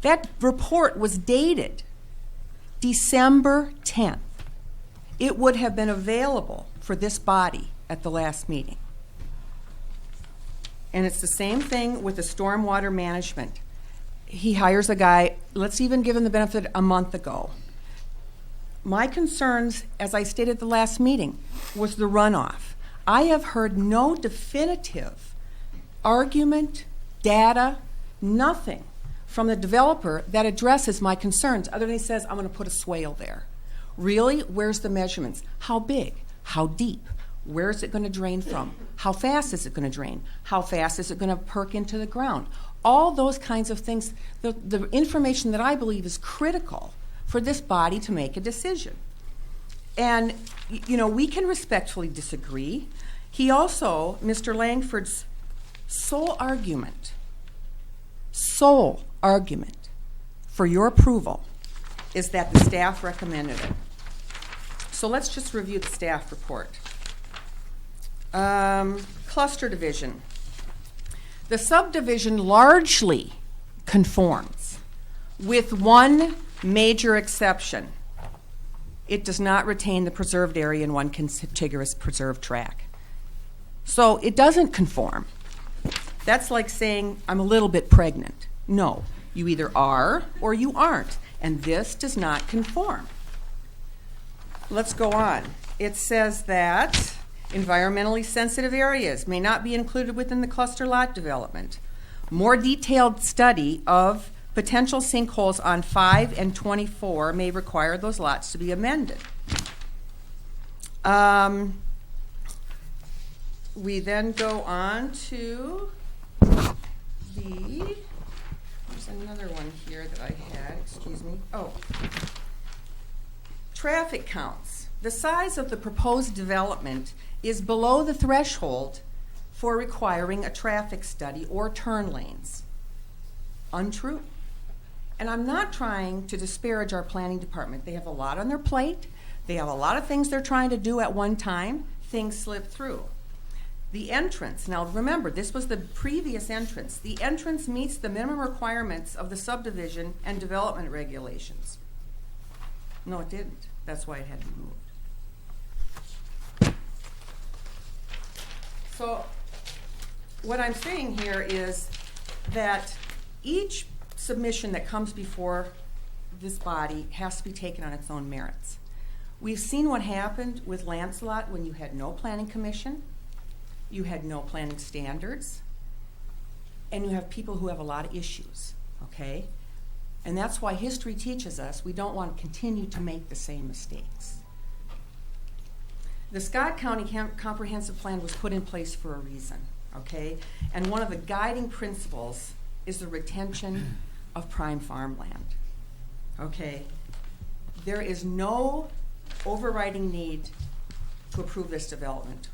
That report was dated December 10th. It would have been available for this body at the last meeting. And it's the same thing with the stormwater management. He hires a guy, let's even give him the benefit a month ago. My concerns, as I stated at the last meeting, was the runoff. I have heard no definitive argument, data, nothing from the developer that addresses my concerns, other than he says, I'm going to put a swale there. Really? Where's the measurements? How big? How deep? Where is it going to drain from? How fast is it going to drain? How fast is it going to perk into the ground? All those kinds of things, the information that I believe is critical for this body to make a decision. And, you know, we can respectfully disagree. He also, Mr. Langford's sole argument for your approval is that the staff recommended it. So let's just review the staff report. Cluster division. The subdivision largely conforms, with one major exception. It does not retain the preserved area in one contiguous preserved tract. So it doesn't conform. That's like saying, I'm a little bit pregnant. No, you either are or you aren't, and this does not conform. Let's go on. It says that environmentally sensitive areas may not be included within the cluster lot development. More detailed study of potential sinkholes on 5 and 24 may require those lots to be amended. We then go on to there's another one here that I had, excuse me. Oh, traffic counts. The size of the proposed development is below the threshold for requiring a traffic study or turn lanes. Untrue. And I'm not trying to disparage our planning department. They have a lot on their plate. They have a lot of things they're trying to do at one time. Things slip through. The entrance, now remember, this was the previous entrance. The entrance meets the minimum requirements of the subdivision and development regulations. No, it didn't. That's why it had to be moved. So what I'm saying here is that each submission that comes before this body has to be taken on its own merits. We've seen what happened with Lancelot when you had no planning commission, you had no planning standards, and you have people who have a lot of issues, okay? And that's why history teaches us we don't want to continue to make the same mistakes. The Scott County Comprehensive Plan was put in place for a reason, okay? And one of the guiding principles is the retention of prime farmland, okay? There is no overriding need to approve this development.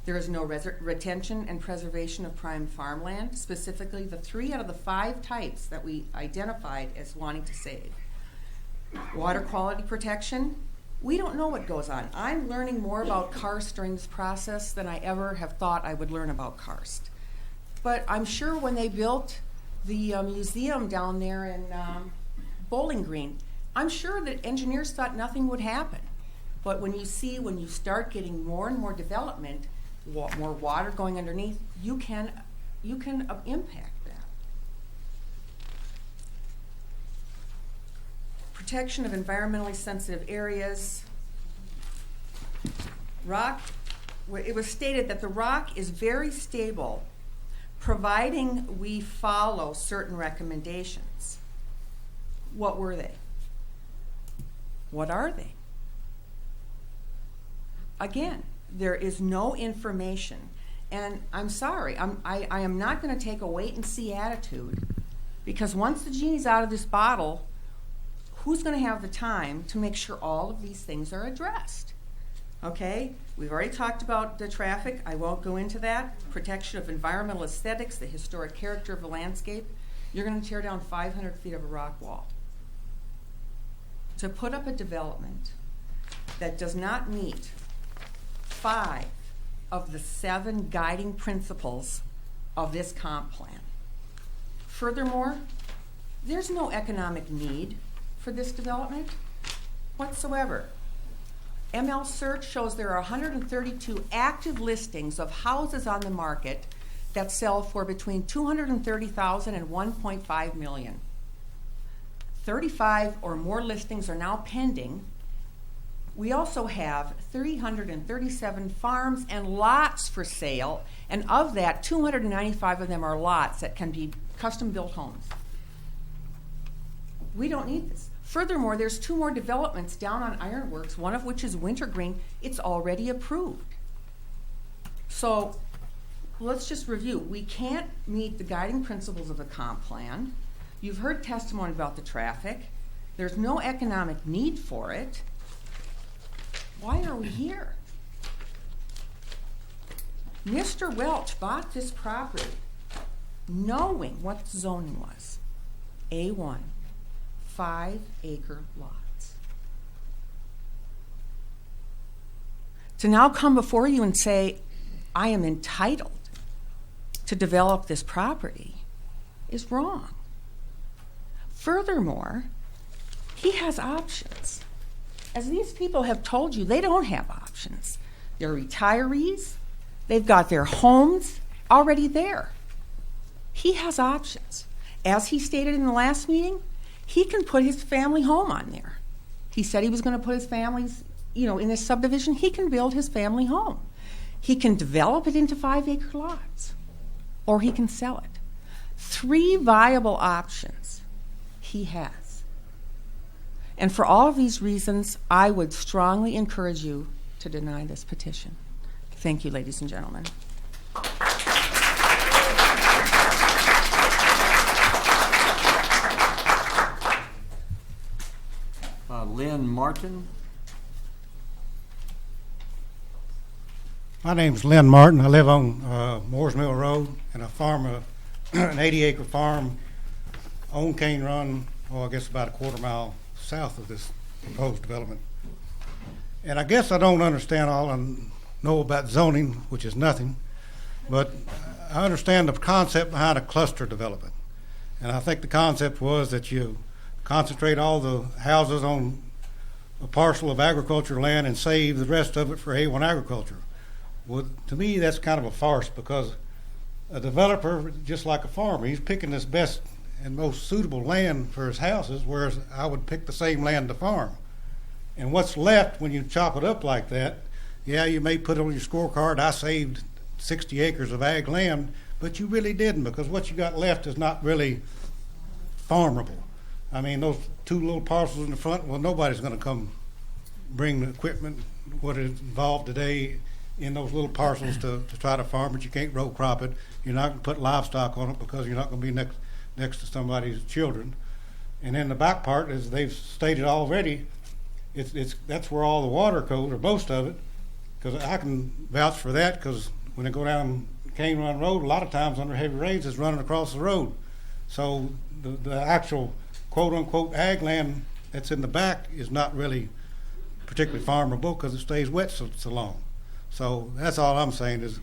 There is no retention and preservation of prime farmland, specifically the 3 out of the 5 types that we identified as wanting to save. Water quality protection, We don't know what goes on. I'm learning more about karst during this process than I ever have thought I would learn about karst. But I'm sure when they built the museum down there in Bowling Green, I'm sure that engineers thought nothing would happen. But when you start getting more and more development, more water going underneath, you can impact that. Protection of environmentally sensitive areas. Rock, it was stated that the rock is very stable, providing we follow certain recommendations. What were they? What are they? Again, there is no information. And I'm sorry, I am not going to take a wait-and-see attitude, because once the genie's out of this bottle, who's going to have the time to make sure all of these things are addressed? Okay? We've already talked about the traffic. I won't go into that. Protection of environmental aesthetics, the historic character of the landscape. You're going to tear down 500 feet of a rock wall. To put up a development that does not meet 5 of the 7 guiding principles of this comp plan. Furthermore, there's no economic need for this development whatsoever. ML Search shows there are 132 active listings of houses on the market that sell for between $230,000 and $1.5 million. 35 or more listings are now pending. We also have 337 farms and lots for sale, and of that, 295 of them are lots that can be custom-built homes. We don't need this. Furthermore, there's 2 more developments down on Ironworks, one of which is Wintergreen. It's already approved. So let's just review. We can't meet the guiding principles of the comp plan. You've heard testimony about the traffic. There's no economic need for it. Why are we here? Mr. Welch bought this property knowing what the zoning was. A1, 5-acre lots. To now come before you and say, I am entitled to develop this property is wrong. Furthermore, he has options. As these people have told you, they don't have options. They're retirees. They've got their homes already there. He has options. As he stated in the last meeting, he can put his family home on there. He said he was going to put his family's, in this subdivision, he can build his family home. He can develop it into 5-acre lots, or he can sell it. 3 viable options he has. And for all of these reasons, I would strongly encourage you to deny this petition. Thank you, ladies and gentlemen. Lynn Martin. My name's Lynn Martin. I live on Moores Mill Road, and I farm an 80-acre farm on Cane Run, I guess about a quarter mile south of this proposed development. And I guess I don't understand all I know about zoning, which is nothing, but I understand the concept behind a cluster development. And I think the concept was that you concentrate all the houses on a parcel of agricultural land and save the rest of it for A1 agriculture. Well, to me, that's kind of a farce, because a developer, just like a farmer, he's picking his best and most suitable land for his houses, whereas I would pick the same land to farm. And what's left when you chop it up like that, yeah, you may put on your scorecard, I saved 60 acres of ag land, but you really didn't, because what you got left is not really farmable. I mean, those 2 little parcels in the front, well, nobody's going to come bring the equipment, what is involved today in those little parcels to try to farm it. You can't row crop it. You're not going to put livestock on it, because you're not going to be next to somebody's children. And then the back part, as they've stated already, that's where all the water goes, or most of it, because I can vouch for that, because when I go down Cane Run Road, a lot of times under heavy rains, it's running across the road. So the actual quote-unquote ag land that's in the back is not really particularly farmable because it stays wet so long. So that's all I'm saying is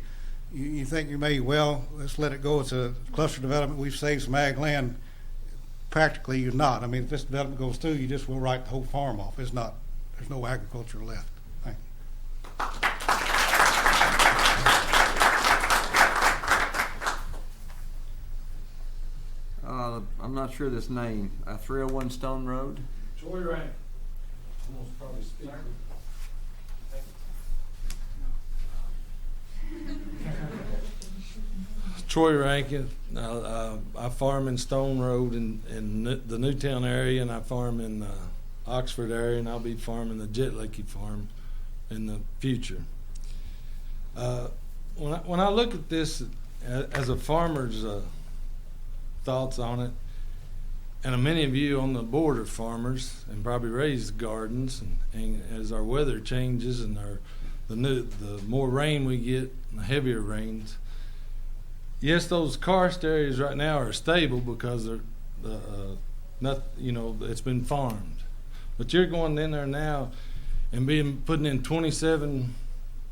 you think you may, well, let's let it go. It's a cluster development. We've saved some ag land. Practically, you're not. I mean, if this development goes through, you just will write the whole farm off. It's not. There's no agriculture left. Thank you. I'm not sure this name. 301 Stone Road. Troy Rank. Almost probably speak. Troy Rankin. I farm in Stone Road in the Newtown area, and I farm in Oxford area, and I'll be farming the Jitlicky farm in the future. When I look at this as a farmer's thoughts on it, and many of you on the board are farmers and probably raised gardens, and as our weather changes and the more rain we get, the heavier rains. Yes, those karst areas right now are stable because they're it's been farmed. But you're going in there now and putting in 27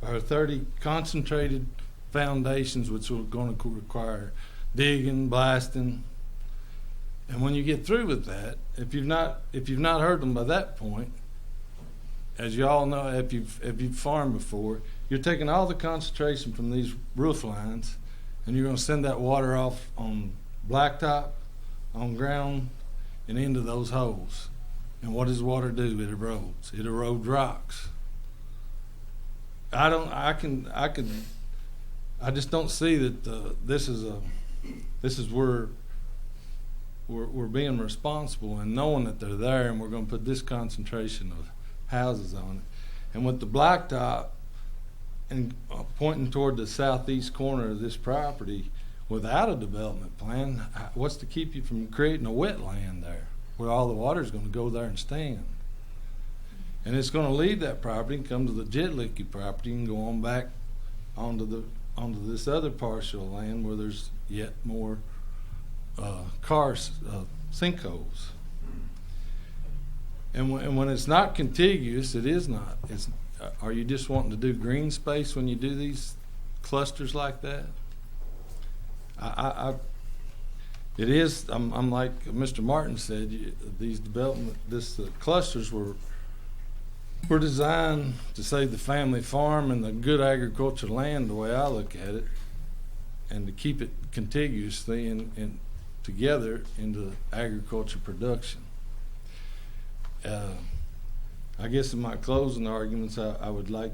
or 30 concentrated foundations, which are going to require digging, blasting. And when you get through with that, if you've not heard them by that point, as you all know, if you've farmed before, you're taking all the concentration from these roof lines, and you're going to send that water off on blacktop, on ground, and into those holes. And what does water do? It erodes. It erodes rocks. I just don't see that this is where we're being responsible and knowing that they're there, and we're going to put this concentration of houses on it. And with the blacktop and pointing toward the southeast corner of this property, without a development plan, what's to keep you from creating a wetland there where all the water is going to go there and stand? And it's going to leave that property and come to the Jitlicky property and go on back onto this other parcel of land where there's yet more sinkholes. And when it's not contiguous, it is not. Are you just wanting to do green space when you do these clusters like that? It is. I'm like Mr. Martin said. These clusters were designed to save the family farm and the good agricultural land, the way I look at it, and to keep it contiguously and together into agriculture production. I guess in my closing arguments, I would like,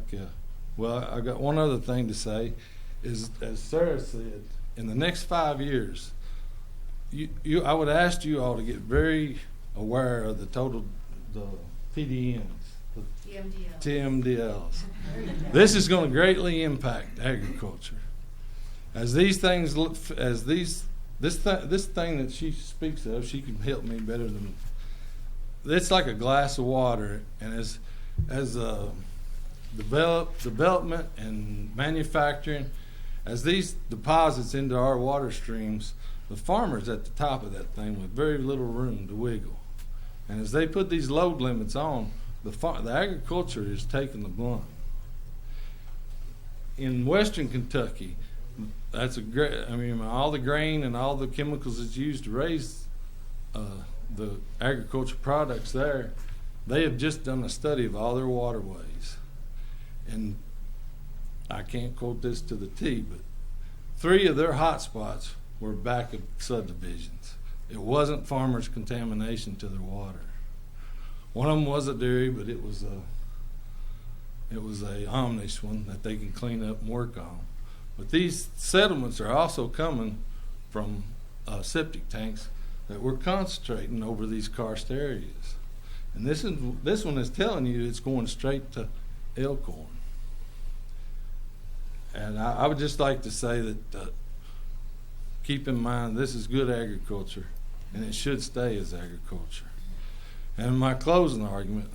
I got one other thing to say, is as Sarah said, in the next 5 years, I would ask you all to get very aware of the TDMs, the TMDLs. This is going to greatly impact agriculture. As these things, this thing that she speaks of, she can help me better than. It's like a glass of water, and as development and manufacturing, as these deposits into our water streams, the farmer's at the top of that thing with very little room to wiggle. And as they put these load limits on, the agriculture is taking the blunt. In western Kentucky, that's all the grain and all the chemicals that's used to raise the agriculture products there, they have just done a study of all their waterways. And I can't quote this to the T, but 3 of their hot spots were back of subdivisions. It wasn't farmers' contamination to their water. One of them was a dairy, but it was a Omnish one that they can clean up and work on. But these settlements are also coming from septic tanks that we're concentrating over these karst areas. And this one is telling you it's going straight to Elkhorn. And I would just like to say that keep in mind this is good agriculture, and it should stay as agriculture. And my closing argument,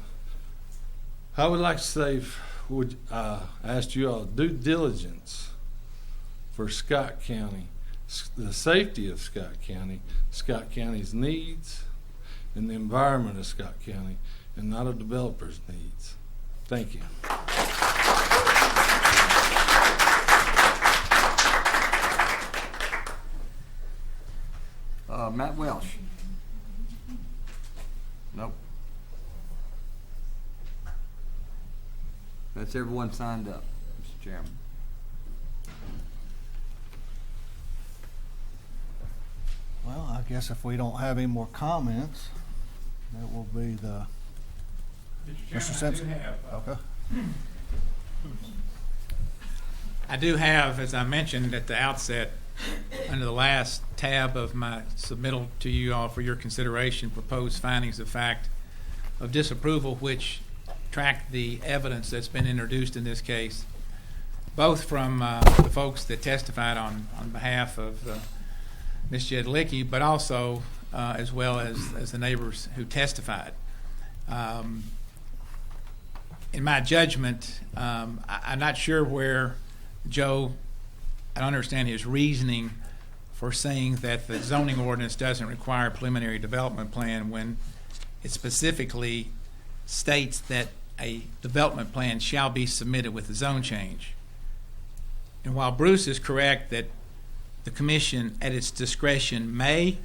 I would like to say, ask you all due diligence for Scott County, the safety of Scott County's needs, and the environment of Scott County, and not a developer's needs. Thank you. Matt Welsh. Nope. That's everyone signed up, Mr. Chairman. Well, I guess if we don't have any more comments, that will be the Mr. Simpson. Okay. I do have, as I mentioned at the outset, under the last tab of my submittal to you all for your consideration, proposed findings of fact of disapproval, which track the evidence that's been introduced in this case, both from the folks that testified on behalf of Ms. Jedlicki, but also as well as the neighbors who testified. In my judgment, I'm not sure where Joe, I don't understand his reasoning for saying that the zoning ordinance doesn't require a preliminary development plan when it specifically states that a development plan shall be submitted with the zone change. And while Bruce is correct that the commission at its discretion may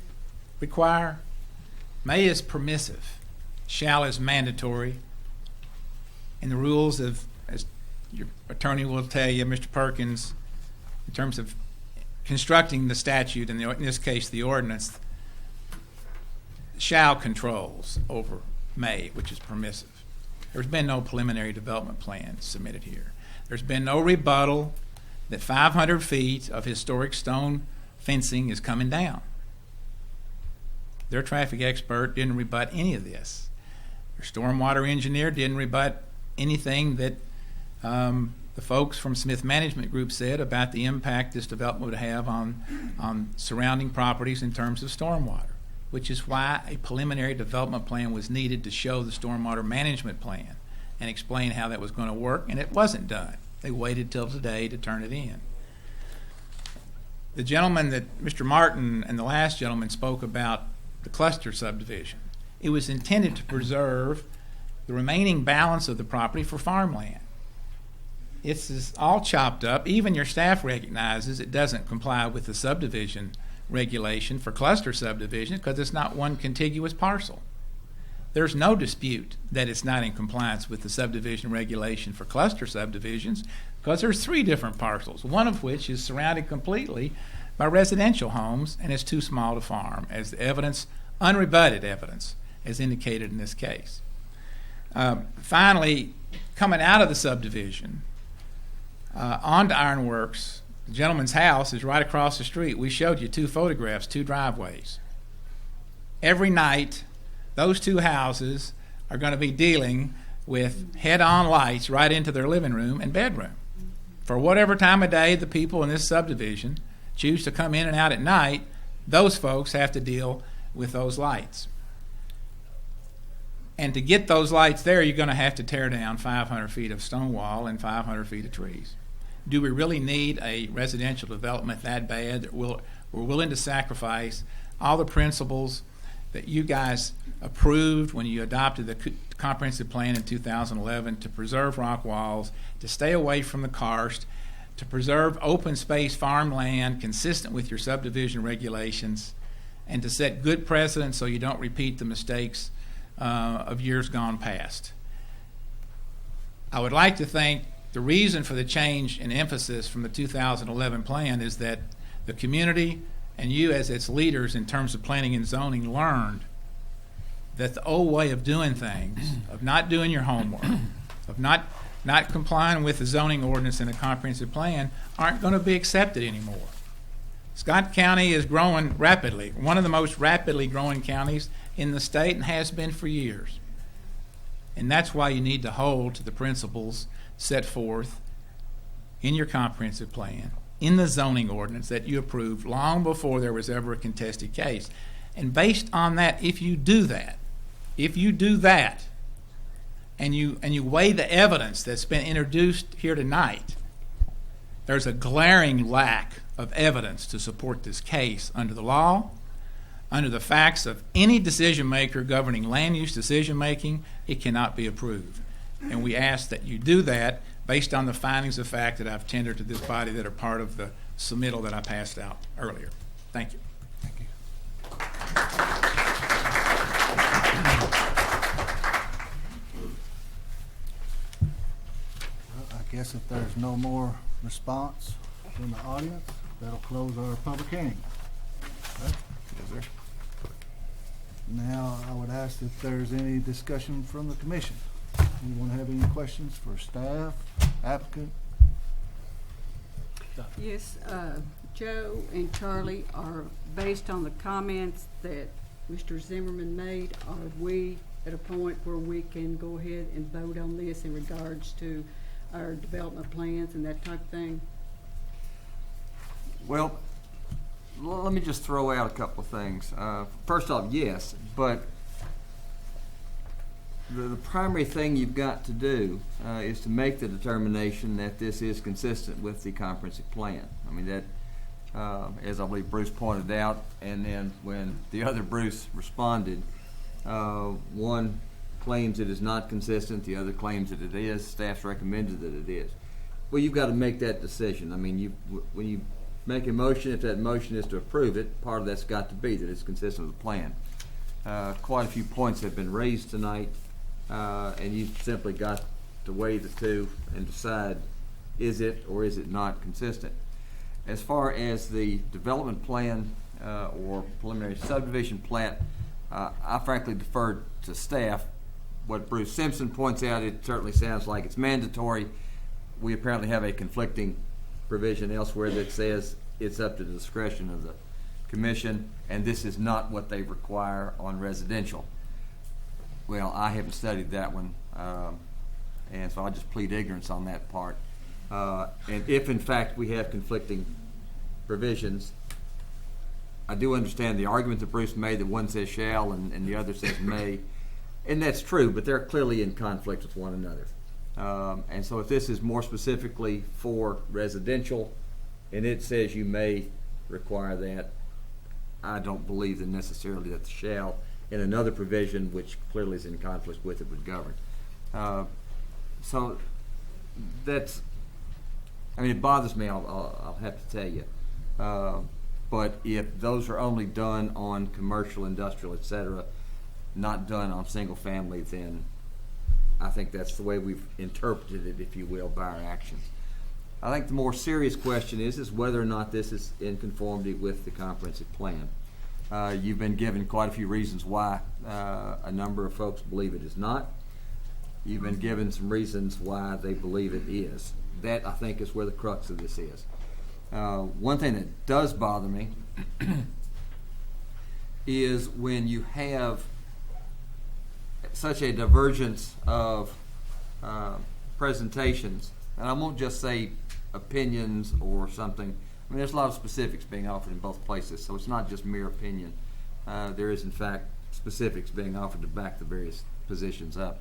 require, may is permissive, shall is mandatory, and the rules of, as your attorney will tell you, Mr. Perkins, in terms of constructing the statute, and in this case the ordinance, shall controls over may, which is permissive. There's been no preliminary development plan submitted here. There's been no rebuttal that 500 feet of historic stone fencing is coming down. Their traffic expert didn't rebut any of this. Their stormwater engineer didn't rebut anything that the folks from Smith Management Group said about the impact this development would have on surrounding properties in terms of stormwater, which is why a preliminary development plan was needed to show the stormwater management plan and explain how that was going to work, and it wasn't done. They waited till today to turn it in. The gentleman that Mr. Martin and the last gentleman spoke about the cluster subdivision, it was intended to preserve the remaining balance of the property for farmland. It's all chopped up. Even your staff recognizes it doesn't comply with the subdivision regulation for cluster subdivision because it's not one contiguous parcel. There's no dispute that it's not in compliance with the subdivision regulation for cluster subdivisions because there's 3 different parcels, one of which is surrounded completely by residential homes and is too small to farm, as the evidence, unrebutted evidence, as indicated in this case. Finally, coming out of the subdivision, onto Ironworks, the gentleman's house is right across the street. We showed you 2 photographs, 2 driveways. Every night, those 2 houses are going to be dealing with head-on lights right into their living room and bedroom. For whatever time of day the people in this subdivision choose to come in and out at night, those folks have to deal with those lights. And to get those lights there, you're going to have to tear down 500 feet of stone wall and 500 feet of trees. Do we really need a residential development that bad that we're willing to sacrifice all the principles that you guys approved when you adopted the comprehensive plan in 2011 to preserve rock walls, to stay away from the karst, to preserve open space farmland consistent with your subdivision regulations, and to set good precedents so you don't repeat the mistakes of years gone past? I would like to think the reason for the change in emphasis from the 2011 plan is that the community and you as its leaders in terms of planning and zoning learned that the old way of doing things, of not doing your homework, of not complying with the zoning ordinance and the comprehensive plan aren't going to be accepted anymore. Scott County is growing rapidly, one of the most rapidly growing counties in the state and has been for years. And that's why you need to hold to the principles set forth in your comprehensive plan, in the zoning ordinance that you approved long before there was ever a contested case. And based on that, if you do that, and you weigh the evidence that's been introduced here tonight, there's a glaring lack of evidence to support this case under the law, under the facts of any decision maker governing land use decision making. It cannot be approved. And we ask that you do that based on the findings of fact that I've tendered to this body that are part of the submittal that I passed out earlier. Thank you. Well, I guess if there's no more response from the audience, that'll close our public hearing. Okay? Yes, sir. Now, I would ask if there's any discussion from the commission. Anyone have any questions for staff, applicant? Yes, Joe and Charlie, are based on the comments that Mr. Zimmerman made, are we at a point where we can go ahead and vote on this in regards to our development plans and that type of thing? Well, let me just throw out a couple of things. First off, yes, but the primary thing you've got to do is to make the determination that this is consistent with the comprehensive plan. I mean, that, as I believe Bruce pointed out, and then when the other Bruce responded, one claims it is not consistent, the other claims that it is, staff's recommended that it is. Well, you've got to make that decision. I mean, when you make a motion, if that motion is to approve it, part of that's got to be that it's consistent with the plan. Quite a few points have been raised tonight, and you've simply got to weigh the two and decide, is it or is it not consistent. As far as the development plan or preliminary subdivision plat, I frankly deferred to staff. What Bruce Simpson points out, it certainly sounds like it's mandatory. We apparently have a conflicting provision elsewhere that says it's up to the discretion of the commission, and this is not what they require on residential. Well, I haven't studied that one, and so I just plead ignorance on that part. And if in fact we have conflicting provisions, I do understand the argument that Bruce made that one says shall and the other says may, and that's true, but they're clearly in conflict with one another. And so if this is more specifically for residential and it says you may require that, I don't believe that necessarily that the shall in another provision which clearly is in conflict with it would govern. So that's, I mean, it bothers me, I'll have to tell you. But if those are only done on commercial, industrial, etc., not done on single family, then I think that's the way we've interpreted it, if you will, by our actions. I think the more serious question is whether or not this is in conformity with the comprehensive plan. You've been given quite a few reasons why a number of folks believe it is not. You've been given some reasons why they believe it is. That, I think, is where the crux of this is. One thing that does bother me is when you have such a divergence of presentations, and I won't just say opinions or something. I mean, there's a lot of specifics being offered in both places, so it's not just mere opinion. There is, in fact, specifics being offered to back the various positions up.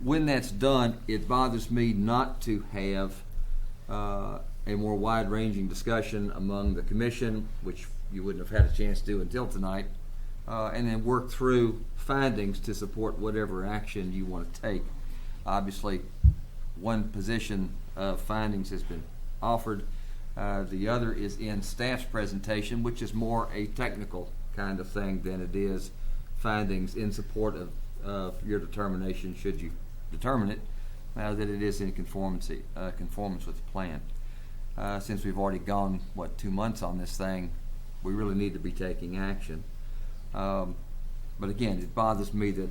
When that's done, it bothers me not to have a more wide-ranging discussion among the commission, which you wouldn't have had a chance to do until tonight, and then work through findings to support whatever action you want to take. Obviously, one position of findings has been offered. The other is in staff's presentation, which is more a technical kind of thing than it is findings in support of your determination, should you determine it, that it is in conformance with the plan. Since we've already gone, 2 months on this thing, we really need to be taking action. But again, it bothers me that,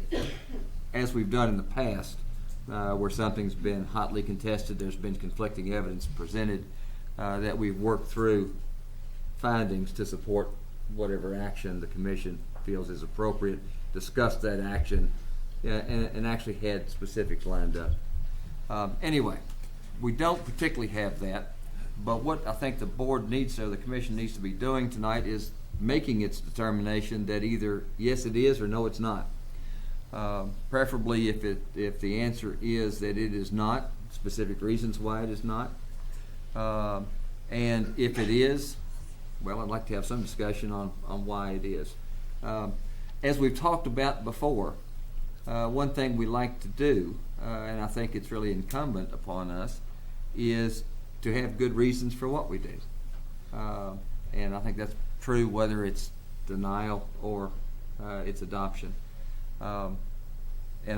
as we've done in the past, where something's been hotly contested, there's been conflicting evidence presented, that we've worked through findings to support whatever action the commission feels is appropriate, discussed that action, and actually had specifics lined up. Anyway, we don't particularly have that, but what I think the board needs, or the commission needs to be doing tonight, is making its determination that either yes it is or no it's not. Preferably if the answer is that it is not, specific reasons why it is not. And if it is, well, I'd like to have some discussion on why it is. As we've talked about before, one thing we like to do, and I think it's really incumbent upon us, is to have good reasons for what we do. And I think that's true whether it's denial or its adoption. And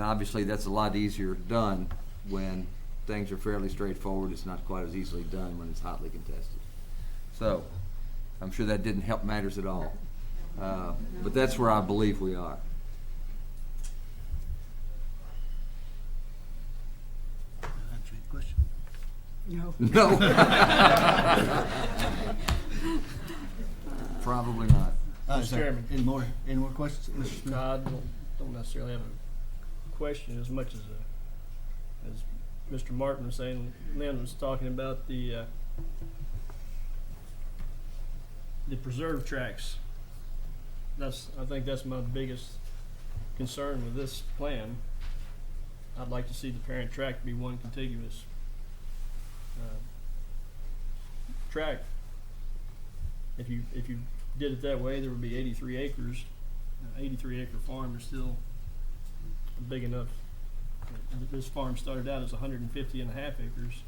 obviously that's a lot easier done when things are fairly straightforward. It's not quite as easily done when it's hotly contested. So I'm sure that didn't help matters at all. But that's where I believe we are. Answer your question. No. No. Probably not. Mr. Chairman. Any more questions, Mr. Smith? No, I don't necessarily have a question as much as Mr. Martin was saying. Lynn was talking about the preserved tracks. I think that's my biggest concern with this plan. I'd like to see the parent track be one contiguous track. If you did it that way, there would be 83 acres. 83-acre farm is still big enough. This farm started out as 150 and a half acres.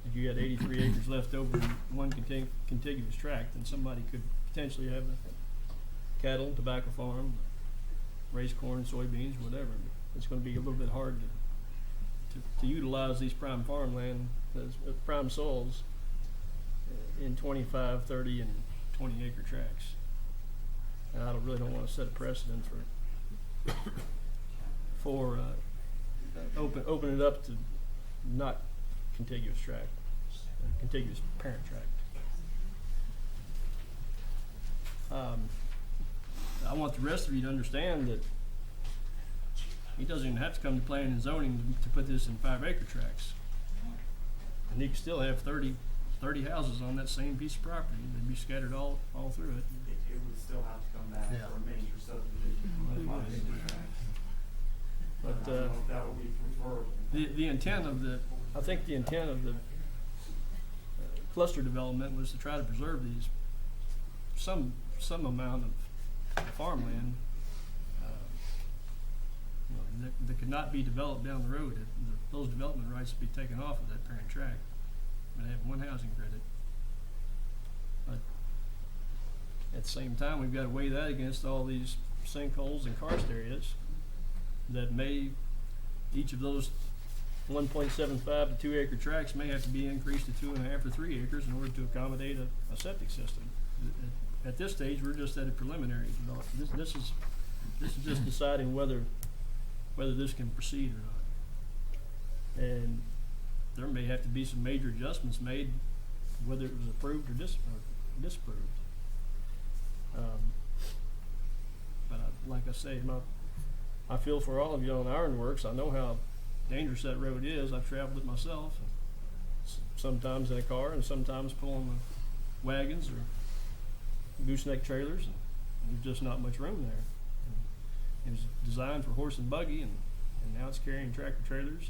If you had 83 acres left over in one contiguous tract, then somebody could potentially have a cattle, tobacco farm, raise corn, soybeans, whatever. It's going to be a little bit hard to utilize these prime farmland, prime soils, in 25, 30, and 20-acre tracts. And I really don't want to set a precedent for open it up to not contiguous tract, contiguous parent tract. I want the rest of you to understand that he doesn't even have to come to planning and zoning to put this in 5-acre tracts. And you can still have 30 houses on that same piece of property. They'd be scattered all through it. It would still have to come back for a major subdivision. But that would be preferable. the intent of the cluster development was to try to preserve these some amount of farmland that could not be developed down the road. Those development rights would be taken off of that parent tract. But have one housing credit. But at the same time, we've got to weigh that against all these sinkholes and karst areas that each of those 1.75 to 2-acre tracts may have to be increased to 2.5 or 3 acres in order to accommodate a septic system. At this stage, we're just at a preliminary development. This is just deciding whether this can proceed or not. And there may have to be some major adjustments made, whether it was approved or disapproved. But like I say, I feel for all of you on Ironworks. I know how dangerous that road is. I've traveled it myself, sometimes in a car and sometimes pulling the wagons or gooseneck trailers. And there's just not much room there. And it was designed for horse and buggy, and now it's carrying tractor trailers.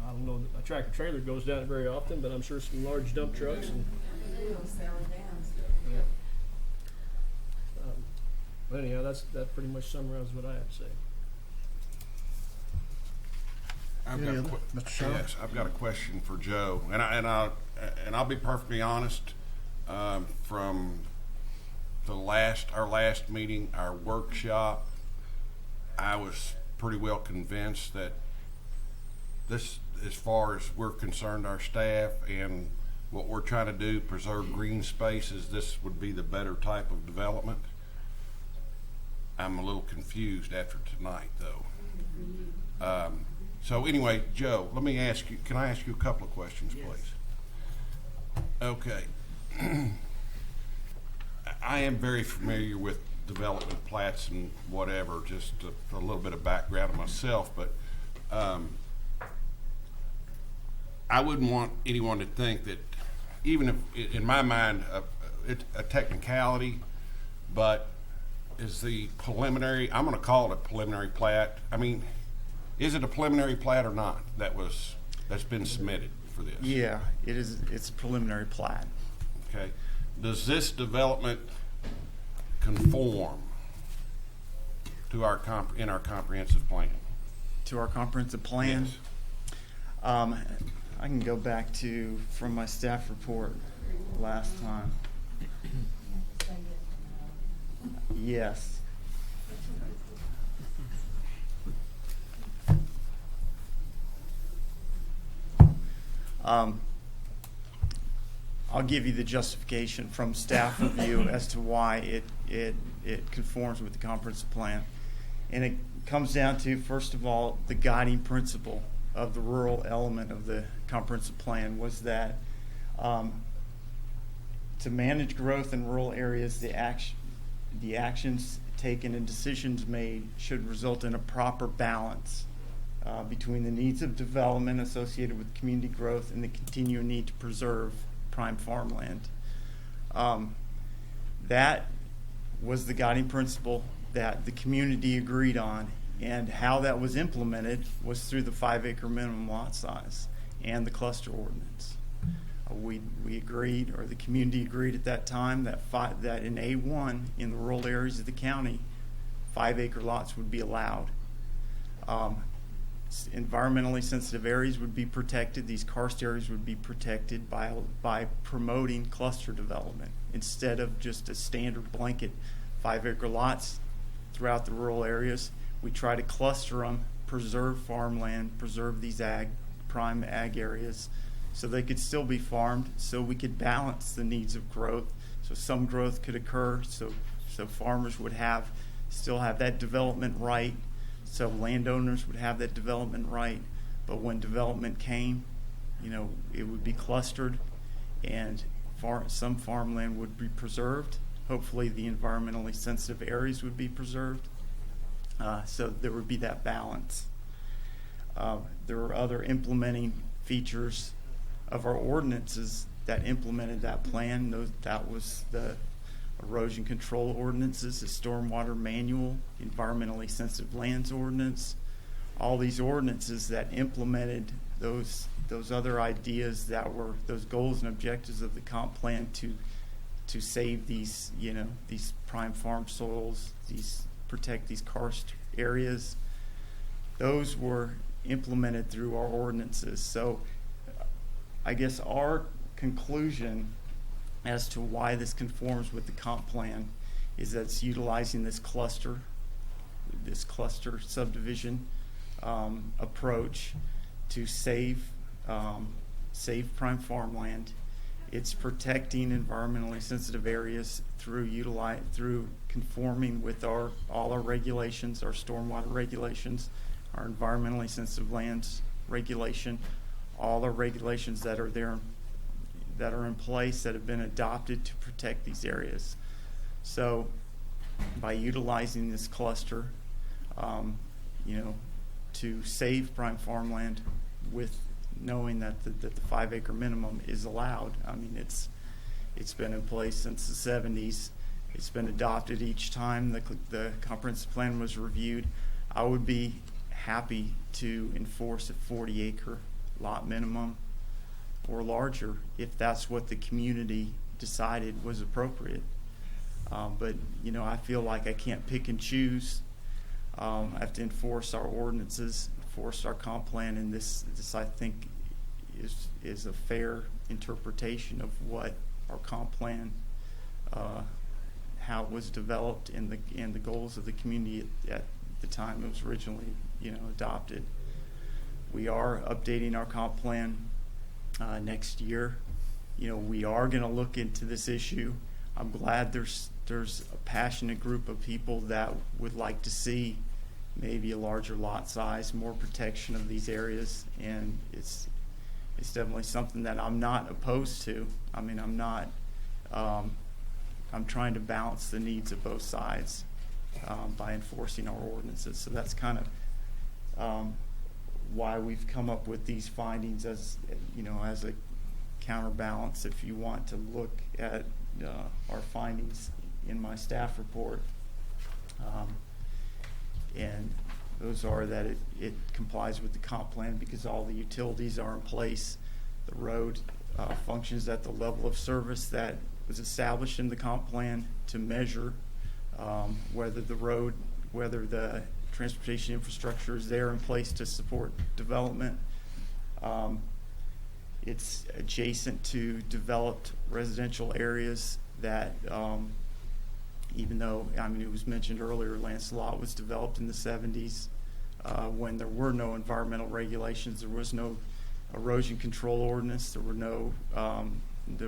I don't know, a tractor trailer goes down it very often, but I'm sure some large dump trucks. But anyhow, that pretty much summarizes what I have to say. Mr. Sherman? Yes, I've got a question for Joe, and I'll be perfectly honest. From our last meeting, our workshop, I was pretty well convinced that this, as far as we're concerned, our staff and what we're trying to do, preserve green spaces, this would be the better type of development. I'm a little confused after tonight, though. So anyway, Joe, let me ask you, can I ask you a couple of questions, please? Okay. I am very familiar with development plats and whatever, just a little bit of background of myself, but I wouldn't want anyone to think that, even if, in my mind, it's a technicality, but is the preliminary, I'm going to call it a preliminary plat. I mean, is it a preliminary plat or not that's been submitted for this? Yeah, it is. It's a preliminary plat. Okay. Does this development conform to to our in our comprehensive plan. To our comprehensive plan? Yes. I can go back to, from my staff report last time. Yes. I'll give you the justification from staff review as to why it conforms with the comprehensive plan. And it comes down to, first of all, the guiding principle of the rural element of the comprehensive plan was that to manage growth in rural areas, the actions taken and decisions made should result in a proper balance between the needs of development associated with community growth and the continuing need to preserve prime farmland. That was the guiding principle that the community agreed on, and how that was implemented was through the 5-acre minimum lot size and the cluster ordinance. We agreed, or the community agreed at that time, that in A1, in the rural areas of the county, 5-acre lots would be allowed. Environmentally sensitive areas would be protected. These karst areas would be protected by promoting cluster development instead of just a standard blanket 5-acre lots throughout the rural areas. We try to cluster them, preserve farmland, preserve these prime ag areas, so they could still be farmed, so we could balance the needs of growth, so some growth could occur, so farmers would still have that development right, so landowners would have that development right. But when development came, it would be clustered, and some farmland would be preserved. Hopefully the environmentally sensitive areas would be preserved. So there would be that balance. There were other implementing features of our ordinances that implemented that plan. That was the erosion control ordinances, the stormwater manual, environmentally sensitive lands ordinance, all these ordinances that implemented those other ideas that were those goals and objectives of the comp plan to save these these prime farm soils, protect these karst areas. Those were implemented through our ordinances. So I guess our conclusion as to why this conforms with the comp plan is that it's utilizing this cluster subdivision approach to save prime farmland. It's protecting environmentally sensitive areas through conforming with all our regulations, our stormwater regulations, our environmentally sensitive lands regulation, all our regulations that are there, that are in place, that have been adopted to protect these areas. So by utilizing this cluster, to save prime farmland with knowing that the 5-acre minimum is allowed. I mean, it's been in place since the 70s. It's been adopted each time the comprehensive plan was reviewed. I would be happy to enforce a 40-acre lot minimum or larger if that's what the community decided was appropriate. But I feel like I can't pick and choose. I have to enforce our ordinances, enforce our comp plan, and this I think is a fair interpretation of what our comp plan, how it was developed, and the goals of the community at the time it was originally adopted. We are updating our comp plan next year. We are going to look into this issue. I'm glad there's a passionate group of people that would like to see maybe a larger lot size, more protection of these areas, and it's definitely something that I'm not opposed to. I mean, I'm trying to balance the needs of both sides by enforcing our ordinances. So that's kind of why we've come up with these findings as a counterbalance. If you want to look at our findings in my staff report, and those are that it complies with the comp plan because all the utilities are in place. The road functions at the level of service that was established in the comp plan to measure whether the road whether the transportation infrastructure is there in place to support development. It's adjacent to developed residential areas that, even though, I mean, it was mentioned earlier, Lancelot was developed in the 70s when there were no environmental regulations, there was no erosion control ordinance, there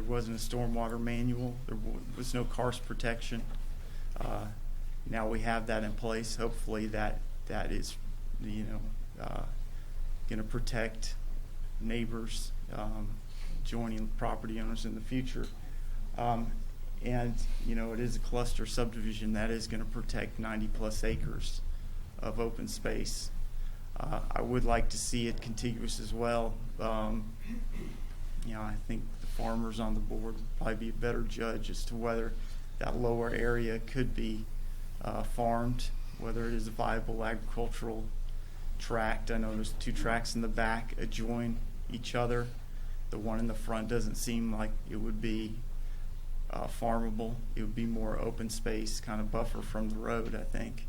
wasn't a stormwater manual, there was no karst protection. Now we have that in place. Hopefully that is, going to protect neighbors, joining property owners in the future. And, it is a cluster subdivision that is going to protect 90-plus acres of open space. I would like to see it contiguous as well. I think the farmers on the board would probably be a better judge as to whether that lower area could be farmed, whether it is a viable agricultural tract. I know there's 2 tracts in the back adjoin each other. The one in the front doesn't seem like it would be farmable. It would be more open space, kind of buffer from the road, I think.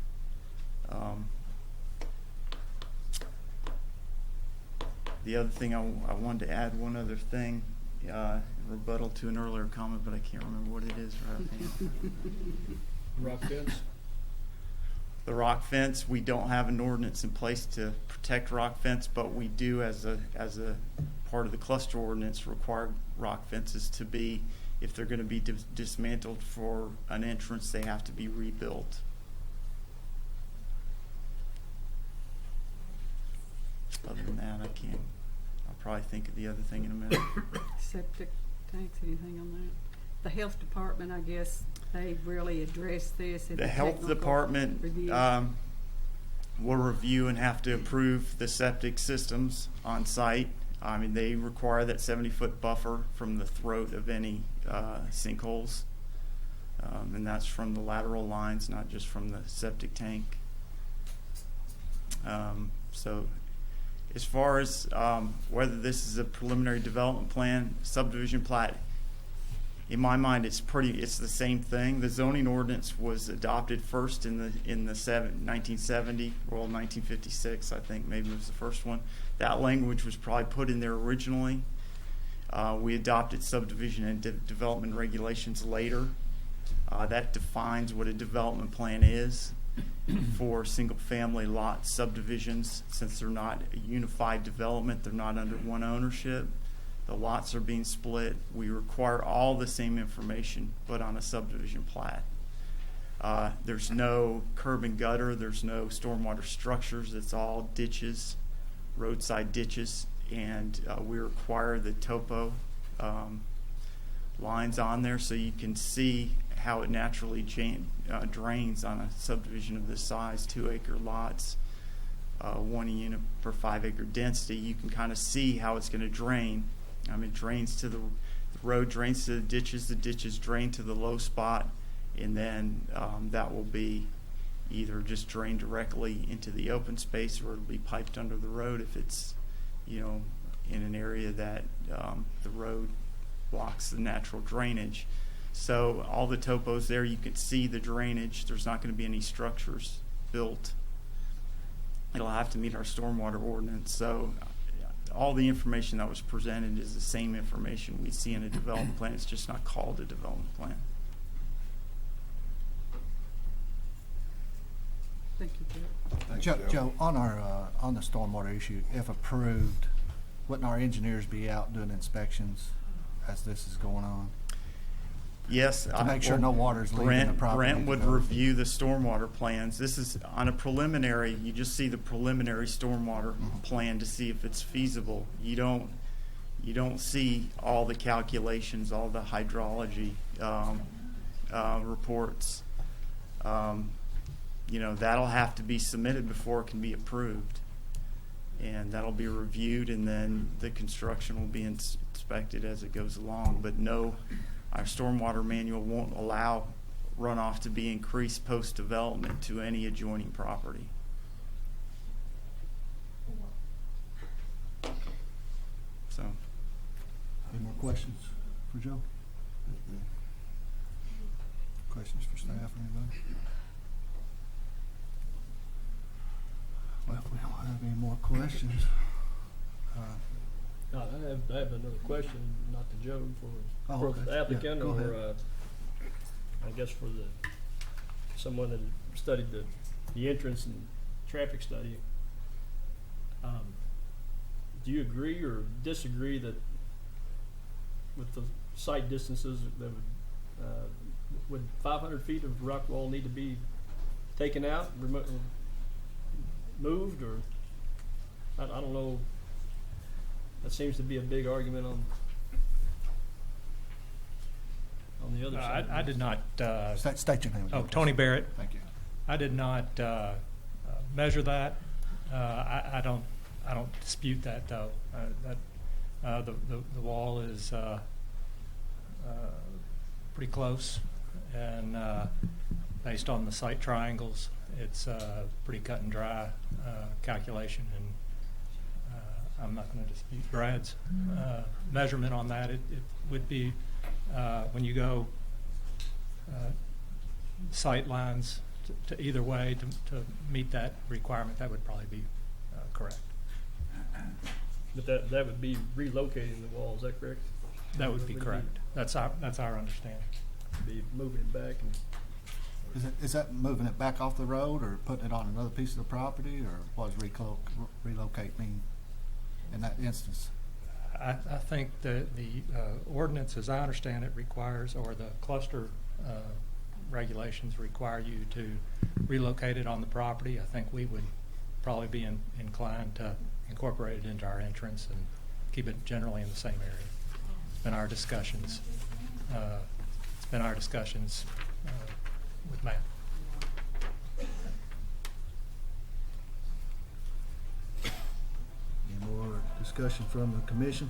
The other thing I wanted to add, one other thing, in rebuttal to an earlier comment, but I can't remember what it is right now. Rock fence? The rock fence, we don't have an ordinance in place to protect rock fence, but we do, as a part of the cluster ordinance, require rock fences to be, if they're going to be dismantled for an entrance, they have to be rebuilt. Other than that, I'll probably think of the other thing in a minute. Septic tanks, anything on that? The health department, I guess, they really address this in The health technical department review. will review and have to approve the septic systems on site. I mean, they require that 70-foot buffer from the throat of any sinkholes. And that's from the lateral lines, not just from the septic tank. So as far as whether this is a preliminary development plan, subdivision plat, in my mind, it's the same thing. The zoning ordinance was adopted first in 1970, or 1956, I think maybe was the first one. That language was probably put in there originally. We adopted subdivision and development regulations later. That defines what a development plan is for single-family lot subdivisions. Since they're not a unified development, they're not under one ownership. The lots are being split. We require all the same information, but on a subdivision plat. There's no curb and gutter. There's no stormwater structures. It's all ditches, roadside ditches, and we require the topo lines on there so you can see how it naturally drains on a subdivision of this size, 2-acre lots, 1 unit per 5-acre density. You can kind of see how it's going to drain. It drains to the road, drains to the ditches drain to the low spot, and then that will be either just drained directly into the open space, or it'll be piped under the road if it's, in an area that the road blocks the natural drainage. So all the topos there, you can see the drainage. There's not going to be any structures built. It'll have to meet our stormwater ordinance. So all the information that was presented is the same information we see in a development plan. It's just not called a development plan. Thank you, Joe. Joe, on the stormwater issue, if approved, wouldn't our engineers be out doing inspections as this is going on? Yes. To make sure no water's leaving the property. Brent would review the stormwater plans. This is on a preliminary, you just see the preliminary stormwater plan to see if it's feasible. You don't see all the calculations, all the hydrology reports. That'll have to be submitted before it can be approved. And that'll be reviewed, and then the construction will be inspected as it goes along. But no, our stormwater manual won't allow runoff to be increased post-development to any adjoining property. So, Any more questions for Joe? Questions for staff or anybody? Well, if we don't have any more questions, No, I have another question, not to Joe, Oh, for okay. the applicant Yeah, go or, ahead. I guess for someone that studied the entrance and traffic study. Do you agree or disagree that with the site distances that would 500 feet of rock wall need to be taken out, moved, or I don't know. That seems to be a big argument on the other side. I did not. State your name. Oh, Tony Barrett. Thank you. I did not measure that. I don't dispute that though. The wall is pretty close, and based on the site triangles, it's a pretty cut and dry calculation, and I'm not going to dispute Brad's measurement on that. It would be when you go sight lines to either way to meet that requirement, that would probably be correct. But that would be relocating the wall, is that correct? That would be correct. That's our understanding. Be moving it back and Is that moving it back off the road or putting it on another piece of the property, or what does relocate mean in that instance? I think the ordinance, as I understand it, requires, or the cluster regulations require you to relocate it on the property. I think we would probably be inclined to incorporate it into our entrance and keep it generally in the same area. It's been our discussions. With Matt. Any more discussion from the commission?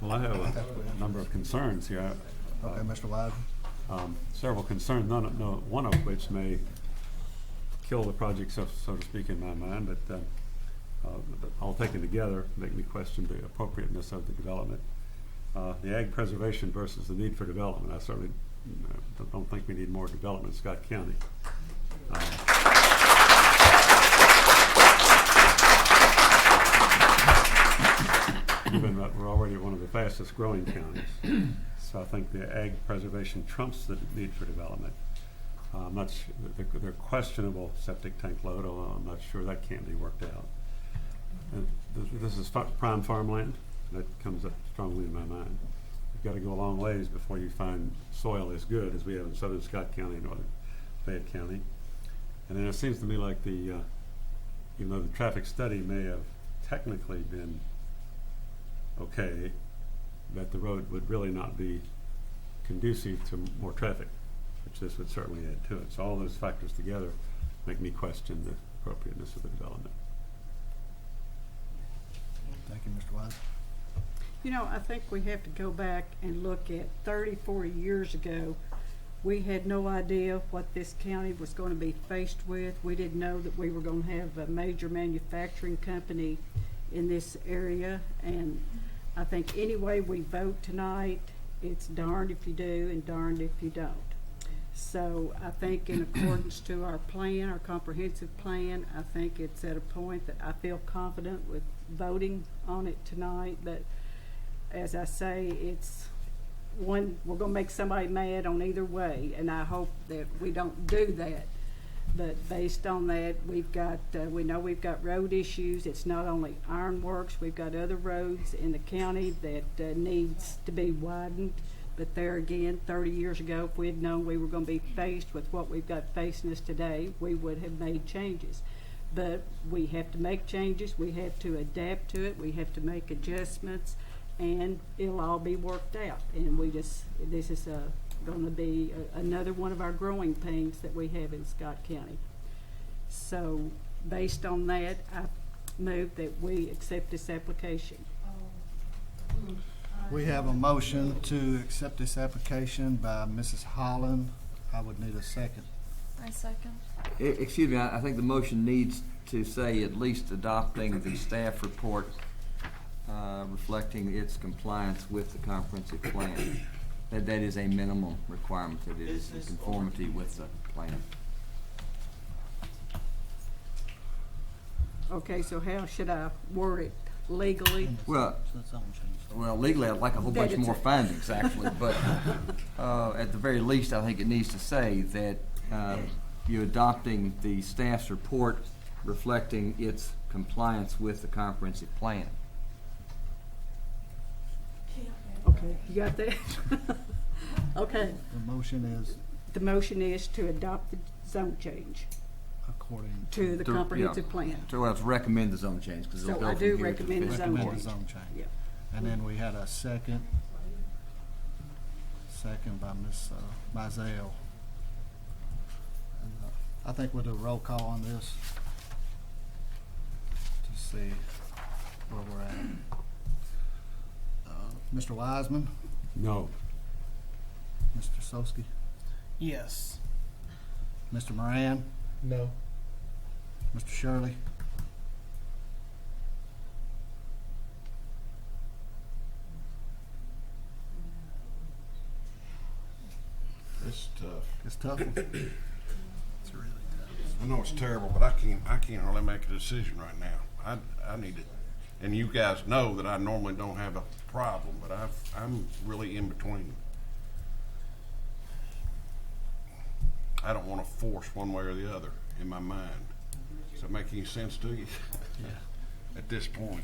Well, I have a number of concerns here. Okay, Mr. Wise. Several concerns, one of which may kill the project, so to speak, in my mind, but all taken together make me question the appropriateness of the development. The ag preservation versus the need for development. I certainly don't think we need more development in Scott County. Given that we're already one of the fastest growing counties. So I think the ag preservation trumps the need for development. They're questionable septic tank load, although I'm not sure that can't be worked out. And this is prime farmland. That comes up strongly in my mind. You've got to go a long ways before you find soil as good as we have in southern Scott County and northern Fayette County. And then it seems to me like even though the traffic study may have technically been okay, that the road would really not be conducive to more traffic, which this would certainly add to it. So all those factors together make me question the appropriateness of the development. Thank you, Mr. Wise. You know, I think we have to go back and look at 30, 40 years ago. We had no idea what this county was going to be faced with. We didn't know that we were going to have a major manufacturing company in this area. And I think any way we vote tonight, it's darned if you do and darned if you don't. So I think in accordance to our plan, our comprehensive plan, I think it's at a point that I feel confident with voting on it tonight. But as I say, it's one, we're going to make somebody mad on either way, and I hope that we don't do that. But based on that, we've got, we know we've got road issues. It's not only ironworks, we've got other roads in the county that needs to be widened. But there again, 30 years ago, if we had known we were going to be faced with what we've got facing us today, we would have made changes. But we have to make changes, we have to adapt to it, we have to make adjustments, and it'll all be worked out. And we just, this is going to be another one of our growing pains that we have in Scott County. So based on that, I move that we accept this application. We have a motion to accept this application by Mrs. Holland. I would need a second. I second. Excuse me, I think the motion needs to say at least adopting the staff report reflecting its compliance with the comprehensive plan. That is a minimum requirement, that it is in conformity with the plan. Okay, so how should I word it legally? Well, legally, I'd like a whole That bunch it's more a- findings, actually, but at the very least, I think it needs to say that you're adopting the staff's report reflecting its compliance with the comprehensive plan. Okay, you got that? Okay. The motion is The motion is to adopt the zone change according to the comprehensive plan. So let's recommend the zone change, because it'll So go I from do here to recommend the fifth zone ward. the zone change. Yeah. And then we had a second by Ms. Mizell. And, I think we'll do a roll call on this to see where we're at. Mr. Wiseman, No. Mr. Soski, Yes. Mr. Moran, No. Mr. Shirley, It's tough. it's tough. It's really tough. I know it's terrible, but I can't hardly make a decision right now. I need to, and you guys know that I normally don't have a problem, but I'm really in between. I don't want to force one way or the other in my mind. Does that make any sense to you? Yeah. At this point.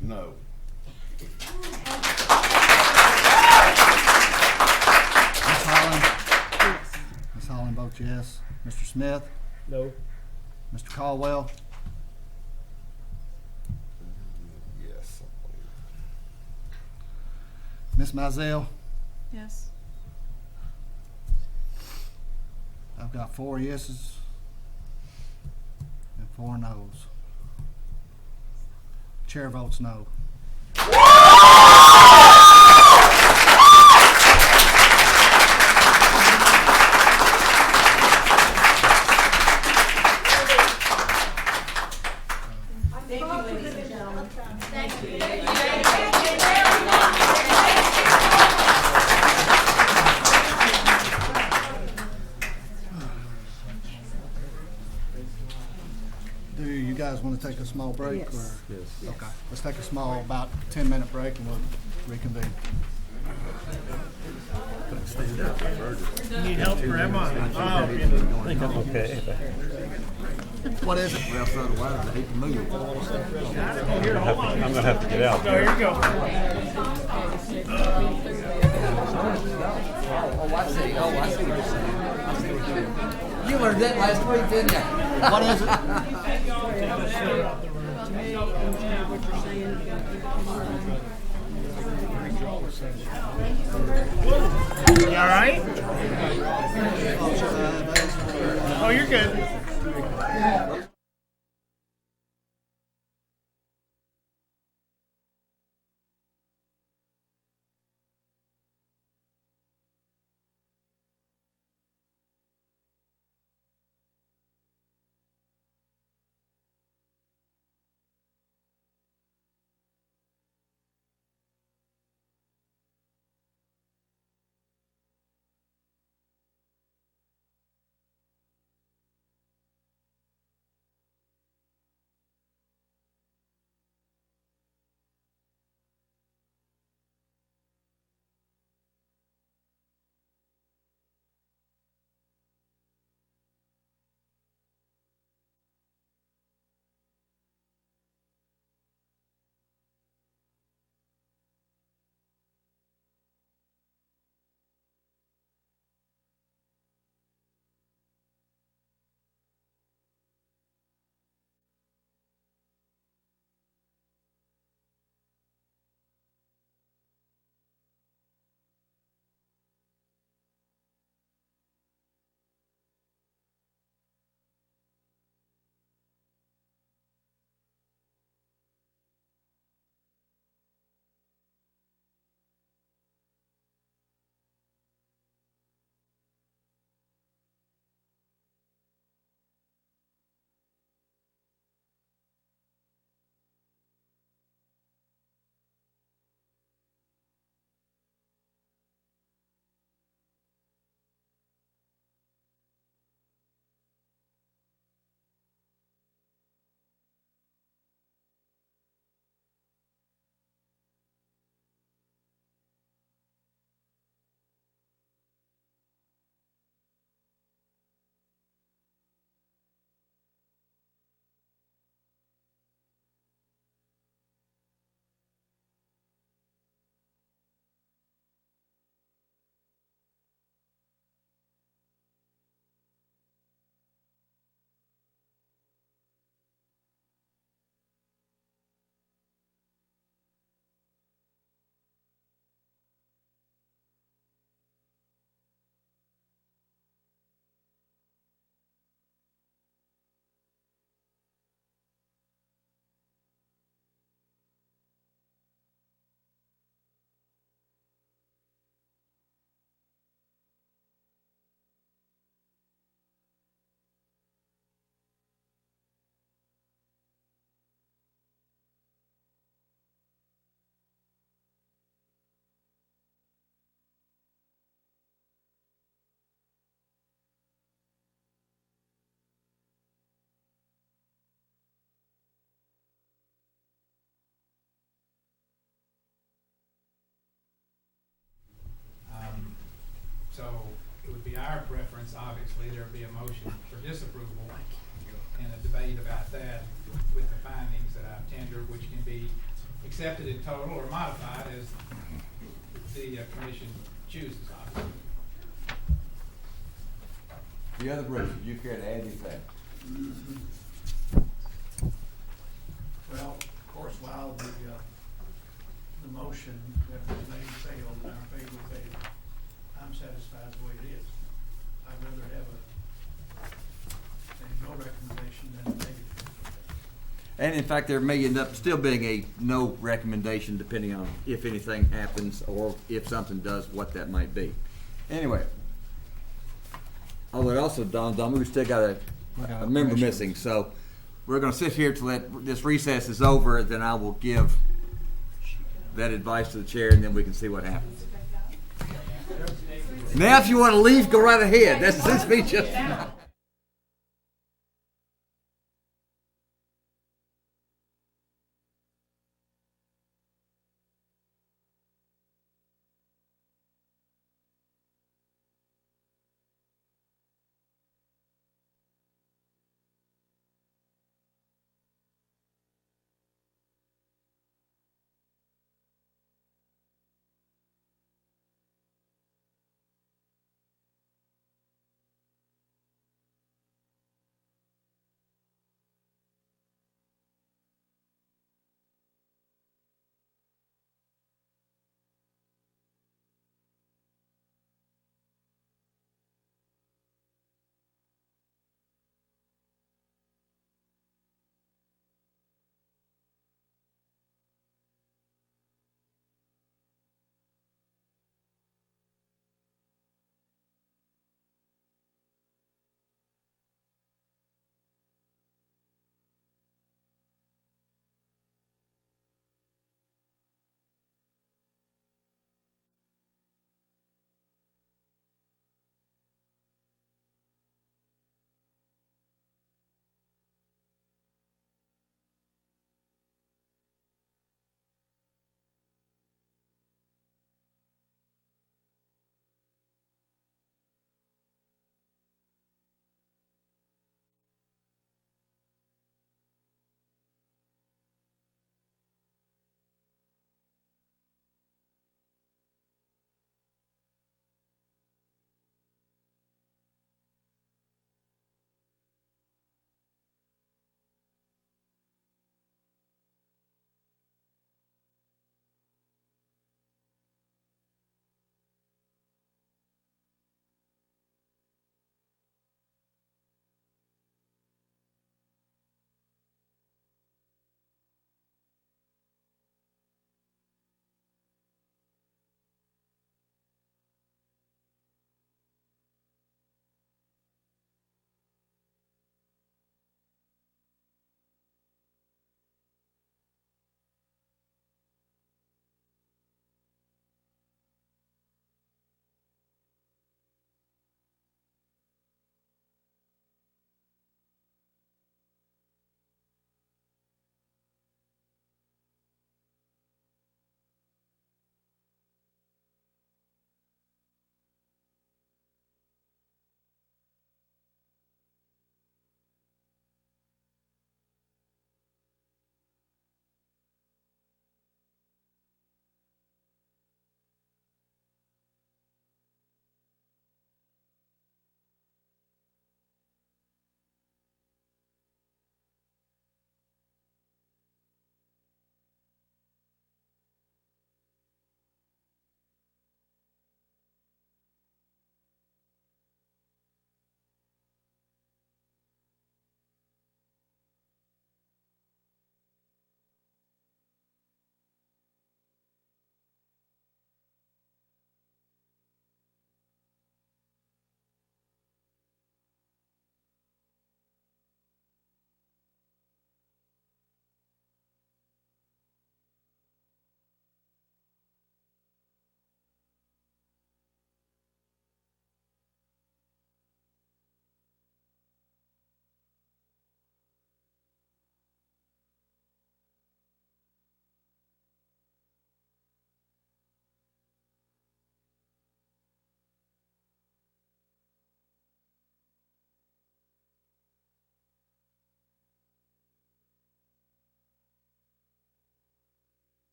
No. Ms. Holland? Ms. Holland votes yes. Mr. Smith? No. Mr. Caldwell? Yes. Ms. Mizell? Yes. I've got 4 yeses and 4 noes. Chair votes no. Do you guys want to take a small break? Yes. Or? Yes. Okay, let's take a small, about 10-minute break and we'll reconvene. Need help, Grandma? I think I'm okay. What is it? Well, so do I. I hate to move. I'm gonna have to get out. Here you go. Oh, I see. Oh, I see what you're saying. I see what you're doing. You learned that last week, didn't you? What is it? You all right? Oh, you're good. So it would be our preference, obviously, there'd be a motion for disapproval and a debate about that with the findings that I've tendered, which can be accepted in total or modified as the commission chooses, obviously. The other Bruce, would you care to add anything? Well, of course, while the motion that was made failed and our favor failed, I'm satisfied the way it is. I'd rather have a no recommendation than a negative. And in fact, there may end up still being a no recommendation depending on if anything happens or if something does, what that might be. Anyway, although it also dawned on me, we still got a member missing, so we're going to sit here till this recess is over, then I will give that advice to the chair, and then we can see what happens. Now, if you want to leave, go right ahead. That's suits me just.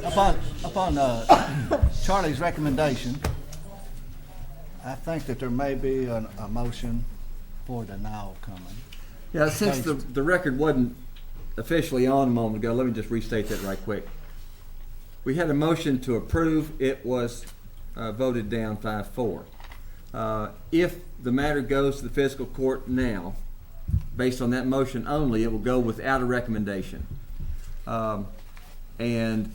Upon Charlie's recommendation, I think that there may be a motion for denial coming. Yeah, since the record wasn't officially on a moment ago, let me just restate that right quick. We had a motion to approve. It was voted down 5-4. If the matter goes to the fiscal court now, based on that motion only, it will go without a recommendation. And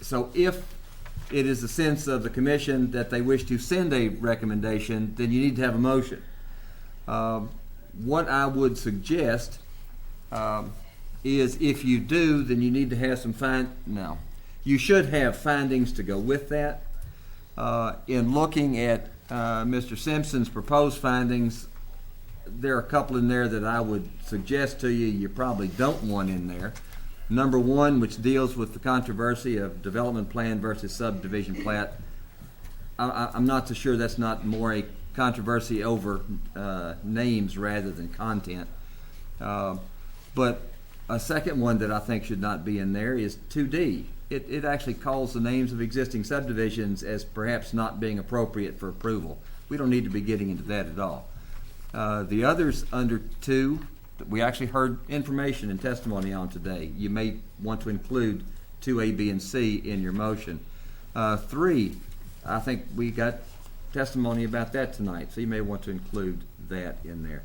so if it is the sense of the commission that they wish to send a recommendation, then you need to have a motion. What I would suggest is if you do, then you need to have some you should have findings to go with that. In looking at Mr. Simpson's proposed findings, there are a couple in there that I would suggest to you you probably don't want in there. Number one, which deals with the controversy of development plan versus subdivision plat. I'm not so sure that's not more a controversy over names rather than content. But a second one that I think should not be in there is 2D. It actually calls the names of existing subdivisions as perhaps not being appropriate for approval. We don't need to be getting into that at all. The others under 2, we actually heard information and testimony on today. You may want to include 2A, B, and C in your motion. 3, I think we got testimony about that tonight, so you may want to include that in there.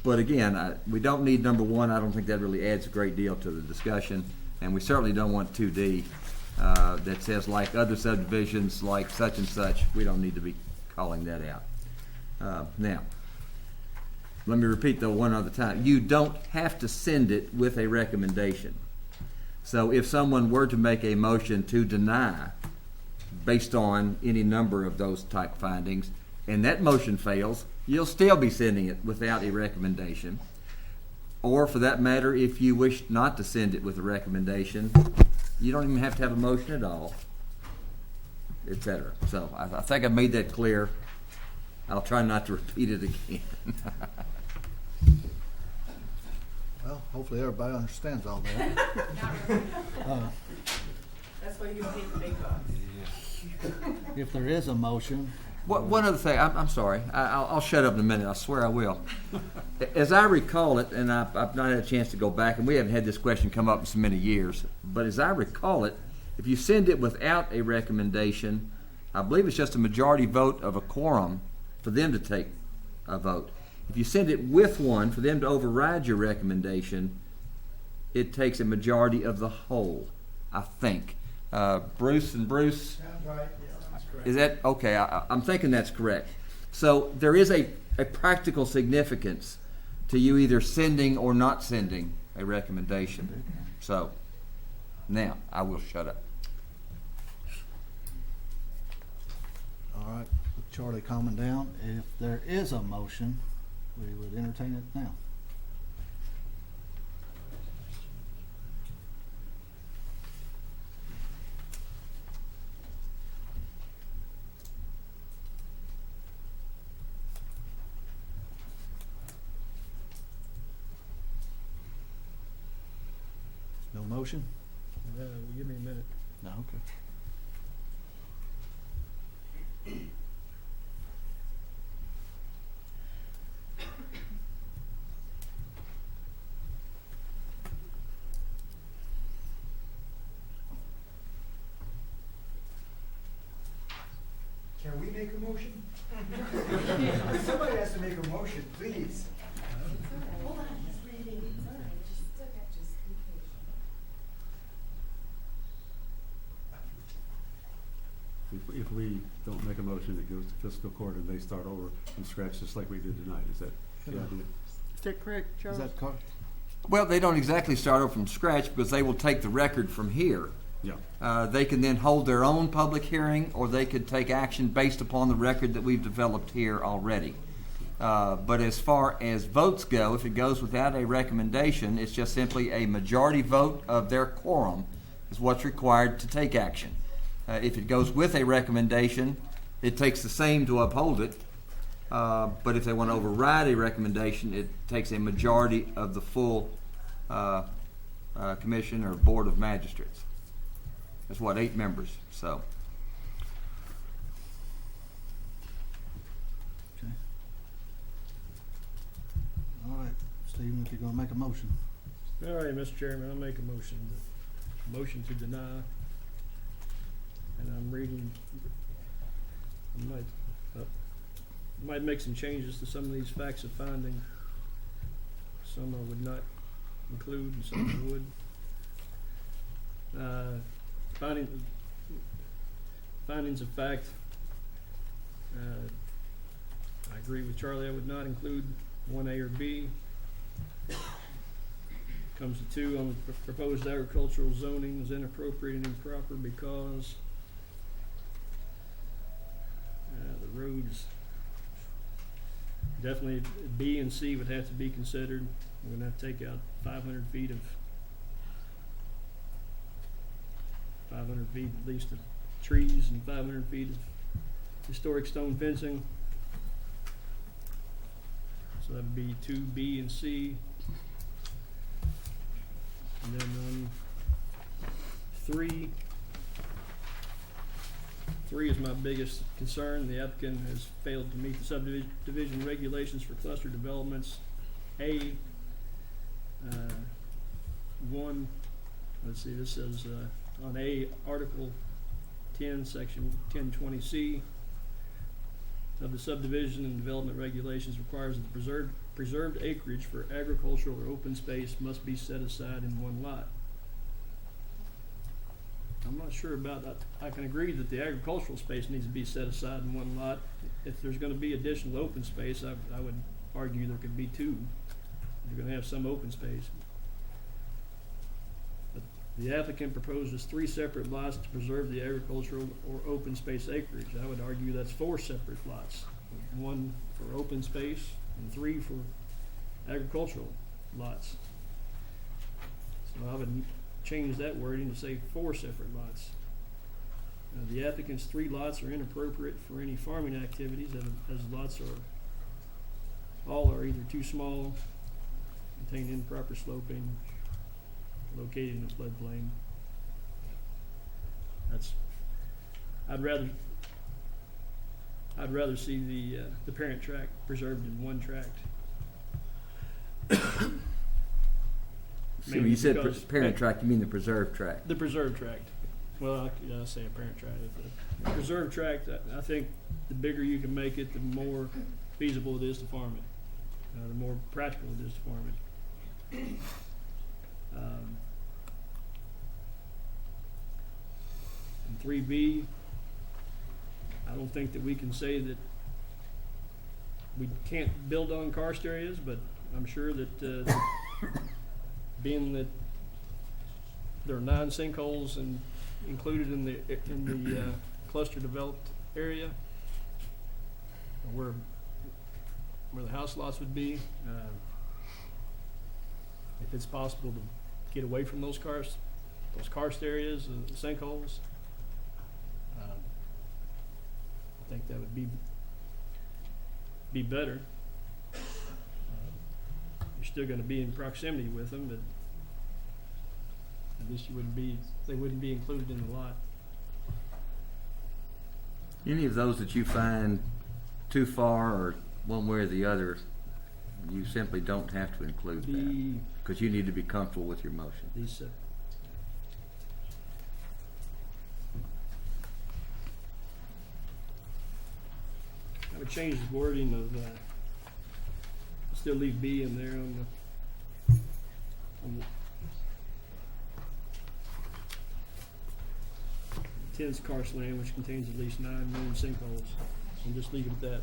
But again, we don't need number 1. I don't think that really adds a great deal to the discussion. And we certainly don't want 2D that says like other subdivisions, like such and such. We don't need to be calling that out. Now, let me repeat though one other time. You don't have to send it with a recommendation. So if someone were to make a motion to deny based on any number of those type findings, and that motion fails, you'll still be sending it without a recommendation. Or for that matter, if you wish not to send it with a recommendation, you don't even have to have a motion at all, etc. So I think I made that clear. I'll try not to repeat it again. Well, hopefully everybody understands all that. That's why you hate the big bucks. If there is a motion. One other thing, I'm sorry. I'll shut up in a minute. I swear I will. As I recall it, and I've not had a chance to go back, and we haven't had this question come up in so many years, but as I recall it, if you send it without a recommendation, I believe it's just a majority vote of a quorum for them to take a vote. If you send it with one for them to override your recommendation, it takes a majority of the whole, I think. Bruce and Bruce? Sounds right, yeah, that's correct. Is that okay? I'm thinking that's correct. So there is a practical significance to you either sending or not sending a recommendation. So now I will shut up. All right, with Charlie calming down, if there is a motion, we would entertain it now. No motion? Give me a minute. No, okay. Can we make a motion? Somebody has to make a motion, please. Hold on, just reading. It's all right. Just be patient. If we don't make a motion, it goes to fiscal court and they start over from scratch just like we did tonight. Is that the idea? Is that correct, Charles? Is that correct? Well, they don't exactly start over from scratch because they will take the record from here. Yeah. They can then hold their own public hearing, or they could take action based upon the record that we've developed here already. But as far as votes go, if it goes without a recommendation, it's just simply a majority vote of their quorum is what's required to take action. If it goes with a recommendation, it takes the same to uphold it. But if they want to override a recommendation, it takes a majority of the full Commission or Board of Magistrates. That's what, 8 members, so. Okay. All right, Stephen, if you're gonna make a motion. All right, Mr. Chairman, I'll make a motion to deny. And I'm reading, I might make some changes to some of these facts of finding. Some I would not include and some I would. Findings of fact. I agree with Charlie, I would not include 1A or B. Comes to 2 on the proposed agricultural zoning is inappropriate and improper because the roads, definitely B and C would have to be considered. We're gonna have to take out 500 feet at least of trees and 500 feet of historic stone fencing. So that would be 2B and C. And then on 3 is my biggest concern. The applicant has failed to meet the subdivision regulations for cluster developments. Let's see, this says on A, Article 10, Section 1020C of the subdivision and development regulations requires that the preserved acreage for agricultural or open space must be set aside in one lot. I'm not sure about that. I can agree that the agricultural space needs to be set aside in one lot. If there's going to be additional open space, I would argue there could be 2. You're going to have some open space. But the applicant proposes 3 separate lots to preserve the agricultural or open space acreage. I would argue that's 4 separate lots. 1 for open space and 3 for agricultural lots. So I would change that wording to say 4 separate lots. The applicant's 3 lots are inappropriate for any farming activities as lots all are either too small, contain improper sloping, located in a floodplain. I'd rather see the parent tract preserved in one tract. So you said parent tract, you mean the preserved tract? The preserved tract. Well, I say a parent tract. The preserved tract, I think the bigger you can make it, the more feasible it is to farm it. The more practical it is to farm it. And 3B, I don't think that we can say that we can't build on karst areas, but I'm sure that being that there are 9 sinkholes included in the cluster developed area, where the house lots would be, if it's possible to get away from those karst areas and the sinkholes, I think that would be better. You're still going to be in proximity with them, but at least they wouldn't be included in the lot. Any of those that you find too far or one way or the other, you simply don't have to include that because you need to be comfortable with your motion. I would change the wording of still leave B in there on the 10's karst land, which contains at least 9 known sinkholes, and just leave it at that.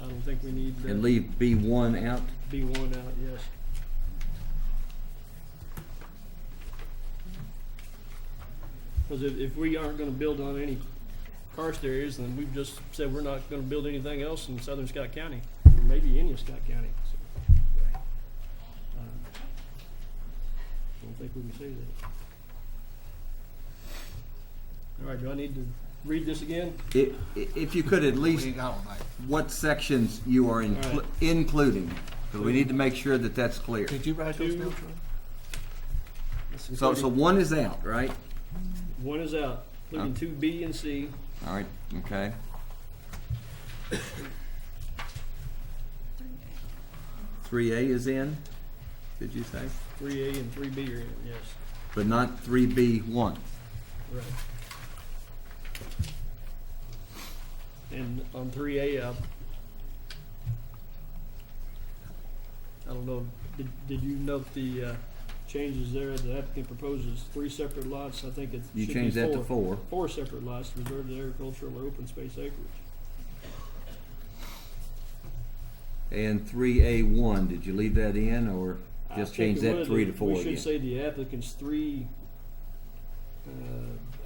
I don't think we need that. And leave B1 out? B1 out, yes. Because if we aren't going to build on any karst areas, then we've just said we're not going to build anything else in southern Scott County, or maybe any of Scott County. So, I don't think we can say that. All right, do I need to read this again? If you could at least, what sections you are including, because we need to make sure that that's clear. Did you write those down, So one is out, right? One is out, including 2B and C. All right, okay. 3A is in, did you say? 3A and 3B are in, yes. But not 3B1. Right. And on 3A, I don't know, did you note the changes there? The applicant proposes 3 separate lots. I think it should be 4. You changed that to 4. 4 separate lots reserved to agricultural or open space acreage. And 3A1, did you leave that in or just I change think it that would. 3 to 4 We again? should say the applicant's 3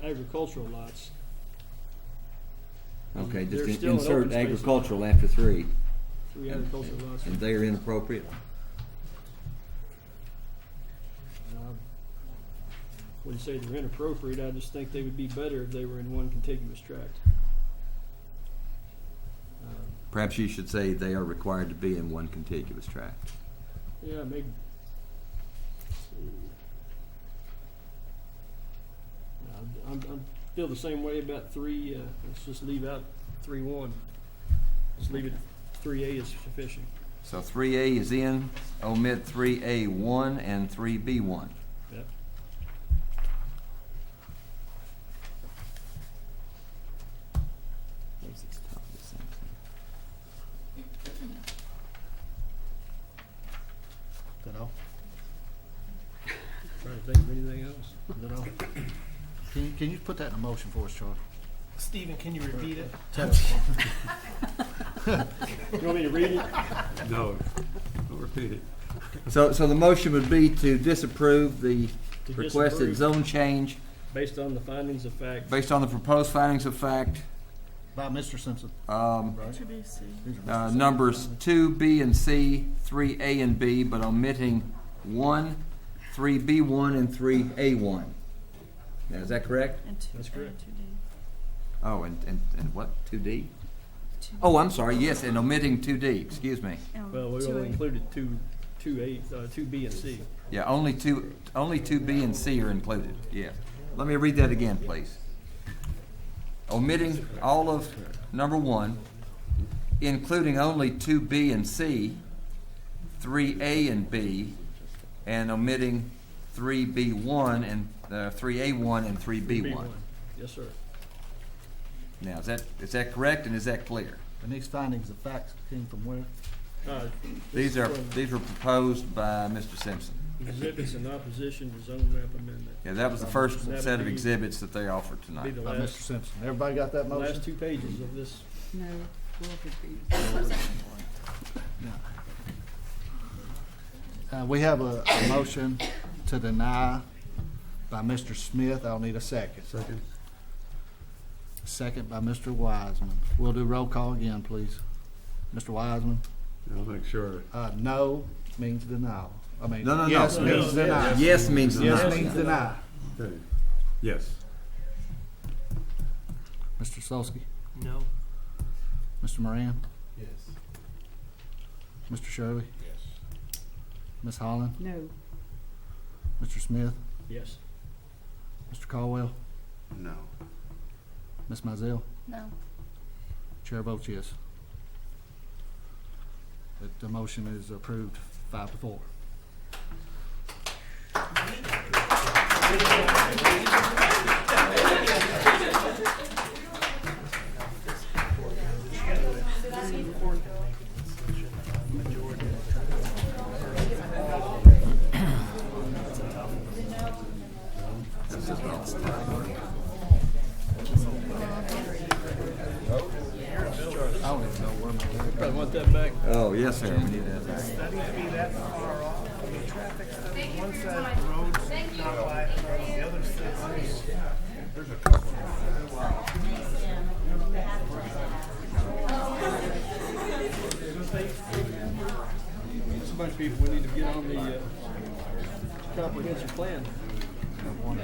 agricultural lots. Okay, They're just still an insert open space agricultural lot. after 3. 3 agricultural lots. And they are inappropriate? Wouldn't say they're inappropriate. I just think they would be better if they were in one contiguous tract. Perhaps you should say they are required to be in one contiguous tract. Yeah, maybe. I feel the same way about 3. Let's just leave out 3.1. Just leave it. 3A is sufficient. So 3A is in, omit 3A1 and 3B1. Yep. Is that all? Trying to think of anything else. Is that all? Can you put that in a motion for us, Charlie? Stephen, can you repeat it? Tell us. You want me to read it? No, don't repeat it. So the motion would be to disapprove the To requested disapprove. zone change Based on the findings of fact. based on the proposed findings of fact, By Mr. Simpson. um, Right? These are Mr. Simpson's numbers comments. 2, B, and C, 3A and B, but omitting 1, 3B1, and 3A1. Now, is that correct? That's correct. Oh, and what, 2D? Oh, I'm sorry, yes, and omitting 2D, excuse me. Well, we only included 2B and C. Yeah, only 2B and C are included, yeah. Let me read that again, please. Omitting all of number 1, including only 2B and C, 3A and B, and omitting 3B1 and 3A1 and 3B1. Yes, sir. Now, is that correct and is that clear? And these findings of facts came from where? These were proposed by Mr. Simpson. Exhibits in opposition to zone map amendment. Yeah, that was the first That set would of be- exhibits that they offered Be tonight. the By last, Mr. Simpson. Everybody got that the motion? last 2 pages of this. No, well, it would be. We have a motion to deny by Mr. Smith. I'll need a second. Second. Second by Mr. Wiseman. We'll do roll call again, please. Mr. Wiseman? I'll make sure. No means denial. I mean, No. yes means deny. Yes means Yes deny. means deny. Okay. Yes. Mr. Solsky? No. Mr. Moran? Yes. Mr. Shirley? Yes. Ms. Holland? No. Mr. Smith? Yes. Mr. Caldwell? No. Ms. Mizell? No. Chair votes yes. The motion is approved 5-4. I don't even know where my Probably want that back. Oh, yes, sir, we need that. Study to be that far off. I mean, traffic study, one side of the road's not wide enough, the other side's. There's a couple. There's a bunch of people we need to get on the comprehensive plan.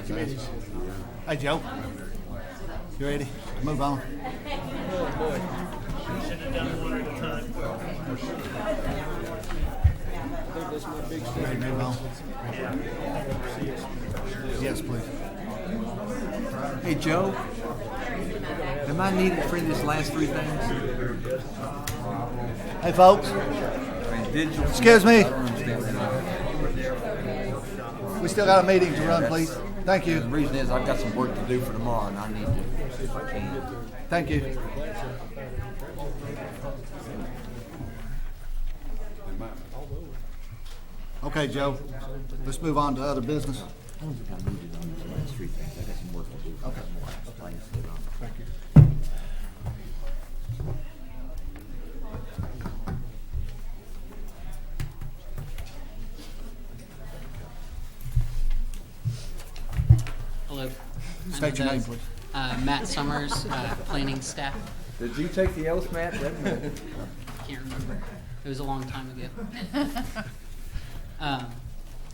Committees. Hey, Joe. You ready? Move on. Oh, boy. Should have done one at a time. I think that's my big Ready to move on? Yeah. Yes, please. Hey, Joe, am I needed for these last three things? Hey, folks. Excuse me. We still got a meeting to run, please. Thank you. The reason is I've got some work to do for tomorrow, and I need to, if I can. Thank you. Okay, Joe. Let's move on to other business. I don't think I needed on these last three things. I got some work to do. Okay. Thank you. Hello. State your name, please. Matt Summers, planning staff. Did you take the oath, Matt? Can't remember. It was a long time ago.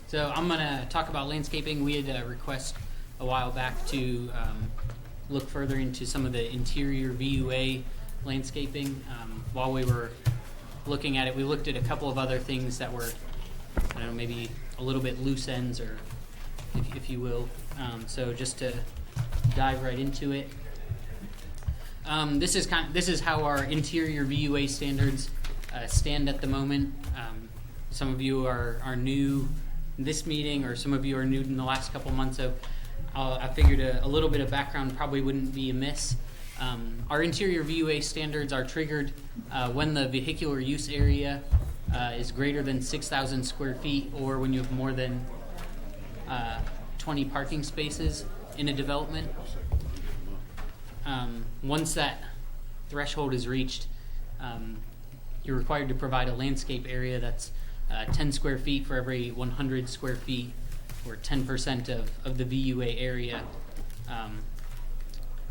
So I'm going to talk about landscaping. We had a request a while back to look further into some of the interior VUA landscaping. While we were looking at it, we looked at a couple of other things that were, I don't know, maybe a little bit loose ends, or if you will. So just to dive right into it, this is how our interior VUA standards stand at the moment. Some of you are new this meeting, or some of you are new in the last couple months, so I figured a little bit of background probably wouldn't be amiss. Our interior VUA standards are triggered when the vehicular use area is greater than 6,000 square feet, or when you have more than 20 parking spaces in a development. Once that threshold is reached, you're required to provide a landscape area that's 10 square feet for every 100 square feet, or 10% of the VUA area.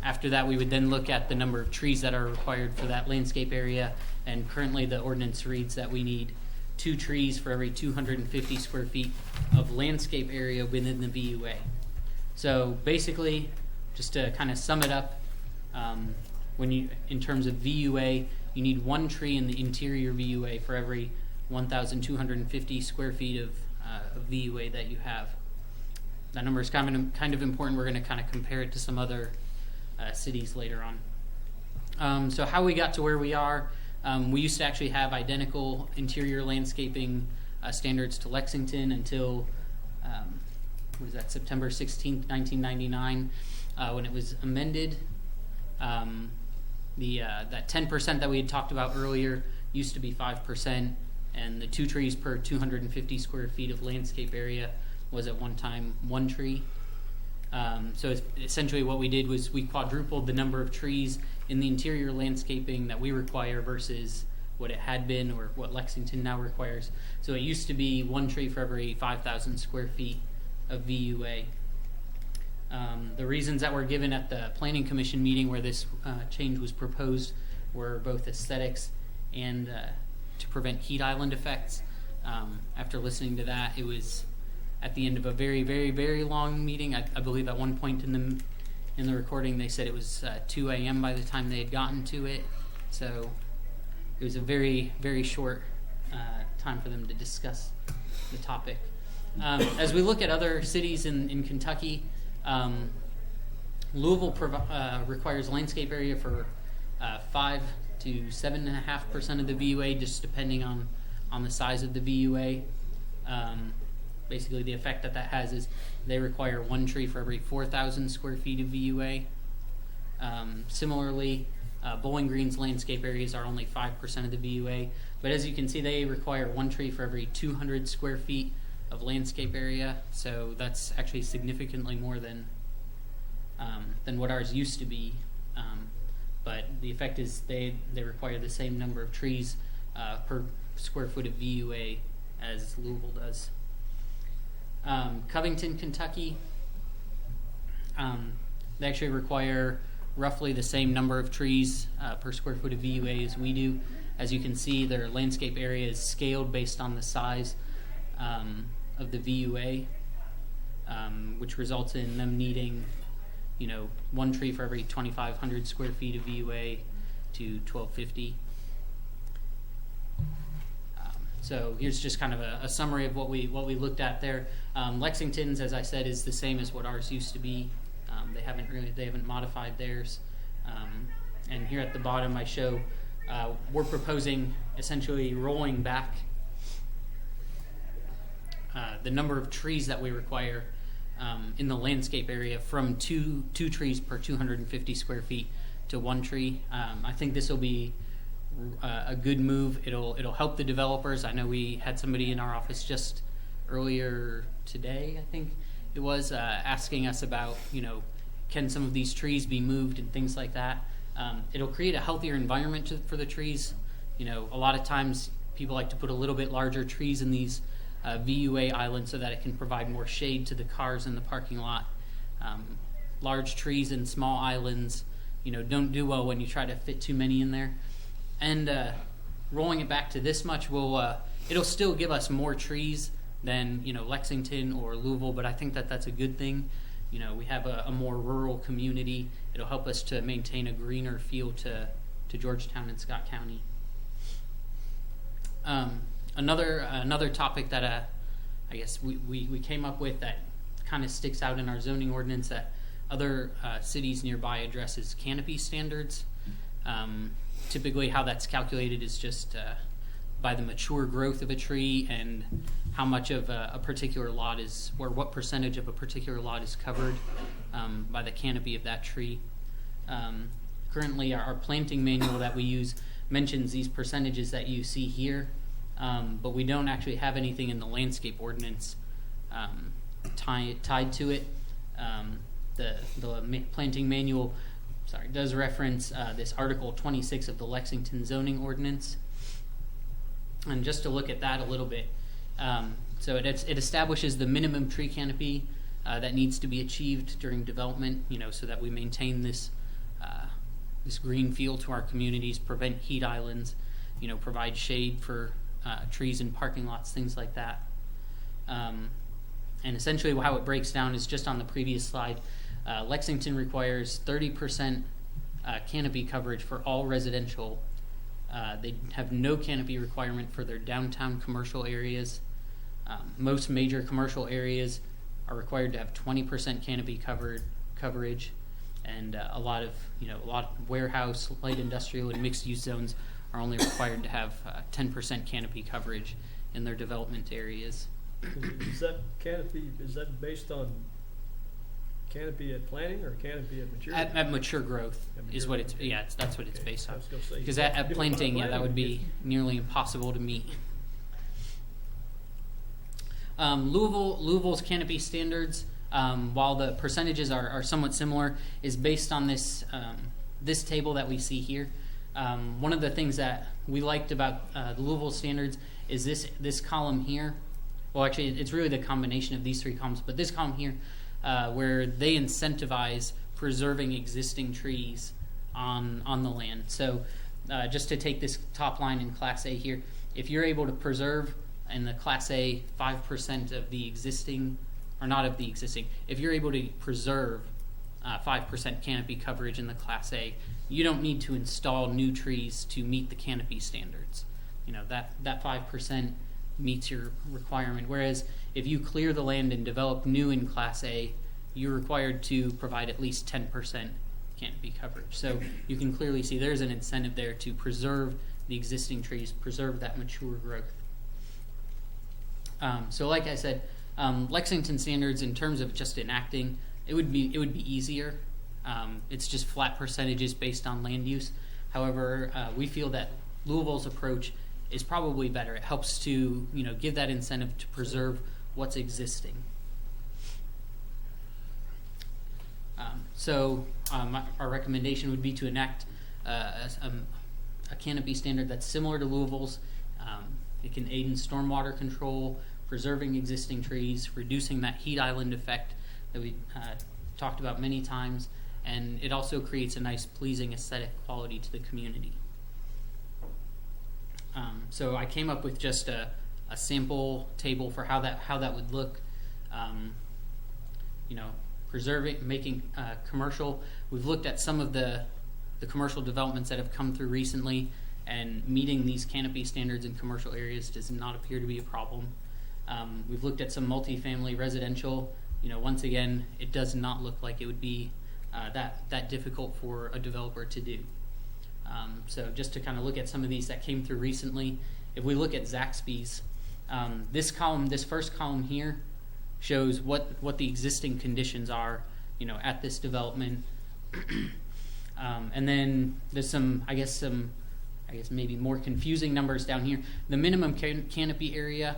After that, we would then look at the number of trees that are required for that landscape area, and currently the ordinance reads that we need 2 trees for every 250 square feet of landscape area within the VUA. So basically, just to kind of sum it up, in terms of VUA, you need 1 tree in the interior VUA for every 1,250 square feet of VUA that you have. That number is kind of important. We're going to kind of compare it to some other cities later on. So how we got to where we are, we used to actually have identical interior landscaping standards to Lexington until September 16th, 1999, when it was amended. That 10% that we had talked about earlier used to be 5%, and the 2 trees per 250 square feet of landscape area was at one time 1 tree. So essentially what we did was we quadrupled the number of trees in the interior landscaping that we require versus what it had been, or what Lexington now requires. So it used to be 1 tree for every 5,000 square feet of VUA. The reasons that were given at the Planning Commission meeting where this change was proposed were both aesthetics and to prevent heat island effects. After listening to that, it was at the end of a very, very, very long meeting. I believe at one point in the recording they said it was 2 a.m. by the time they had gotten to it. So it was a very, very short time for them to discuss the topic. As we look at other cities in Kentucky, Louisville requires landscape area for 5 to 7.5% of the VUA, just depending on the size of the VUA. Basically, the effect that has is they require 1 tree for every 4,000 square feet of VUA. Similarly, Bowling Green's landscape areas are only 5% of the VUA, but as you can see, they require 1 tree for every 200 square feet of landscape area. So that's actually significantly more than what ours used to be. But the effect is they require the same number of trees per square foot of VUA as Louisville does. Covington, Kentucky, they actually require roughly the same number of trees per square foot of VUA as we do. As you can see, their landscape area is scaled based on the size of the VUA, which results in them needing 1 tree for every 2,500 square feet of VUA to 1,250. So here's just kind of a summary of what we looked at there. Lexington's, as I said, is the same as what ours used to be. They haven't modified theirs. And here at the bottom, I show we're proposing essentially rolling back the number of trees that we require in the landscape area from two trees per 250 square feet to 1 tree. I think this will be a good move. It'll help the developers. I know we had somebody in our office just earlier today, I think it was, asking us about, can some of these trees be moved and things like that. It'll create a healthier environment for the trees. A lot of times people like to put a little bit larger trees in these VUA islands so that it can provide more shade to the cars in the parking lot. Large trees and small islands, don't do well when you try to fit too many in there. And rolling it back to this much it'll still give us more trees than Lexington or Louisville, but I think that that's a good thing. We have a more rural community. It'll help us to maintain a greener feel to Georgetown and Scott County. Another topic that I guess we came up with that kind of sticks out in our zoning ordinance that other cities nearby address is canopy standards. Typically how that's calculated is just by the mature growth of a tree and how much of a particular lot is, or what percentage of a particular lot is covered by the canopy of that tree. Currently our planting manual that we use mentions these percentages that you see here, but we don't actually have anything in the landscape ordinance tied to it. The planting manual does reference this Article 26 of the Lexington zoning ordinance. And just to look at that a little bit, so it establishes the minimum tree canopy that needs to be achieved during development, so that we maintain this green feel to our communities, prevent heat islands, provide shade for trees in parking lots, things like that. And essentially how it breaks down is just on the previous slide. Lexington requires 30% canopy coverage for all residential. They have no canopy requirement for their downtown commercial areas. Most major commercial areas are required to have 20% canopy coverage, and a lot of warehouse, light industrial, and mixed-use zones are only required to have 10% canopy coverage in their development areas. Is that canopy, is that based on canopy at planting or canopy at mature? At mature growth is what it's, that's what it's based on. Because at planting, that would be nearly impossible to meet. Louisville's canopy standards, while the percentages are somewhat similar, is based on this table that we see here. One of the things that we liked about the Louisville standards is this column here. Well, actually, it's really the combination of these 3 columns, but this column here, where they incentivize preserving existing trees on the land. So just to take this top line in Class A here, if you're able to preserve in the Class A 5% of the existing, or not of the existing, if you're able to preserve 5% canopy coverage in the Class A, you don't need to install new trees to meet the canopy standards. That 5% meets your requirement. Whereas if you clear the land and develop new in Class A, you're required to provide at least 10% canopy coverage. So you can clearly see there's an incentive there to preserve the existing trees, preserve that mature growth. So like I said, Lexington standards, in terms of just enacting, it would be easier. It's just flat percentages based on land use. However, we feel that Louisville's approach is probably better. It helps to give that incentive to preserve what's existing. Our recommendation would be to enact a canopy standard that's similar to Louisville's. It can aid in stormwater control, preserving existing trees, reducing that heat island effect that we talked about many times, and it also creates a nice, pleasing aesthetic quality to the community. So I came up with just a sample table for how that would look. Preserving, making commercial. We've looked at some of the commercial developments that have come through recently, and meeting these canopy standards in commercial areas does not appear to be a problem. We've looked at some multifamily residential. Once again, it does not look like it would be that difficult for a developer to do. So just to kind of look at some of these that came through recently, if we look at Zaxby's, this first column here shows what the existing conditions are, at this development. And then there's some maybe more confusing numbers down here. The minimum canopy area,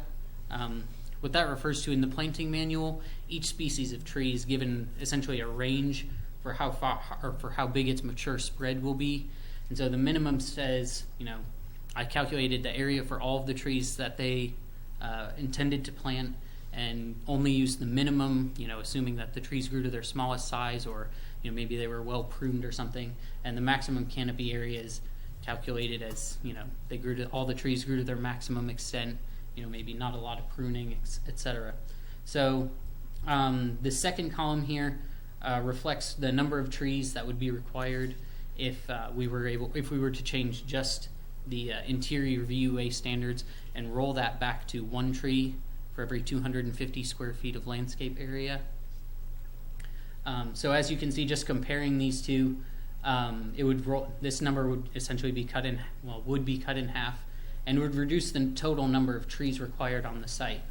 what that refers to in the planting manual, each species of tree is given essentially a range for how far or for how big its mature spread will be. And so the minimum says, I calculated the area for all of the trees that they intended to plant and only used the minimum, assuming that the trees grew to their smallest size or, maybe they were well pruned or something. And the maximum canopy area is calculated as, all the trees grew to their maximum extent, maybe not a lot of pruning, etc. So the second column here reflects the number of trees that would be required if we were to change just the interior VUA standards and roll that back to 1 tree for every 250 square feet of landscape area. So as you can see, just comparing these two, this number would essentially be cut in half, and would reduce the total number of trees required on the site.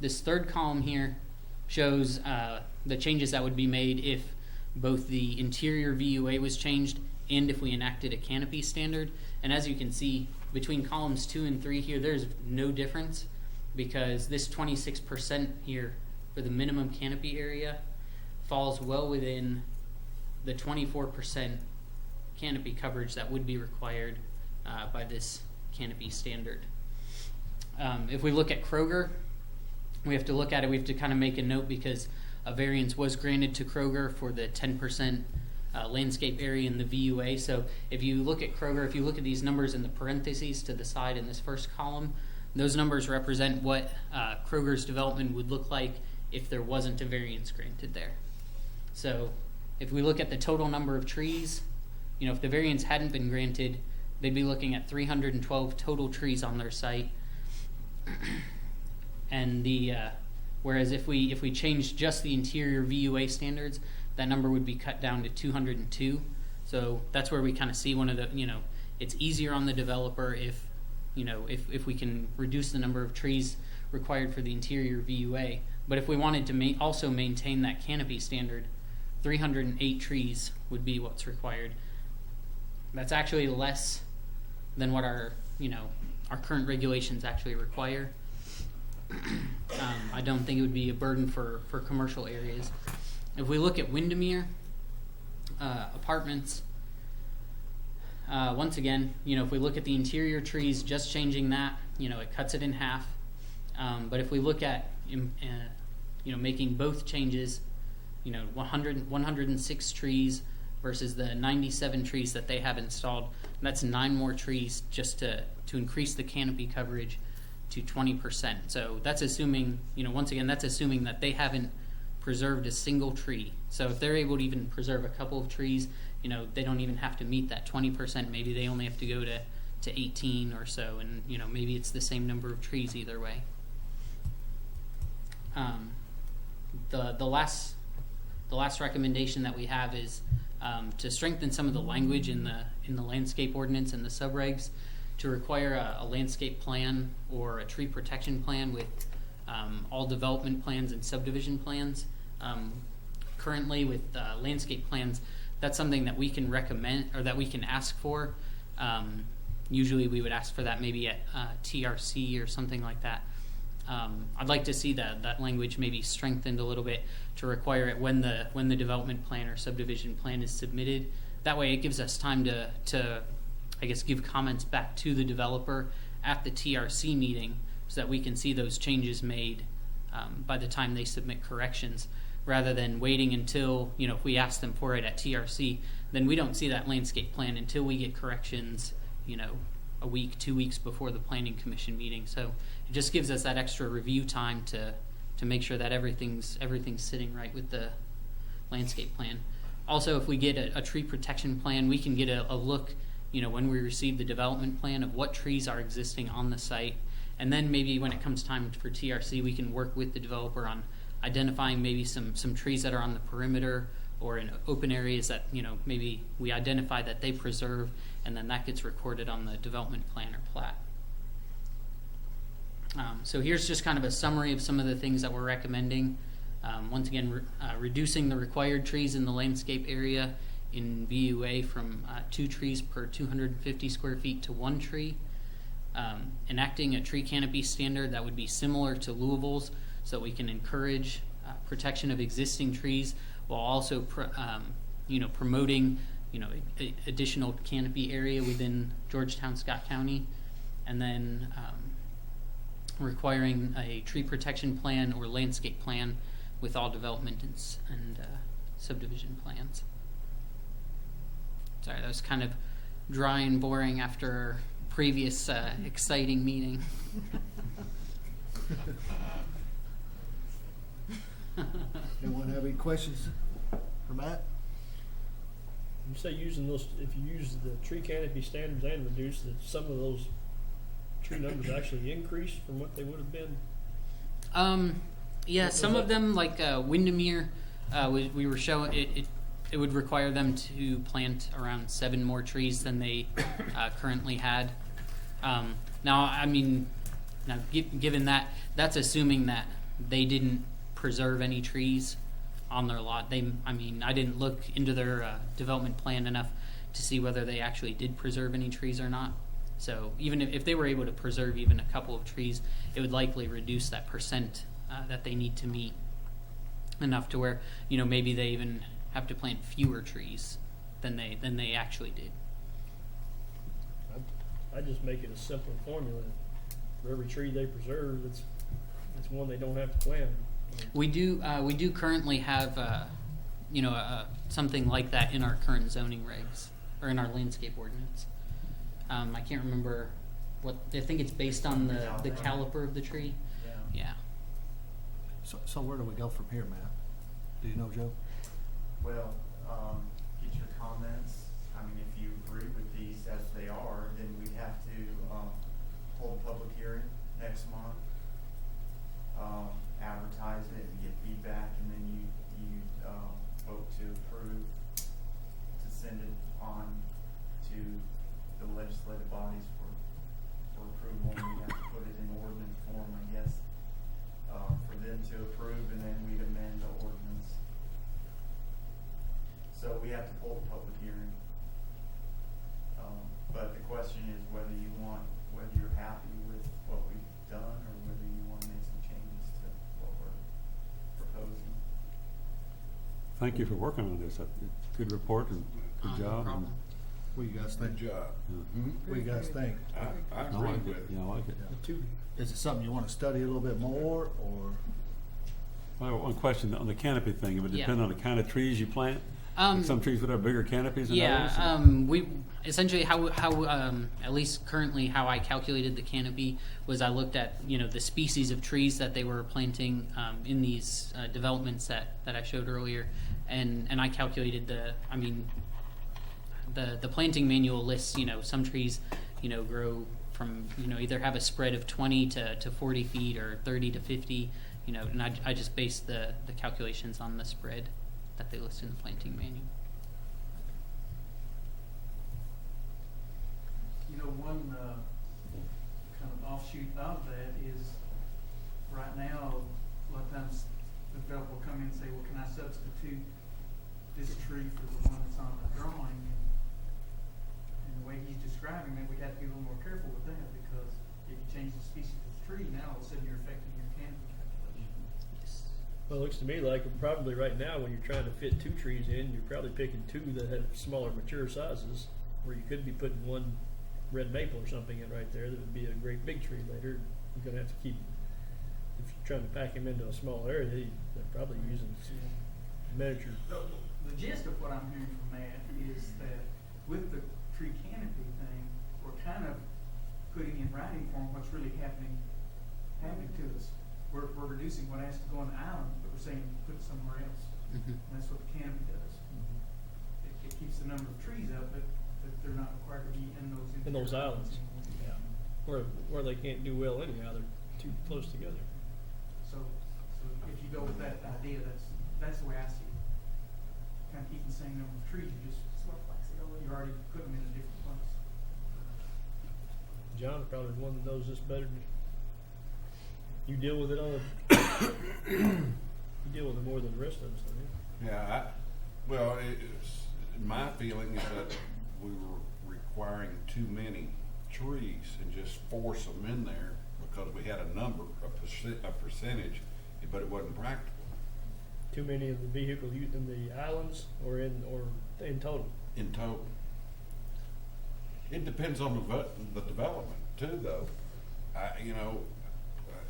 This third column here shows the changes that would be made if both the interior VUA was changed and if we enacted a canopy standard. And as you can see, between columns 2 and 3 here, there's no difference, because this 26% here for the minimum canopy area falls well within the 24% canopy coverage that would be required by this canopy standard. If we look at Kroger, we have to kind of make a note, because a variance was granted to Kroger for the 10% landscape area in the VUA. So if you look at Kroger, if you look at these numbers in the parentheses to the side in this first column, those numbers represent what Kroger's development would look like if there wasn't a variance granted there. So if we look at the total number of trees, if the variance hadn't been granted, they'd be looking at 312 total trees on their site. And whereas if we changed just the interior VUA standards, that number would be cut down to 202. So that's where we kind of see one of the, it's easier on the developer if we can reduce the number of trees required for the interior VUA. But if we wanted to also maintain that canopy standard, 308 trees would be what's required. That's actually less than what our current regulations actually require. I don't think it would be a burden for commercial areas. If we look at Windermere apartments, once again, if we look at the interior trees, just changing that, it cuts it in half. But if we look at making both changes, 106 trees versus the 97 trees that they have installed, that's 9 more trees just to increase the canopy coverage to 20%. So that's assuming, once again, that's assuming that they haven't preserved a single tree. So if they're able to even preserve a couple of trees, they don't even have to meet that 20%. Maybe they only have to go to 18 or so, and maybe it's the same number of trees either way. The last recommendation that we have is to strengthen some of the language in the landscape ordinance and the subregs to require a landscape plan or a tree protection plan with all development plans and subdivision plans. Currently with landscape plans, that's something that we can recommend or that we can ask for. Usually we would ask for that maybe at TRC or something like that. I'd like to see that language maybe strengthened a little bit to require it when the development plan or subdivision plan is submitted. That way it gives us time to I guess give comments back to the developer at the TRC meeting so that we can see those changes made by the time they submit corrections, rather than waiting until, if we ask them for it at TRC, then we don't see that landscape plan until we get corrections, a week, 2 weeks before the Planning Commission meeting. So it just gives us that extra review time to make sure that everything's sitting right with the landscape plan. Also, if we get a tree protection plan, we can get a look, when we receive the development plan, of what trees are existing on the site, And then maybe when it comes time for TRC, we can work with the developer on identifying maybe some trees that are on the perimeter or in open areas that, maybe we identify that they preserve, and then that gets recorded on the development plan or plat. So here's just kind of a summary of some of the things that we're recommending. Once again, reducing the required trees in the landscape area in VUA from 2 trees per 250 square feet to 1 tree. Enacting a tree canopy standard that would be similar to Louisville's, so that we can encourage protection of existing trees while also promoting additional canopy area within Georgetown-Scott County. And then requiring a tree protection plan or landscape plan with all development and subdivision plans. Sorry, that was kind of dry and boring after our previous exciting meeting. Anyone have any questions for Matt? You say using those, if you use the tree canopy standards and reduce that, some of those tree numbers actually increase from what they would have been? Yeah, some of them, like Windermere, we were showing it would require them to plant around 7 more trees than they currently had. Given that, that's assuming that they didn't preserve any trees on their lot. I didn't look into their development plan enough to see whether they actually did preserve any trees or not. So even if they were able to preserve even a couple of trees, it would likely reduce that percent that they need to meet enough to where maybe they even have to plant fewer trees than they actually did. I just make it a simple formula. For every tree they preserve, it's one they don't have to plant. We do currently have something like that in our current zoning regs or in our landscape ordinance. I can't remember what I think it's based on the caliper of the tree. Yeah. So where do we go from here, Matt? Do you know, Joe? Well, get your comments. If you agree with these as they are, then we'd have to hold a public hearing next month, advertise it and get feedback, and then you vote to approve, to send it on to the legislative bodies for approval, and we have to put it in ordinance form, I guess, for them to approve, and then we'd amend the ordinance. So we have to hold a public hearing. But the question is whether you're happy with what we've done, or whether you want to make some changes to what we're proposing. Thank you for working on this. Good report and good job. No problem. What do you guys think? Good job. What do you guys think? I agree with it. Yeah, I like it. Is it something you want to study a little bit more, or? Well, one question on the canopy thing. It would depend on the kind of trees you plant. Some trees would have bigger canopies than others. We essentially how at least currently how I calculated the canopy was I looked at the species of trees that they were planting in these developments that I showed earlier, and I calculated the planting manual lists some trees grow from either have a spread of 20 to 40 feet or 30 to 50 and I just based the calculations on the spread that they list in the planting manual. One kind of offshoot of that is right now, a lot of times the developer will come in and say, well, can I substitute this tree for the one that's on the drawing? And the way he's describing it, we have to be a little more careful with that, because if you change the species of the tree, now all of a sudden you're affecting your canopy calculation. Well, it looks to me like probably right now when you're trying to fit 2 trees in, you're probably picking 2 that have smaller, mature sizes, where you could be putting one red maple or something in right there that would be a great big tree later. You're going to have to keep, if you're trying to pack him into a small area, they're probably using miniature. The gist of what I'm hearing from Matt is that with the tree canopy thing, we're kind of putting in writing form what's really happening to us. We're reducing what has to go on the island, but we're saying put it somewhere else. Mm-hmm. And that's what the canopy does. It keeps the number of trees up, but they're not required to be in those islands. Yeah. where they can't do well anyhow, they're too close together. So if you go with that idea, that's the way I see it. Kind of keeping the same number of trees, you already put them in a different place. John probably one that knows this better than you deal with it on a you deal with it more than the rest of us, don't you? Yeah, my feeling is that we were requiring too many trees and just force them in there because we had a number, a percentage, but it wasn't practical. Too many of the vehicles used in the islands or in total? In total. It depends on the development too, though.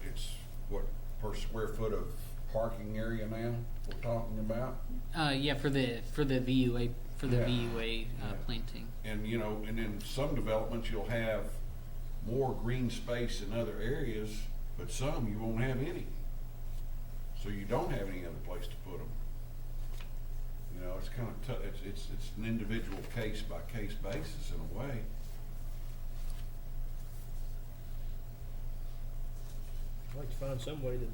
It's what per square foot of parking area now we're talking about. Yeah, for the VUA planting. And and in some developments you'll have more green space in other areas, but some you won't have any. So you don't have any other place to put them. It's kind of tough. It's an individual case by case basis in a way. I'd like to find some way to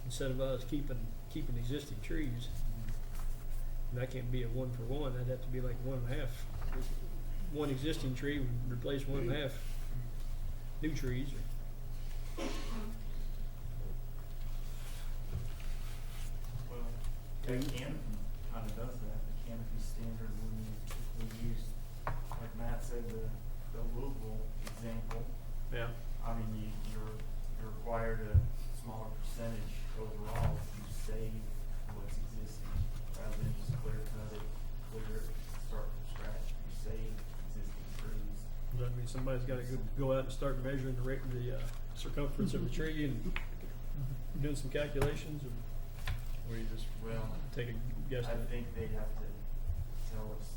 incentivize keeping existing trees. And that can't be a 1-for-1. That'd have to be like 1.5. One existing tree would replace 1.5 new trees. Well, that canopy kind of does that. The canopy standard, we use, like Matt said, the Louisville example. Yeah. I mean, you're required a smaller percentage overall if you save what's existing, rather than just clear it, start from scratch. You save existing trees. Does that mean somebody's got to go out and start measuring the circumference of the tree and doing some calculations, or you just take a guess? I think they have to tell us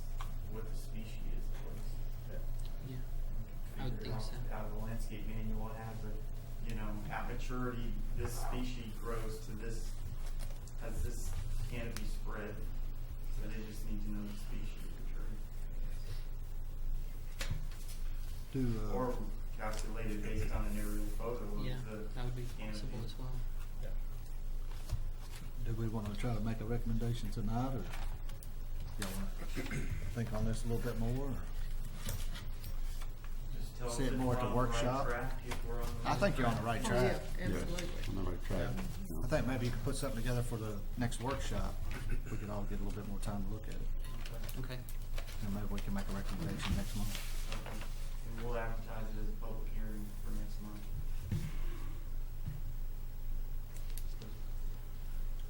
what the species is at least. Yeah, I would think so. Out of the landscape manual, have at maturity, this species grows to this, has this canopy spread. So they just need to know the species of the tree. Or calculate it based on an aerial photo of Yeah, the that would be possible canopy. as well. Do we want to try to make a recommendation tonight, or y'all want to think on this a little bit more? Or Just tell us see it if more we're at the on the right workshop? track, if we're on the I think you're on the right Oh, track. yeah, absolutely. On the right track. I think maybe you could put something together for the next workshop. We could all get a little bit more time to look at it. Okay. And maybe we can make a recommendation next month. And we'll advertise it as a public hearing for next month.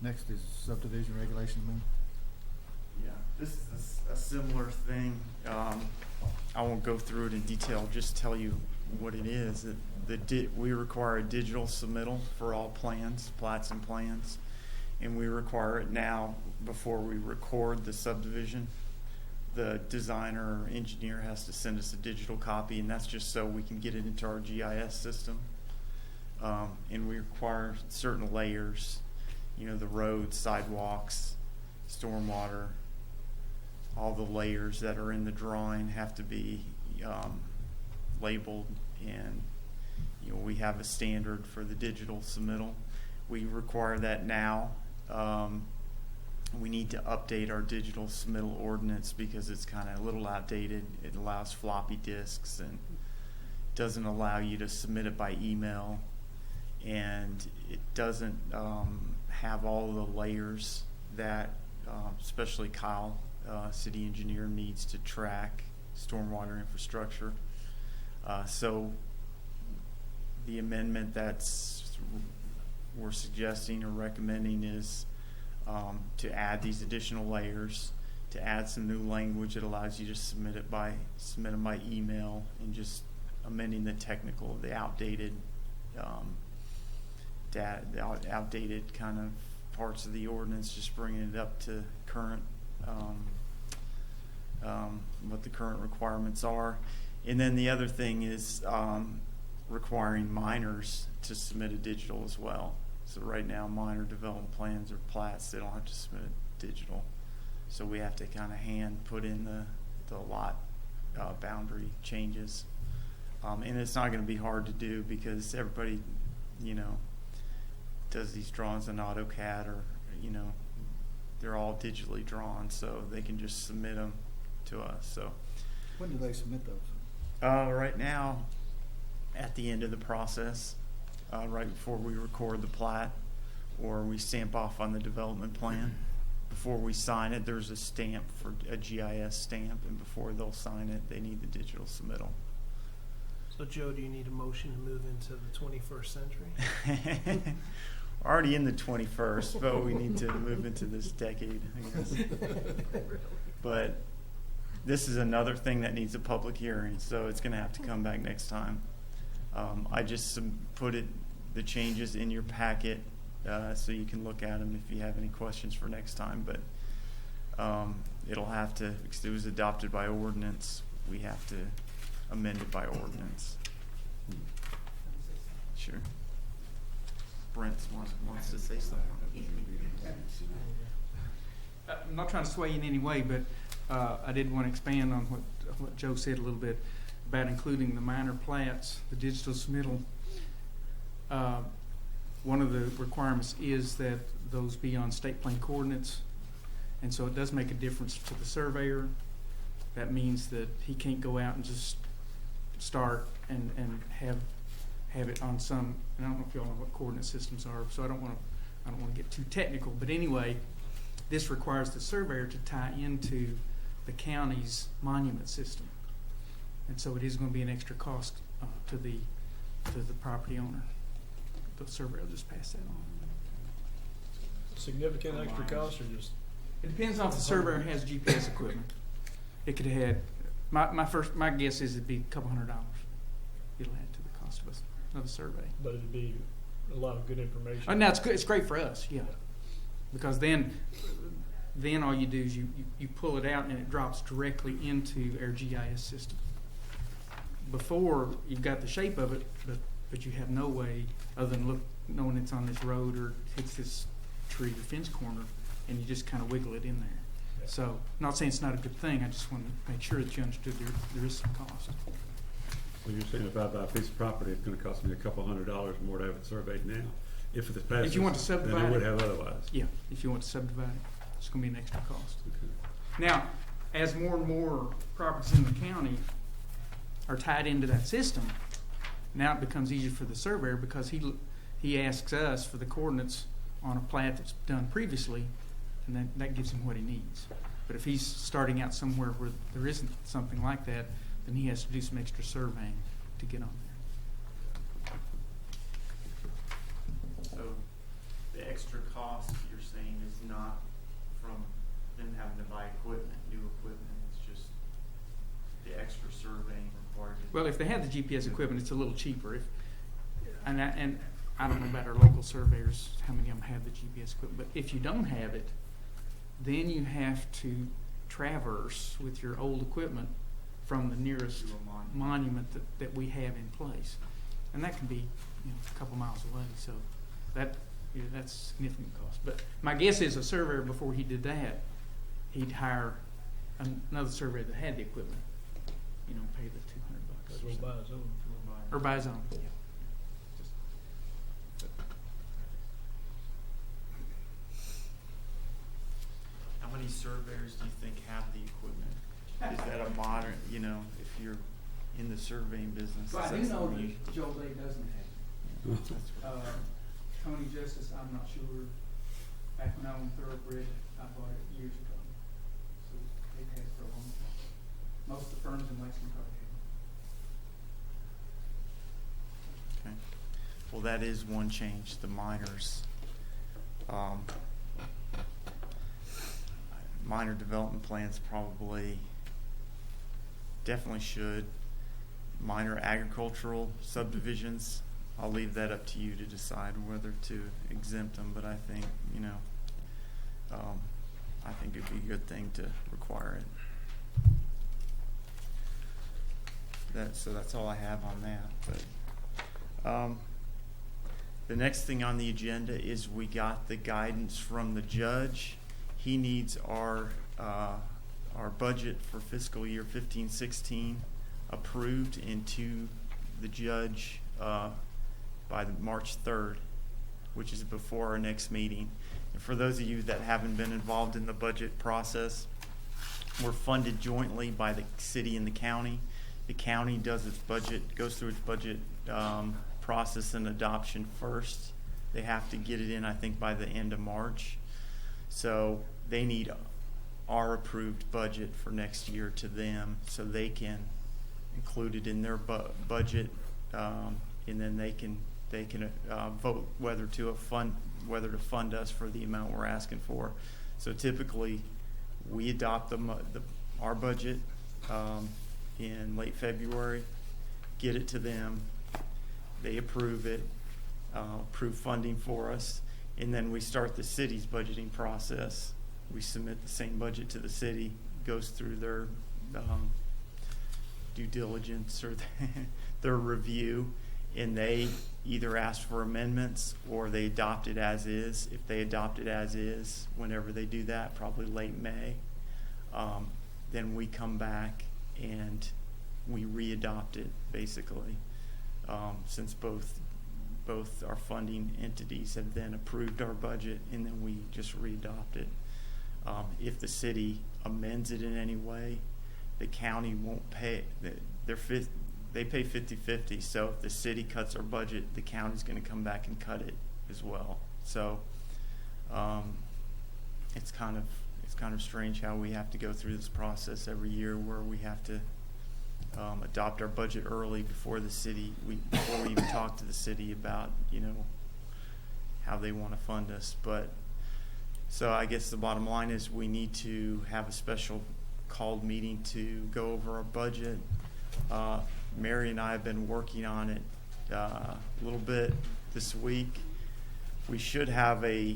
Next is subdivision regulation amendment. Yeah, this is a similar thing. I won't go through it in detail, just tell you what it is. We require a digital submittal for all plans, plats and plans. And we require it now before we record the subdivision. The designer or engineer has to send us a digital copy, and that's just so we can get it into our GIS system. And we require certain layers, the roads, sidewalks, stormwater, all the layers that are in the drawing have to be labeled, and we have a standard for the digital submittal. We require that now. We need to update our digital submittal ordinance because it's kind of a little outdated. It allows floppy disks and doesn't allow you to submit it by email, and it doesn't have all the layers that especially Kyle, city engineer, needs to track stormwater infrastructure. So the amendment we're suggesting or recommending is to add these additional layers, to add some new language that allows you to submit them by email, and just amending the technical, the outdated outdated kind of parts of the ordinance, just bringing it up to current, what the current requirements are. And then the other thing is requiring minors to submit a digital as well. So right now, minor development plans or plats, they don't have to submit a digital. So we have to kind of hand put in the lot boundary changes. And it's not going to be hard to do because everybody, does these drawings in AutoCAD or, they're all digitally drawn, so they can just submit them to us. So When do they submit those? right now, at the end of the process, right before we record the plat or we stamp off on the development plan, before we sign it, there's a stamp for a GIS stamp, and before they'll sign it, they need the digital submittal. So, Joe, do you need a motion to move into the 21st century? We're already in the 21st, but we need to move into this decade, I guess. But this is another thing that needs a public hearing, so it's going to have to come back next time. I just put the changes in your packet so you can look at them if you have any questions for next time. But it'll have to, because it was adopted by ordinance, we have to amend it by ordinance. Sure. Brent wants to say something. I'm not trying to sway you in any way, but I did want to expand on what Joe said a little bit about including the minor plats, the digital submittal. One of the requirements is that those be on state plane coordinates, and so it does make a difference to the surveyor. That means that he can't go out and just start and have it on some, and I don't know if y'all know what coordinate systems are, so I don't want to get too technical, but anyway, this requires the surveyor to tie into the county's monument system, and so it is going to be an extra cost to the property owner. The surveyor will just pass that on. Significant extra cost or just? It depends on if the surveyor has GPS equipment. It could have my guess is it'd be a couple $100. It'll add to the cost of a survey. But it'd be a lot of good information. Now it's good. It's great for us, yeah, because then all you do is you pull it out and it drops directly into our GIS system. Before you've got the shape of it, but you have no way other than knowing it's on this road or hits this tree or fence corner, and you just kind of wiggle it in there. Yeah. So, I'm not saying it's not a good thing. I just want to make sure that you understood there is some cost. Well, you're saying if I buy a piece of property, it's going to cost me a couple $100 more to have it surveyed now. If it passes, if you want to subdivide then it would have otherwise. Yeah, if you want to subdivide it, it's going to be an extra cost. Okay. Now, as more and more properties in the county are tied into that system, now it becomes easier for the surveyor because he asks us for the coordinates on a plat that's done previously, and that gives him what he needs. But if he's starting out somewhere where there isn't something like that, then he has to do some extra surveying to get on there. So the extra cost you're saying is not from them having to buy new equipment. It's just the extra surveying required. Well, if they have the GPS equipment, it's a little cheaper. And I don't know about our local surveyors, how many of them have the GPS equipment, but if you don't have it, then you have to traverse with your old equipment from the nearest monument that we have in place. And that can be a couple miles away, so that's significant cost. But my guess is a surveyor, before he did that, he'd hire another surveyor that had the equipment, pay the $200. We'll buy his own. Or buy his own, yeah. How many surveyors do you think have the equipment? Is that a modern, if you're in the surveying business? Well, I do know that Joe Blay doesn't have it. Tony Justice, I'm not sure. Back when I owned Thoroughbred, I bought it years ago. So they've had it for a long time. Most of the firms in Lexington probably have it. Okay. Well, that is one change, the minors. Minor development plans definitely should. Minor agricultural subdivisions, I'll leave that up to you to decide whether to exempt them, but I think, I think it'd be a good thing to require it. So that's all I have on that. But the next thing on the agenda is we got the guidance from the judge. He needs our budget for fiscal year 15-16 approved in 2 the judge by March 3rd, which is before our next meeting. And for those of you that haven't been involved in the budget process, we're funded jointly by the city and the county. The county does its budget, goes through its budget process and adoption first. They have to get it in, I think, by the end of March. So they need our approved budget for next year to them, so they can include it in their budget, and then they can vote whether to fund us for the amount we're asking for. So typically, we adopt our budget in late February, get it to them, they approve it, approve funding for us, and then we start the city's budgeting process. We submit the same budget to the city, goes through their due diligence or their review, and they either ask for amendments or they adopt it as is. If they adopt it as is, whenever they do that, probably late May, then we come back and we re-adopt it, basically, since both our funding entities have then approved our budget, and then we just re-adopt it. If the city amends it in any way, the county won't pay. They pay 50-50. So if the city cuts our budget, the county's going to come back and cut it as well. So it's kind of strange how we have to go through this process every year, where we have to adopt our budget early before before we even talk to the city about how they want to fund us. But so I guess the bottom line is we need to have a special called meeting to go over our budget. Mary and I have been working on it a little bit this week. We should have a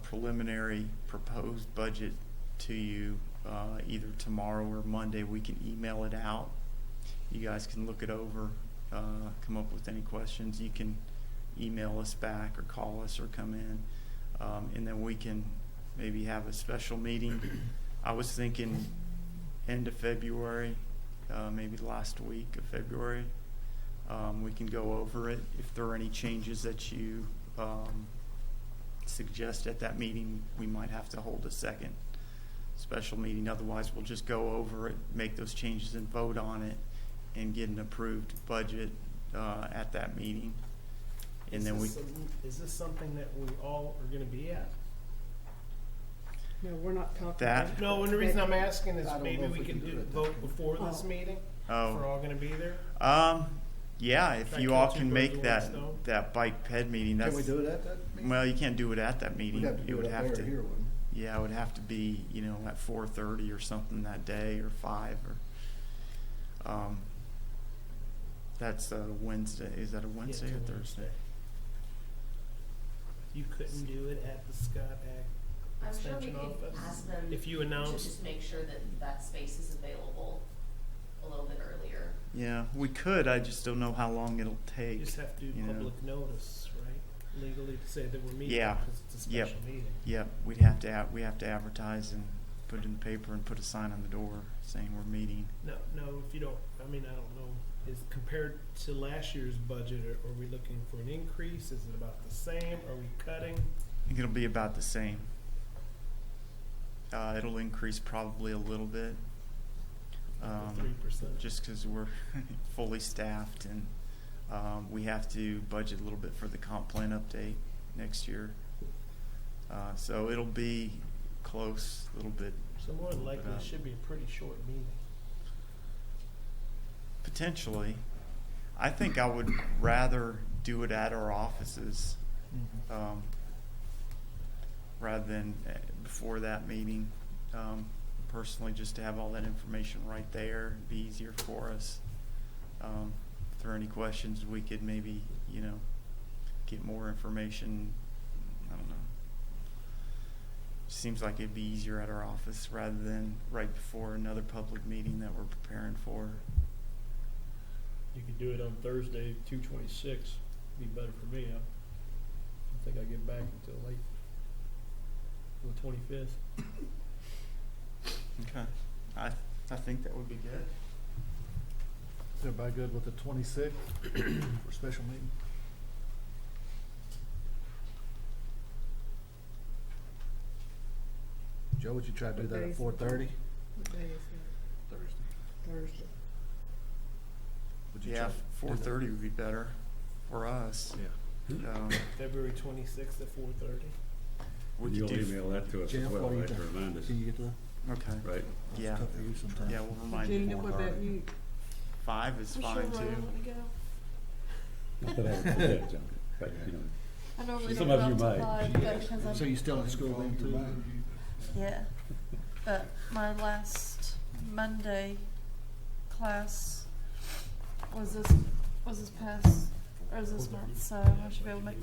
preliminary proposed budget to you either tomorrow or Monday. We can email it out. You guys can look it over, come up with any questions. You can email us back or call us or come in, and then we can maybe have a special meeting. I was thinking end of February, maybe the last week of February. We can go over it. If there are any changes that you suggest at that meeting, we might have to hold a second special meeting. Otherwise, we'll just go over it, make those changes and vote on it, and get an approved budget at that meeting. And then is this something that we all are going to be at? No, we're not talking That- about. No, and the reason I'm asking is I don't maybe know if we we can can do it vote before this meeting. Oh. If we're all going to be there. Yeah, if Try you to all kill two can birds make with that one stone. that bike ped meeting, that's Can we do it at that meeting? well, you can't do it at that meeting. We'd have to do would it up have there to. or here, wouldn't Yeah, it would have to be at 4:30 or something that day, or 5 or. That's a Wednesday. Is that a Wednesday Yeah, or it's a Thursday? Wednesday. You couldn't do it at the Scott Ag I'm sure we Extension could office ask them if you to announce. just make sure that that space is available a little bit earlier. Yeah, we could. I just don't know how long it'll You take. just have to do you know. public notice, right? Legally to say that we're meeting Yeah. because it's a Yep. special meeting. Yep. We have to advertise and put it in the paper and put a sign on the door saying we're meeting. No, if you don't, I don't know. Is compared to last year's budget, are we looking for an increase? Is it about the same? Are we cutting? I think it'll be about the same. It'll increase probably a little bit. 3%. Just because we're fully staffed, and we have to budget a little bit for the comp plan update next year. So it'll be close, a little bit. So more than likely, it should be a pretty short meeting. Potentially. I think I would rather do it at our offices rather than before that meeting. Personally, just to have all that information right there, it'd be easier for us. If there are any questions, we could maybe, get more information. I don't know. Seems like it'd be easier at our office rather than right before another public meeting that we're preparing for. You could do it on Thursday, 2/26. Be better for me. I don't think I get back until late on the 25th. Okay. I think that would be good. Is everybody good with the 26th for special meeting? Joe, would you try to do that at 4:30? What day is Thursday. it? Thursday. Would you Yeah, try to do that? 4:30 would be better for us. Yeah. February 26th at 4:30. Would you You'll do? email that to us Jeff, as well, what do you right, to think? remind us, Can you get to that? Okay. right? Yeah. Tough for you sometimes. Yeah, we'll remind you. Virginia, what about you? 5 is fine too. Not that I would forget, John, but, you know, I normally some don't of you go out might. till 5 because I'm. So you still in school then too? Yeah, but my last Monday class was this past, or was this month, so I should be able to make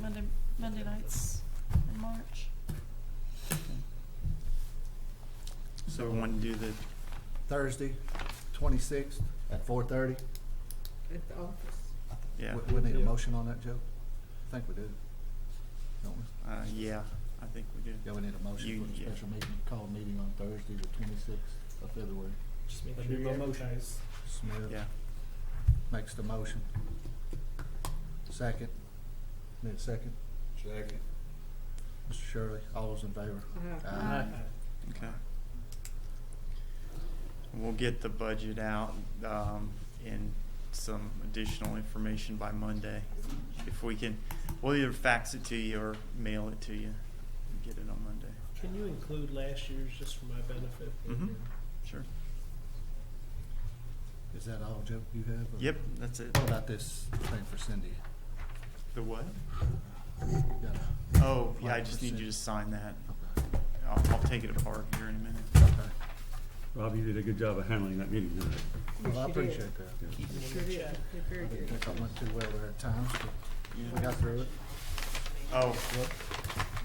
Monday nights in March. So we want to do the Thursday, 26th at 4:30? At the office. yeah. We need a motion on that, Joe? I think we do. Don't we? Yeah, I think we do. Yeah, we need a motion for the special meeting, call a meeting on Thursday, the 26th of February. Just make That'd sure be you my motion. advertise. Smith Yeah. makes the motion. Second. Need a second? Second. Mr. Shirley, all those in favor? Aye. Okay. We'll get the budget out and some additional information by Monday. If we can, we'll either fax it to you or mail it to you and get it on Monday. Can you include last year's just for my benefit? Mm-hmm. Sure. Is that all, Joe, you have? or- Yep, that's it. What about this thing for Cindy? The what? You got a- Oh, yeah, I just need you to sign that. Okay. I'll take it apart here in a minute. Okay. Rob, you did a good job of handling that meeting tonight. Well, I Yes, you did. appreciate that. You sure did. Did very I didn't good. think I went too well there at times, but we got through it. Oh, What?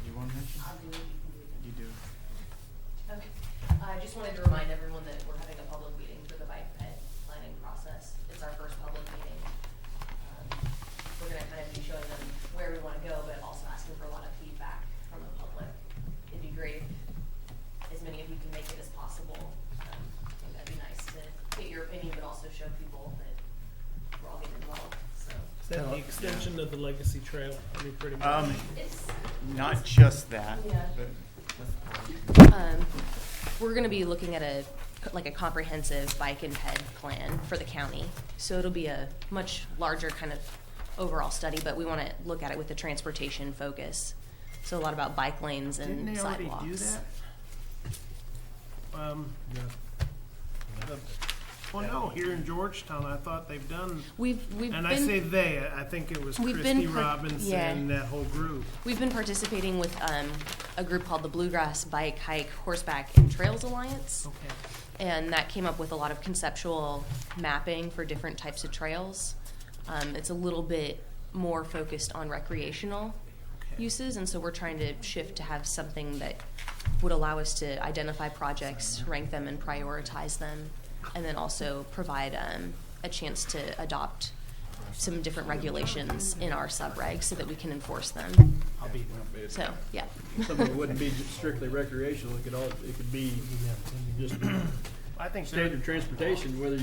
you want to mention? I'll do it, you can do it. You do. Okay. I just wanted to remind everyone that we're having a public meeting for the bike ped planning process. It's our first public meeting. We're gonna kind of be showing them where we wanna go, but also asking for a lot of feedback from the public. It'd be great if as many of you can make it as possible. I think that'd be nice to get your opinion, but also show people that we're all getting involved, so. Is that the extension of the Legacy Trail? I mean, pretty much. It's, Not just that, Yeah. but we're gonna be looking at a comprehensive bike and ped plan for the county. So it'll be a much larger kind of overall study, but we wanna look at it with a transportation focus. So a lot about bike lanes and Didn't they already sidewalks. do that? Well, no, here in Georgetown, I thought they've done, We've and been, I say they, I think it was We've Christy been Robinson, that whole group. we've been participating with, a group called the Bluegrass Bike, Hike, Horseback, and Trails Alliance. Okay. And that came up with a lot of conceptual mapping for different types of trails. It's a little bit more focused on recreational uses, and so we're trying to shift to have something that would allow us to identify projects, rank them, and prioritize them, and then also provide a chance to adopt some different regulations in our sub-regs so that we can enforce them. I'll be there. So, yeah. Something that wouldn't be strictly recreational, it could be just I think standard transportation, whether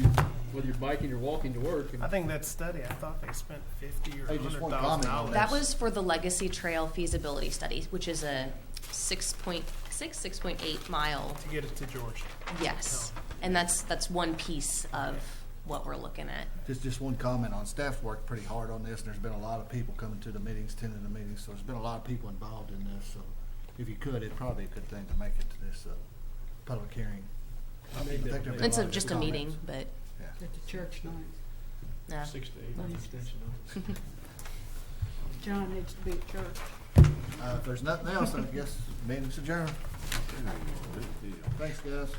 you're biking or walking to work. I think that study, I thought they spent $50,000 or Hey, just one $100,000. comment on That was for the Legacy Trail feasibility study, which is a 6.8 mile. To get it to Georgetown. Yes, and that's one piece of what we're looking at. Just one comment on staff worked pretty hard on this. There's been a lot of people coming to the meetings, attending the meetings, so there's been a lot of people involved in this. So if you could, it'd probably be a good thing to make it to this public hearing. I think there'd be a It's lot of just a good meeting, comments. but Yeah. At the church night. yeah. 6 to 8 month extension on it. John needs to be at church. If there's nothing else, I guess meeting's adjourned. Thanks, guys.